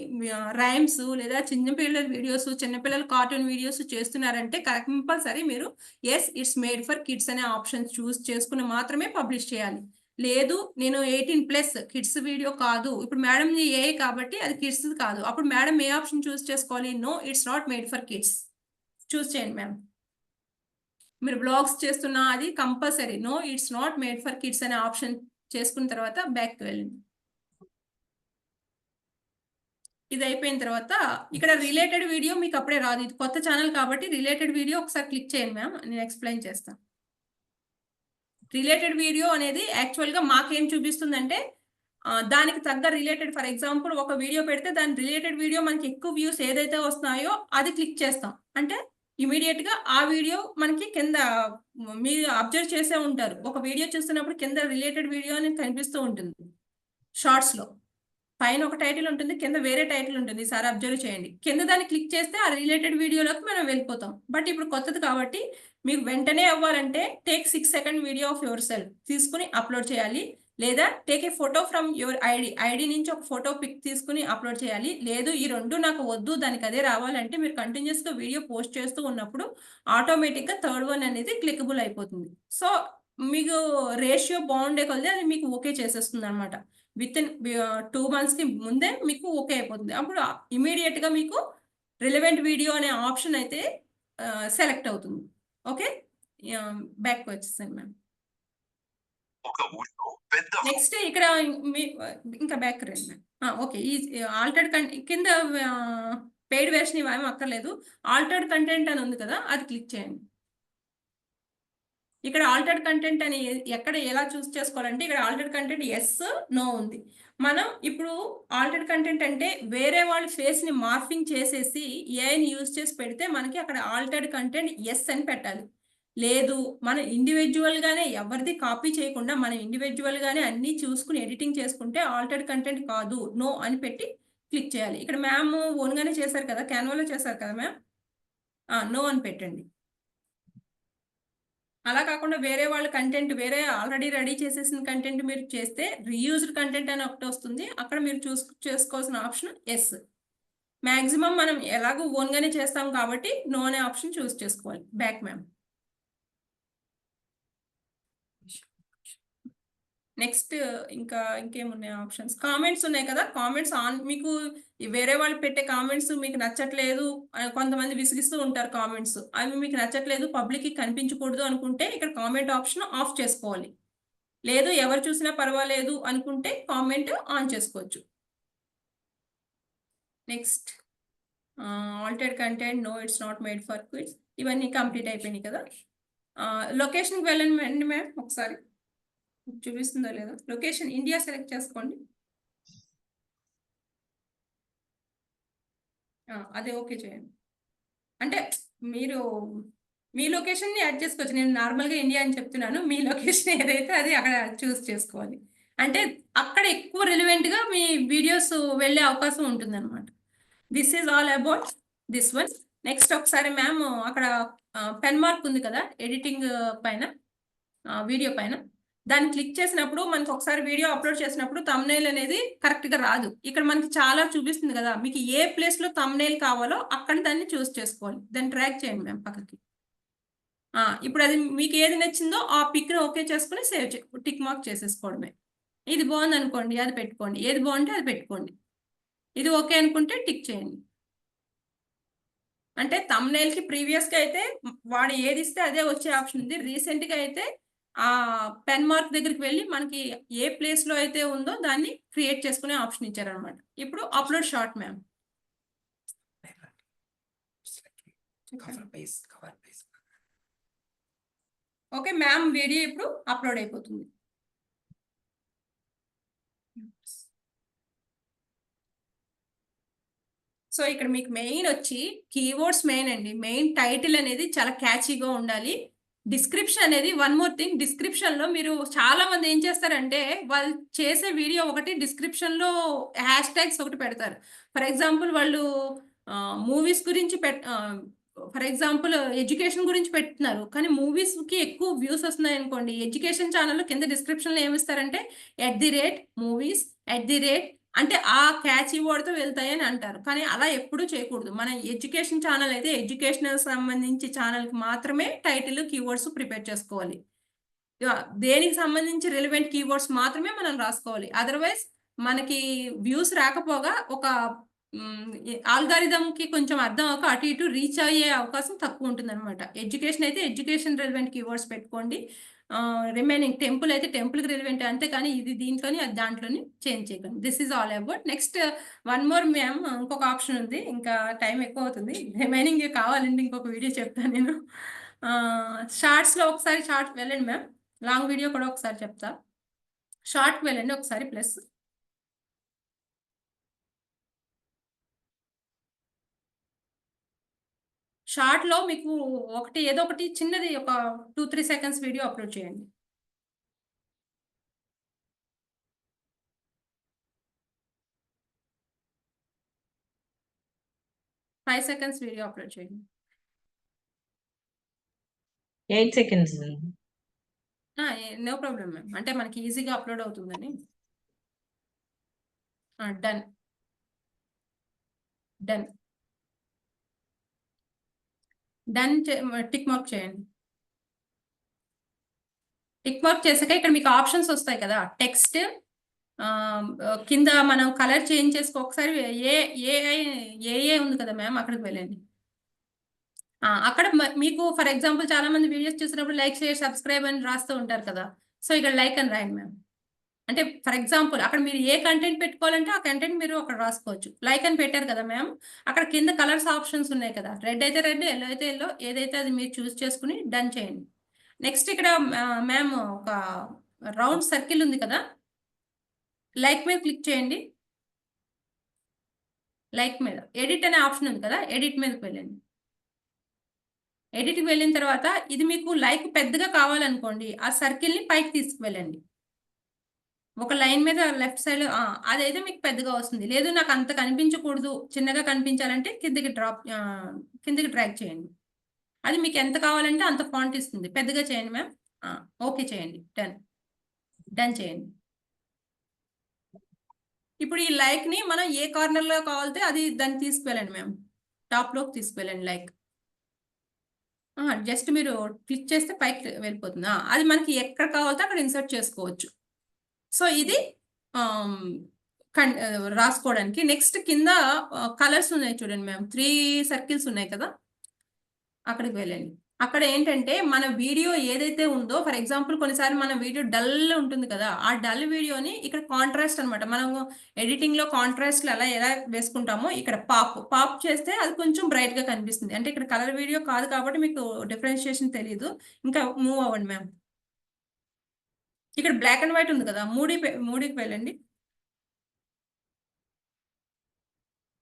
రైమ్స్ లేదా చిన్నపిల్లల వీడియోస్ చిన్నపిల్లల కార్టూన్ వీడియోస్ చేస్తున్నారంటే కంపల్సరీ మీరు yes it's made for kids అనే ఆప్షన్ చూస్ చేసుకుని మాత్రమే పబ్లిష్ చేయాలి. లేదు నేను 18+ కిడ్స్ వీడియో కాదు. ఇప్పుడు మేడం ఏ కాబట్టి అది కిడ్స్ కాదు. అప్పుడు మేడం ఏ ఆప్షన్ చూస్ చేసుకోవాలి? No it's not made for kids choose చేయండి మ్యామ్. మీరు బ్లాగ్స్ చేస్తున్నా అది compulsory no it's not made for kids అనే ఆప్షన్ చేసుకున్న తర్వాత బ్యాక్కి వెళ్ళండి. ఇది అయిపోయిన తర్వాత ఇక్కడ రిలేటెడ్ వీడియో మీకు అప్పుడే రాదు. ఇది కొత్త ఛానల్ కాబట్టి రిలేటెడ్ వీడియో ఒకసారి క్లిక్ చేయండి మ్యామ్. నేను ఎక్స్ప్లెయిన్ చేస్తాను. రిలేటెడ్ వీడియో అనేది యాక్చువల్‌గా మాకేం చూపిస్తుందంటే దానికి తగ్గ రిలేటెడ్ ఫర్ ఎగ్జాంపుల్ ఒక వీడియో పెడితే దాని రిలేటెడ్ వీడియో మనకి ఎక్కువ వ్యూస్ ఏదైతే వస్తున్నాయో అది క్లిక్ చేస్తాం. అంటే ఇమ్మీడియేట్‌గా ఆ వీడియో మనకి కింద మీరు అబ్జర్వ్ చేసే ఉంటారు. ఒక వీడియో చూస్తున్నప్పుడు కింద రిలేటెడ్ వీడియో అనేది కనిపిస్తూ ఉంటుంది షార్ట్స్‌లో. పైన ఒక టైటిల్ ఉంటుంది. కింద వేరే టైటిల్ ఉంటుంది. ఈసారి అబ్జర్వ్ చేయండి. కింద దాన్ని క్లిక్ చేస్తే ఆ రిలేటెడ్ వీడియోలోకి మనం వెళ్ళిపోతాం. బట్ ఇప్పుడు కొత్తది కాబట్టి మీకు వెంటనే అవ్వాలంటే take 6 second video of your self తీసుకుని అప్లోడ్ చేయాలి. లేదా take a photo from your ID నుంచి ఒక ఫోటో పిక్ తీసుకుని అప్లోడ్ చేయాలి. లేదు ఈ 2 నాకు వద్దు దానికి అదే రావాలంటే మీరు కంటిన్యూస్‌గా వీడియో పోస్ట్ చేస్తూ ఉన్నప్పుడు ఆటోమేటిక్‌గా థర్డ్ వన్ అనేది క్లికబుల్ అయిపోతుంది. సో మీకు రేషియో బాగుండే కొద్దీ అది మీకు ఓకే చేసేస్తుందన్నమాట. వితిన్ 2 మంత్స్‌కి ముందే మీకు ఓకే అయిపోతుంది. అప్పుడు ఇమ్మీడియేట్‌గా మీకు రిలవెంట్ వీడియో అనే ఆప్షన్ అయితే సెలెక్ట్ అవుతుంది. ఓకే. బ్యాక్‌కి వచ్చేసాను మ్యామ్. ఒక ఊరిలో పెద్ద నెక్స్ట్ ఇక్కడ ఇంకా బ్యాక్ రండి మ్యామ్. ఓకే. ఈ ఆల్టర్డ్ కింద పెయిడ్ వెర్షన్ ఇవేమి అక్కర్లేదు. ఆల్టర్డ్ కంటెంట్ అని ఉంది కదా అది క్లిక్ చేయండి. ఇక్కడ ఆల్టర్డ్ కంటెంట్ అని ఎక్కడ ఎలా చూస్ చేసుకోవాలంటే ఇక్కడ ఆల్టర్డ్ కంటెంట్ ఎస్ నో ఉంది. మనం ఇప్పుడు ఆల్టర్డ్ కంటెంట్ అంటే వేరే వాళ్ళ ఫేస్ ని మార్ఫింగ్ చేసేసి ఏఐని యూజ్ చేసి పెడితే మనకి అక్కడ ఆల్టర్డ్ కంటెంట్ ఎస్ అని పెట్టాలి. లేదు మనం ఇండివిజువల్ గానే ఎవరిది కాపీ చేయకుండా మనం ఇండివిజువల్ గానే అన్ని చూసుకుని ఎడిటింగ్ చేసుకుంటే ఆల్టర్డ్ కంటెంట్ కాదు నో అని పెట్టి క్లిక్ చేయాలి. ఇక్కడ మ్యామ్ ఓన్ గానే చేశారు కదా, క్యాన్వాలో చేశారు కదా మ్యామ్. నో అని పెట్టండి. అలా కాకుండా వేరే వాళ్ళ కంటెంట్ వేరే ఆల్రెడీ రెడీ చేసేసిన కంటెంట్ మీరు చేస్తే రీయూజ్డ్ కంటెంట్ అని ఒకటి వస్తుంది. అక్కడ మీరు చేసుకోవాల్సిన ఆప్షన్ ఎస్. మాక్సిమం మనం ఎలాగో ఓన్ గానే చేస్తాం కాబట్టి నో అనే ఆప్షన్ చూస్ చేసుకోవాలి. Back ma'am. నెక్స్ట్ ఇంకేమున్నాయి ఆప్షన్స్? కామెంట్స్ ఉన్నాయి కదా, కామెంట్స్ ఆన్. మీకు వేరే వాళ్ళు పెట్టే కామెంట్స్ మీకు నచ్చట్లేదు, కొంతమంది విసిగిస్తూ ఉంటారు కామెంట్స్. అవి మీకు నచ్చట్లేదు, పబ్లిక్‌కి కనిపించకూడదు అనుకుంటే ఇక్కడ కామెంట్ ఆప్షన్ ఆఫ్ చేసుకోవాలి. లేదు ఎవరు చూసినా పర్వాలేదు అనుకుంటే కామెంట్ ఆన్ చేసుకోవచ్చు. Next altered content no it's not made for kids. ఇవన్నీ కంప్లీట్ అయిపోయినాయి కదా. లొకేషన్కి వెళ్ళండి మ్యామ్. ఒకసారి చూపిస్తుందో లేదో. లొకేషన్ ఇండియా సెలెక్ట్ చేసుకోండి. అదే ఓకే చేయండి. అంటే మీరు మీ లొకేషన్ని యాడ్ చేసుకోవచ్చు. నేను నార్మల్గా ఇండియా అని చెప్తున్నాను. మీ లొకేషన్ ఏదైతే అది అక్కడ చూస్ చేసుకోవాలి. అంటే అక్కడ ఎక్కువ రిలవెంట్గా మీ వీడియోస్ వెళ్ళే అవకాశం ఉంటుందన్నమాట. This is all about this one. Next ఒకసారి మ్యామ్ అక్కడ పెన్ మార్క్ ఉంది కదా ఎడిటింగ్ పైన, వీడియో పైన, దాన్ని క్లిక్ చేసినప్పుడు మనకి ఒకసారి వీడియో అప్లోడ్ చేసినప్పుడు థంబ్నెయిల్ అనేది కరెక్ట్‌గా రాదు. ఇక్కడ మనకి చాలా చూపిస్తుంది కదా, మీకు ఏ ప్లేస్‌లో థంబ్నెయిల్ కావాలో అక్కడ దాన్ని చూస్ చేసుకోవాలి. దాన్ని డ్రాగ్ చేయండి మ్యామ్ పక్కకి. ఇప్పుడు అది మీకు ఏది నచ్చిందో ఆ పిక్‌ని ఓకే చేసుకొని సేవ్ టిక్ మార్క్ చేసేసుకోవడమే. ఇది బాగుందనుకోండి అది పెట్టుకోండి. ఏది బాగుంటే అది పెట్టుకోండి. ఇది ఓకే అనుకుంటే టిక్ చేయండి. అంటే thumbnail కి ప్రీవియస్ గా అయితే వాడు ఏది ఇస్తే అదే వచ్చే ఆప్షన్ ఉంది. రీసెంట్ గా అయితే ఆ పెన్ మార్క్ దగ్గరికి వెళ్ళి మనకి ఏ ప్లేస్ లో అయితే ఉందో దాన్ని క్రియేట్ చేసుకునే ఆప్షన్ ఇచ్చారనమాట. ఇప్పుడు upload short ma'am. Okay ma'am, video ఇప్పుడు అప్లోడ్ అయిపోతుంది. సో ఇక్కడ మీకు మెయిన్ వచ్చి కీవర్డ్స్ మెయిన్ అండి. మెయిన్ టైటిల్ అనేది చాలా క్యాచీగా ఉండాలి. డిస్క్రిప్షన్ అనేది వన్ మోర్ థింగ్, డిస్క్రిప్షన్ లో మీరు చాలా మంది ఏం చేస్తారంటే వాళ్ళు చేసే వీడియో ఒకటి డిస్క్రిప్షన్ లో హ్యాష్ ట్యాగ్స్ ఒకటి పెడతారు. ఫర్ ఎగ్జాంపుల్ వాళ్ళు మూవీస్ గురించి ఫర్ ఎగ్జాంపుల్ ఎడ్యుకేషన్ గురించి పెడుతున్నారు, కానీ మూవీస్ కి ఎక్కువ వ్యూస్ వస్తున్నాయి అనుకోండి, ఎడ్యుకేషన్ ఛానల్ కింద డిస్క్రిప్షన్ లో ఏమిస్తారంటే @movies అంటే ఆ క్యాచీ వర్డ్ తో వెళ్తాయి అని అంటారు. కానీ అలా ఎప్పుడూ చేయకూడదు. మన ఎడ్యుకేషన్ ఛానల్ అయితే ఎడ్యుకేషనల్ సంబంధించి ఛానల్ కి మాత్రమే టైటిల్ కీవర్డ్స్ ప్రిపేర్ చేసుకోవాలి. దేనికి సంబంధించి రిలవెంట్ కీవర్డ్స్ మాత్రమే మనం రాసుకోవాలి. అదర్వైజ్ మనకి వ్యూస్ రాకపోగా ఒక ఆల్గారిథం కి కొంచెం అర్థం అవ్వక అటు ఇటు రీచ్ అయ్యే అవకాశం తక్కువ ఉంటుంది అనమాట. ఎడ్యుకేషన్ అయితే ఎడ్యుకేషన్ రిలవెంట్ కీవర్డ్స్ పెట్టుకోండి. రిమైనింగ్ టెంపుల్ అయితే టెంపుల్ కి రిలవెంట్, అంతే కానీ ఇది దీంట్లోని అది దాంట్లోని చేంజ్ చేయకండి. This is all about. Next one more ma'am, ఇంకొక ఆప్షన్ ఉంది. ఇంకా టైం ఎక్కువ అవుతుంది, రిమైనింగ్ కావాలండి ఇంకొక వీడియో చెప్తాను నేను. షార్ట్స్ లో ఒకసారి షార్ట్ వెళ్ళండి మ్యామ్. లాంగ్ వీడియో కూడా ఒకసారి చెప్తా. షార్ట్ వెళ్ళండి ఒకసారి. ప్లస్ షార్ట్ లో మీకు ఒకటి ఏదో ఒకటి చిన్నది ఒక 2-3 సెకండ్స్ వీడియో అప్లోడ్ చేయండి. 5 సెకండ్స్ వీడియో అప్లోడ్ చేయండి. 8 seconds. నో ప్రాబ్లం మ్యామ్, అంటే మనకి ఈజీగా అప్లోడ్ అవుతుందని. Done done done tick mark చేయండి. టిక్ మార్క్ చేసాక ఇక్కడ మీకు ఆప్షన్స్ వస్తాయి కదా, టెక్స్ట్ కింద మనం కలర్ చేంజ్ చేసుకో. ఒకసారి ఏ ఉంది కదా మ్యామ్, అక్కడికి వెళ్ళండి. అక్కడ మీకు ఫర్ ఎగ్జాంపుల్ చాలా మంది వీడియోస్ చూసినప్పుడు లైక్, షేర్, సబ్స్క్రైబ్ అని రాస్తూ ఉంటారు కదా. సో ఇక్కడ లైక్ అని రాయండి మ్యామ్. అంటే ఫర్ ఎగ్జాంపుల్ అక్కడ మీరు ఏ కంటెంట్ పెట్టుకోవాలంటే ఆ కంటెంట్ మీరు అక్కడ రాసుకోవచ్చు. లైక్ అని పెట్టారు కదా మ్యామ్, అక్కడ కింద కలర్స్ ఆప్షన్స్ ఉన్నాయి కదా, రెడ్ అయితే రెడ్, ఎల్లో అయితే ఎల్లో, ఏదైతే అది మీరు చూస్ చేసుకుని డన్ చేయండి. నెక్స్ట్ ఇక్కడ మ్యామ్ ఒక రౌండ్ సర్కిల్ ఉంది కదా, లైక్ మీద క్లిక్ చేయండి. లైక్ మీద ఎడిట్ అనే ఆప్షన్ ఉంది కదా, ఎడిట్ మీదకి వెళ్ళండి. ఎడిట్కి వెళ్ళిన తర్వాత ఇది మీకు లైక్ పెద్దగా కావాలనుకోండి, ఆ సర్కిల్ని పైకి తీసుకువెళ్ళండి. ఒక లైన్ మీద లెఫ్ట్ సైడ్ అదైతే మీకు పెద్దగా వస్తుంది. లేదు నాకు అంత కనిపించకూడదు, చిన్నగా కనిపించాలంటే కిందకి డ్రాగ్ చేయండి. అది మీకు ఎంత కావాలంటే అంత ఫాంట్ ఇస్తుంది. పెద్దగా చేయండి మ్యామ్. ఓకే చేయండి. డన్ చేయండి. ఇప్పుడు ఈ లైక్ ని మనం ఏ కార్నర్ లో కావాలితే అది దాన్ని తీసుకువెళ్ళండి మ్యామ్. టాప్ లోకి తీసుకువెళ్ళండి లైక్. జస్ట్ మీరు క్లిక్ చేస్తే పైకి వెళ్ళిపోతుంది. అది మనకి ఎక్కడ కావాలితే అక్కడ ఇన్సర్ట్ చేసుకోవచ్చు. సో ఇది రాసుకోవడానికి. నెక్స్ట్ కింద కలర్స్ ఉన్నాయి చూడండి మ్యామ్, 3 సర్కిల్స్ ఉన్నాయి కదా, అక్కడికి వెళ్ళండి. అక్కడ ఏంటంటే మన వీడియో ఏదైతే ఉందో, ఫర్ ఎగ్జాంపుల్ కొన్నిసార్లు మన వీడియో డల్ ఉంటుంది కదా, ఆ డల్ వీడియోని ఇక్కడ కాంట్రాస్ట్ అనమాట. మనం ఎడిటింగ్ లో కాంట్రాస్ట్ ఎలా వేసుకుంటామో ఇక్కడ పాప్ చేస్తే అది కొంచెం బ్రైట్ గా కనిపిస్తుంది. అంటే ఇక్కడ కలర్ వీడియో కాదు కాబట్టి మీకు డిఫరెన్షియేషన్ తెలియదు. ఇంకా మూవ్ అవ్వండి మ్యామ్. ఇక్కడ బ్లాక్ అండ్ వైట్ ఉంది కదా, మూడికి వెళ్ళండి.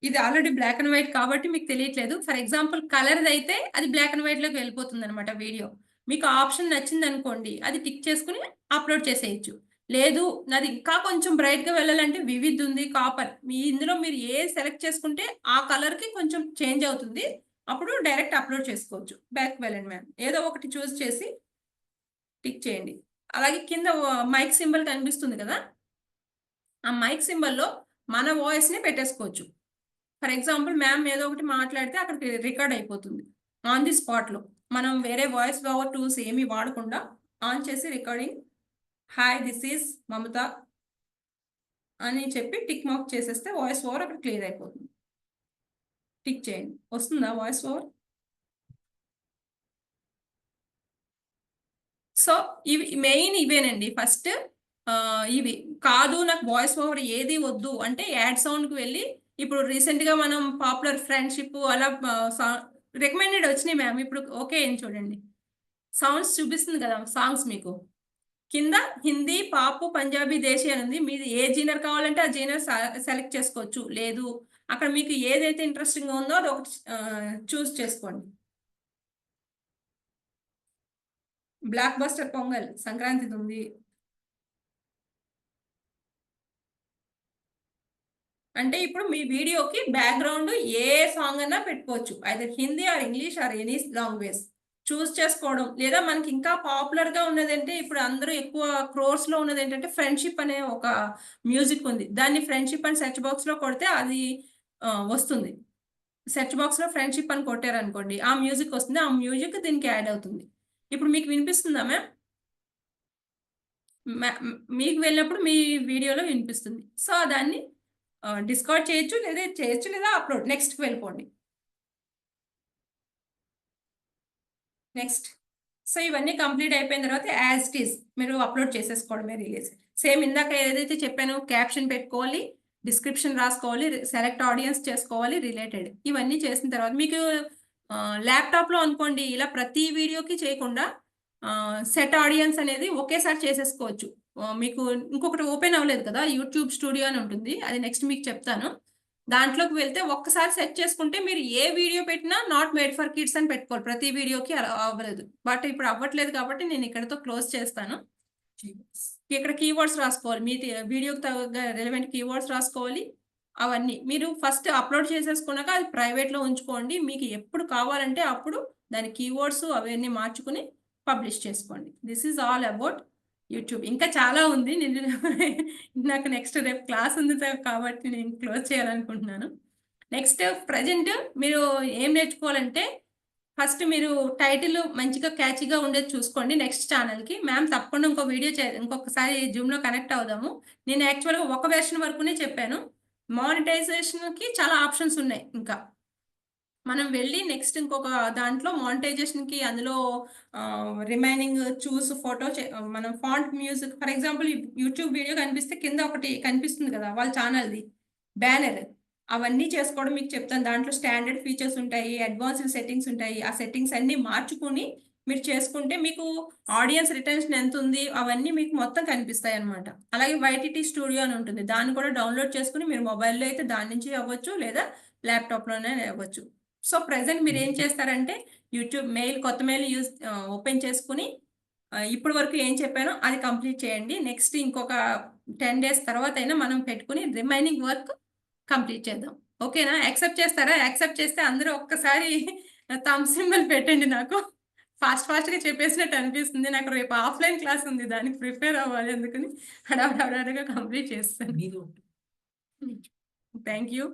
ఇది ఆల్రెడీ బ్లాక్ అండ్ వైట్ కాబట్టి మీకు తెలియట్లేదు. ఫర్ ఎగ్జాంపుల్ కలర్ అయితే అది బ్లాక్ అండ్ వైట్ లోకి వెళ్ళిపోతుంది అనమాట వీడియో. మీకు ఆప్షన్ నచ్చింది అనుకోండి, అది టిక్ చేసుకుని అప్లోడ్ చేసేయచ్చు. లేదు నాది ఇంకా కొంచెం బ్రైట్ గా వెళ్ళాలంటే వివిధ్ ఉంది, కాపర్, ఇందులో మీరు ఏ సెలెక్ట్ చేసుకుంటే ఆ కలర్ కి కొంచెం చేంజ్ అవుతుంది. అప్పుడు డైరెక్ట్ అప్లోడ్ చేసుకోవచ్చు. బ్యాక్ వెళ్ళండి మ్యామ్. ఏదో ఒకటి చూస్ చేసి టిక్ చేయండి. అలాగే కింద మైక్ సింబల్ కనిపిస్తుంది కదా, ఆ మైక్ సింబల్లో మన వాయిస్ ని పెట్టేసుకోవచ్చు. ఫర్ ఎగ్జాంపుల్ మ్యామ్ ఏదో ఒకటి మాట్లాడితే అక్కడికి రికార్డ్ అయిపోతుంది ఆన్ ది స్పాట్ లో. మనం వేరే వాయిస్ ఓవర్ టూల్స్ ఏమీ వాడకుండా ఆన్ చేసి రికార్డింగ్ హాయ్ దిస్ ఈజ్ మమత అని చెప్పి టిక్ మార్క్ చేసేస్తే వాయిస్ ఓవర్ అక్కడ క్లియర్ అయిపోతుంది. టిక్ చేయండి. వస్తుందా వాయిస్ ఓవర్? సో ఇవి మెయిన్ ఇవేనండి. ఫస్ట్ ఇవి కాదు నాకు వాయిస్ ఓవర్ ఏది వద్దు అంటే యాడ్ సౌండ్కి వెళ్ళి ఇప్పుడు రీసెంట్గా మనం పాపులర్ ఫ్రెండ్షిప్ అలా రికమెండెడ్ వచ్చినాయి మ్యామ్. ఇప్పుడు ఓకే అని చూడండి, సౌండ్స్ చూపిస్తుంది కదా సాంగ్స్ మీకు కింద. హిందీ, పాప్, పంజాబీ, దేశీ అని ఉంది. మీరు ఏ జీనర్ కావాలంటే ఆ జీనర్ సెలెక్ట్ చేసుకోవచ్చు. లేదు అక్కడ మీకు ఏదైతే ఇంట్రెస్టింగ్ ఉందో అది ఒకటి చూస్ చేసుకోండి. బ్లాక్ బస్టర్ పొంగల్ సంక్రాంతిది ఉంది. అంటే ఇప్పుడు మీ వీడియోకి బ్యాక్గ్రౌండ్ ఏ సాంగ్ అన్నా పెట్టుకోవచ్చు, అయితే Hindi or English or any language choose చేసుకోవడం. లేదా మనకి ఇంకా పాపులర్ గా ఉన్నది అంటే ఇప్పుడు అందరూ ఎక్కువ క్రోర్స్ లో ఉన్నది ఏంటంటే ఫ్రెండ్షిప్ అనే ఒక మ్యూజిక్ ఉంది. దాన్ని ఫ్రెండ్షిప్ అని సెర్చ్ బాక్స్ లో కొడితే అది వస్తుంది. సెర్చ్ బాక్స్ లో ఫ్రెండ్షిప్ అని కొట్టారు అనుకోండి, ఆ మ్యూజిక్ వస్తుంది. ఆ మ్యూజిక్ దీనికి యాడ్ అవుతుంది. ఇప్పుడు మీకు వినిపిస్తుందా మ్యామ్? మీకు వెళ్ళినప్పుడు మీ వీడియోలో వినిపిస్తుంది. సో దాన్ని డిస్కార్డ్ చేయొచ్చు లేదా అప్లోడ్ నెక్స్ట్కి వెళ్ళిపోండి. నెక్స్ట్. సో ఇవన్నీ కంప్లీట్ అయిపోయిన తర్వాత యాజ్ ఇట్ ఈస్ మీరు అప్లోడ్ చేసేసుకోవడమే రిలీజ్. సేమ్ ఇందాక ఏదైతే చెప్పానో క్యాప్షన్ పెట్టుకోవాలి, డిస్క్రిప్షన్ రాసుకోవాలి, సెలెక్ట్ ఆడియన్స్ చేసుకోవాలి, రిలేటెడ్ ఇవన్నీ చేసిన తర్వాత మీకు ల్యాప్టాప్లో అనుకోండి ఇలా ప్రతి వీడియోకి చేయకుండా సెట్ ఆడియన్స్ అనేది ఒకేసారి చేసేసుకోవచ్చు. మీకు ఇంకొకటి ఓపెన్ అవ్వలేదు కదా, యూట్యూబ్ స్టూడియో అని ఉంటుంది, అది నెక్స్ట్ మీకు చెప్తాను. దాంట్లోకి వెళ్తే ఒక్కసారి సెట్ చేసుకుంటే మీరు ఏ వీడియో పెట్టినా నాట్ మేడ్ ఫర్ కిడ్స్ అని పెట్టుకోవాలి. ప్రతి వీడియోకి అలా అవ్వలేదు, బట్ ఇప్పుడు అవ్వట్లేదు కాబట్టి నేను ఇక్కడతో క్లోజ్ చేస్తాను. ఇక్కడ కీవర్డ్స్ రాసుకోవాలి, మీ వీడియోకి తగ్గ రెలవెంట్ కీవర్డ్స్ రాసుకోవాలి. అవన్నీ మీరు ఫస్ట్ అప్లోడ్ చేసేసుకున్నాక అది ప్రైవేట్లో ఉంచుకోండి. మీకు ఎప్పుడు కావాలంటే అప్పుడు దాని కీవర్డ్స్ అవన్నీ మార్చుకుని పబ్లిష్ చేసుకోండి. This is all about YouTube. ఇంకా చాలా ఉంది, నేను నాకు నెక్స్ట్ రేపు క్లాస్ ఉంది కాబట్టి నేను క్లోజ్ చేయాలనుకుంటున్నాను. నెక్స్ట్ ప్రజెంట్ మీరు ఏం నేర్చుకోవాలంటే ఫస్ట్ మీరు టైటిల్ మంచిగా క్యాచీగా ఉండేది చూసుకోండి. నెక్స్ట్ ఛానల్కి మ్యామ్ తప్పకుండా ఇంకో వీడియో ఇంకొకసారి జూమ్లో కనెక్ట్ అవుదాము. నేను యాక్చువల్గా ఒక వెర్షన్ వరకునే చెప్పాను. మానిటైజేషన్కి చాలా ఆప్షన్స్ ఉన్నాయి. ఇంకా మనం వెళ్ళి నెక్స్ట్ ఇంకొక దాంట్లో మానిటైజేషన్కి అందులో రిమైనింగ్ చూస్ ఫోటో మనం font music for example YouTube video కనిపిస్తే కింద ఒకటి కనిపిస్తుంది కదా వాళ్ళ ఛానల్ది బ్యానర్, అవన్నీ చేసుకోవడం మీకు చెప్తాను. దాంట్లో స్టాండర్డ్ ఫీచర్స్ ఉంటాయి, అడ్వాన్స్డ్ సెట్టింగ్స్ ఉంటాయి. ఆ సెట్టింగ్స్ అన్నీ మార్చుకుని మీరు చేసుకుంటే మీకు ఆడియన్స్ రిటెన్షన్ ఎంత ఉంది అవన్నీ మీకు మొత్తం కనిపిస్తాయి అనమాట. అలాగే వైటీటీ స్టూడియో అని ఉంటుంది, దాన్ని కూడా డౌన్లోడ్ చేసుకుని మీరు మొబైల్లో అయితే దాని నుంచి అవ్వచ్చు లేదా ల్యాప్టాప్లోనే అవ్వచ్చు. సో ప్రెసెంట్ మీరు ఏం చేస్తారంటే యూట్యూబ్ కొత్త మెయిల్ ఓపెన్ చేసుకుని ఇప్పటి వరకు ఏం చెప్పానో అది కంప్లీట్ చేయండి. నెక్స్ట్ ఇంకొక 10 days తర్వాత అయినా మనం పెట్టుకుని రిమైనింగ్ వర్క్ కంప్లీట్ చేద్దాం. ఓకేనా? యాక్సెప్ట్ చేస్తారా? యాక్సెప్ట్ చేస్తే అందరూ ఒక్కసారి థంబ్ సింబల్ పెట్టండి. నాకు ఫాస్ట్గా చెప్పేసినట్టు అనిపిస్తుంది. నాకు రేపు ఆఫ్లైన్ క్లాస్ ఉంది, దానికి ప్రిపేర్ అవ్వాలి, అందుకని హడావుడిగా కంప్లీట్ చేస్తాను. Thank you.